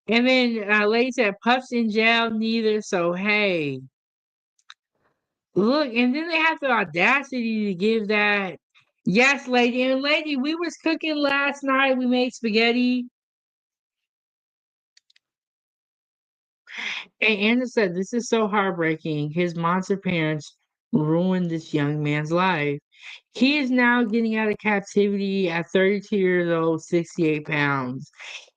and then lady said puffs in jail neither. So hey, look, and then they have the audacity to give that. Yes, lady, and lady, we was cooking last night. We made spaghetti. And Anna said, this is so heartbreaking. His monster parents ruined this young man's life. He is now getting out of captivity at 32 years old, 68 pounds.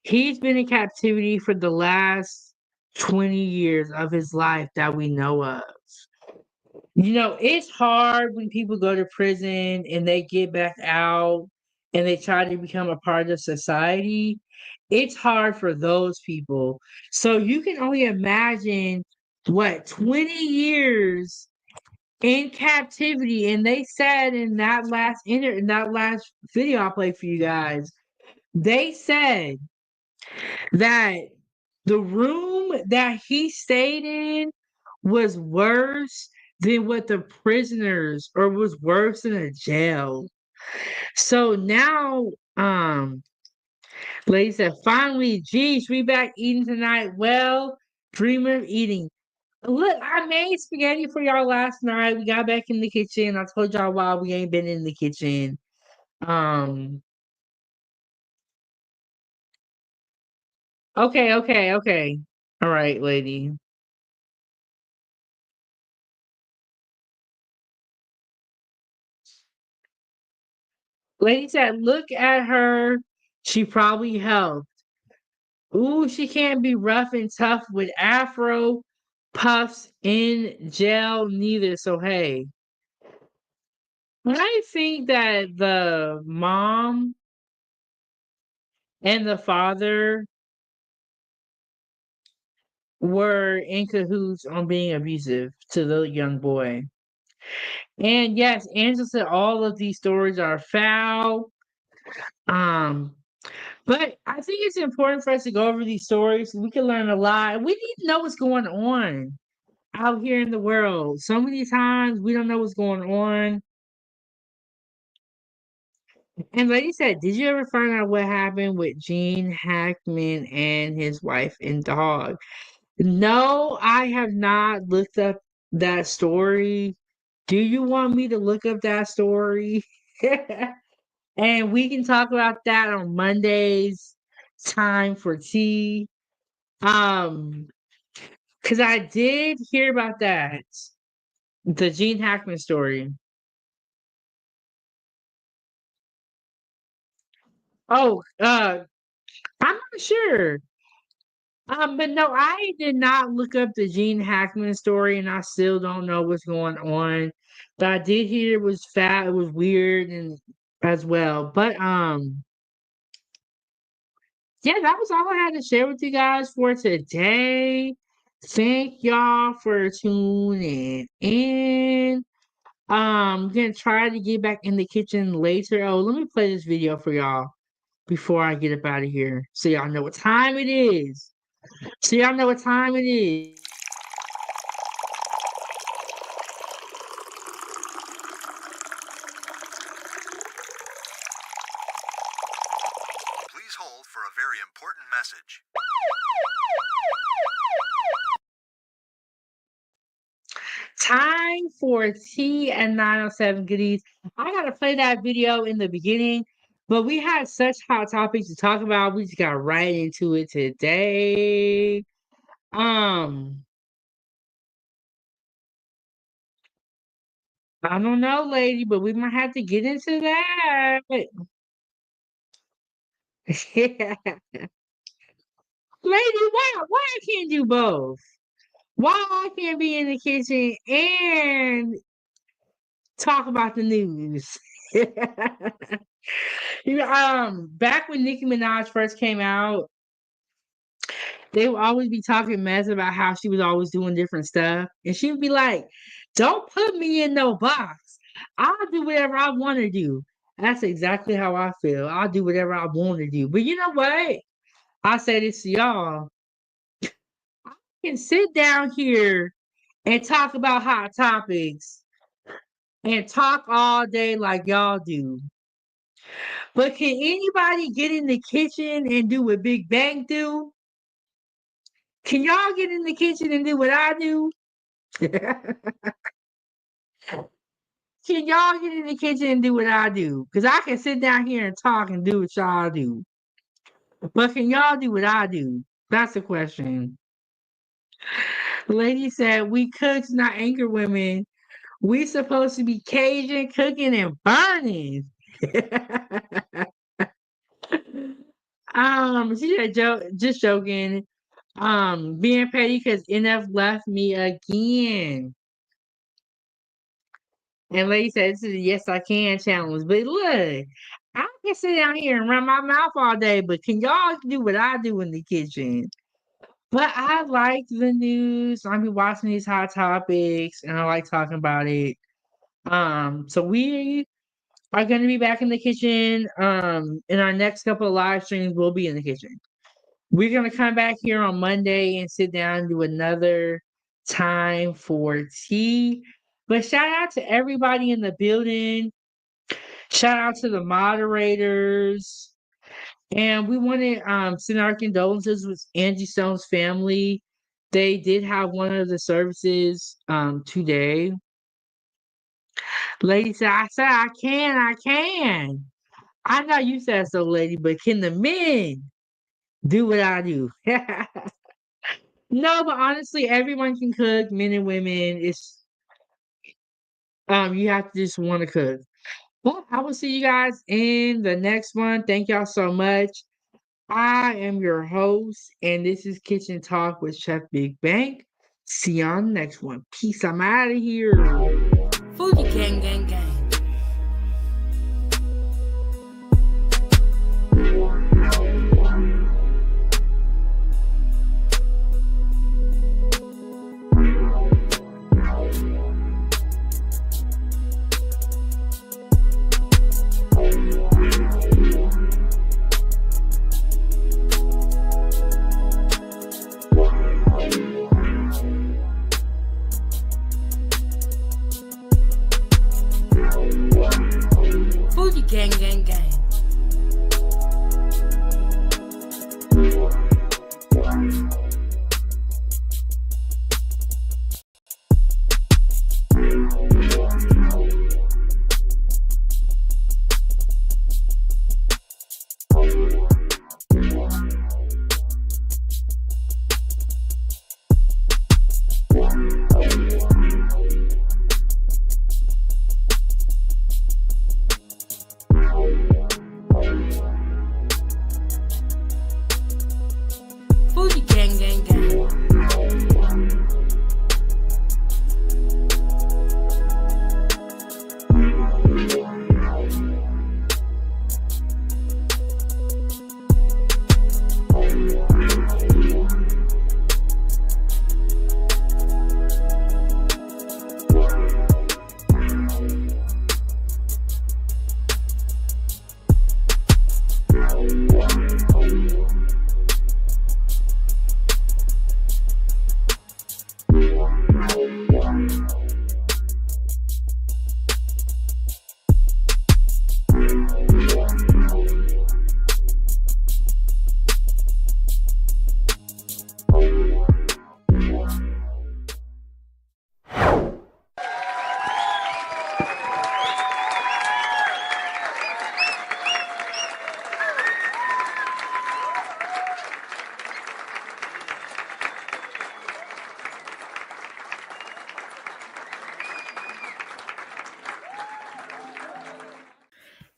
He's been in captivity for the last 20 years of his life that we know of. You know, it's hard when people go to prison and they get back out and they try to become a part of society. It's hard for those people. So you can only imagine what 20 years in captivity. And they said in that in that last video I played for you guys, they said that the room that he stayed in was worse than what the prisoners, or was worse than a jail. So now, lady said, finally, geez, we back eating tonight. Well, dream of eating. Look, I made spaghetti for y'all last night. We got back in the kitchen. I told y'all why we ain't been in the kitchen. Okay. All right, lady. Lady said, look at her. She probably helped. Ooh, she can't be rough and tough with afro puffs in jail neither. So hey, I think that the mom and the father were in cahoots on being abusive to the young boy. And yes, Angela said all of these stories are foul. Um, but I think it's important for us to go over these stories. We can learn a lot. We need to know what's going on out here in the world. So many times we don't know what's going on. And lady said, did you ever find out what happened with Gene Hackman and his wife and dog? No, I have not looked up that story. Do you want me to look up that story? And we can talk about that on Monday's time for tea. Because I did hear about that. The Gene Hackman story. Oh, I'm not sure. But no, I did not look up the Gene Hackman story, and I still don't know what's going on. But I did hear it was fat, it was weird, and as well. But yeah, that was all I had to share with you guys for today. Thank y'all for tuning in. I'm gonna try to get back in the kitchen later. Oh, let me play this video for y'all before I get up out of here, so y'all know what time it is. So y'all know what time it is. Please hold for a very important message. Time for tea at 9:07 goodies. I gotta play that video in the beginning, but we had such hot topics to talk about. We just got right into it today. I don't know, lady, but we might have to get into that. Yeah. Lady, why I can't do both? Why I can't be in the kitchen and talk about the news? Back when Nicki Minaj first came out, they would always be talking mess about how she was always doing different stuff. And she would be like, don't put me in no box. I'll do whatever I want to do. That's exactly how I feel. I'll do whatever I want to do. But you know what? I say this to y'all. I can sit down here and talk about hot topics and talk all day like y'all do. But can anybody get in the kitchen and do what Big Bang do? Can y'all get in the kitchen and do what I do? Can y'all get in the kitchen and do what I do? Because I can sit down here and talk and do what y'all do. But can y'all do what I do? That's the question. The lady said, we cooks, not anchor women. We supposed to be Cajun, cooking, and burning. She said, just joking. Being petty because NF left me again. And lady said, this is a yes I can challenge. But look, I can sit down here and run my mouth all day, but can y'all do what I do in the kitchen? But I like the news. I be watching these hot topics and I like talking about it. So we are gonna be back in the kitchen. In our next couple of live streams, we'll be in the kitchen. We're gonna come back here on Monday and sit down and do another time for tea. But shout out to everybody in the building. Shout out to the moderators. And we want to send our condolences with Angie Stone's family. They did have one of the services today. Lady said, I can. I know you said so, lady, but can the men do what I do? No, but honestly, everyone can cook, men and women. It's you have to just want to cook. Well, I will see you guys in the next one. Thank y'all so much. I am your host, and this is Kitchen Talk with Chef Big Bang. See you on the next one. Peace. I'm out of here. Foodiegang, gang, gang.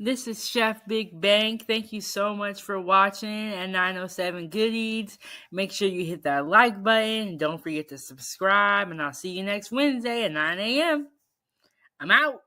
This is Chef Big Bang. Thank you so much for watching at 907 Good Eats. Make sure you hit that like button. Don't forget to subscribe, and I'll see you next Wednesday at 9 a.m. I'm out.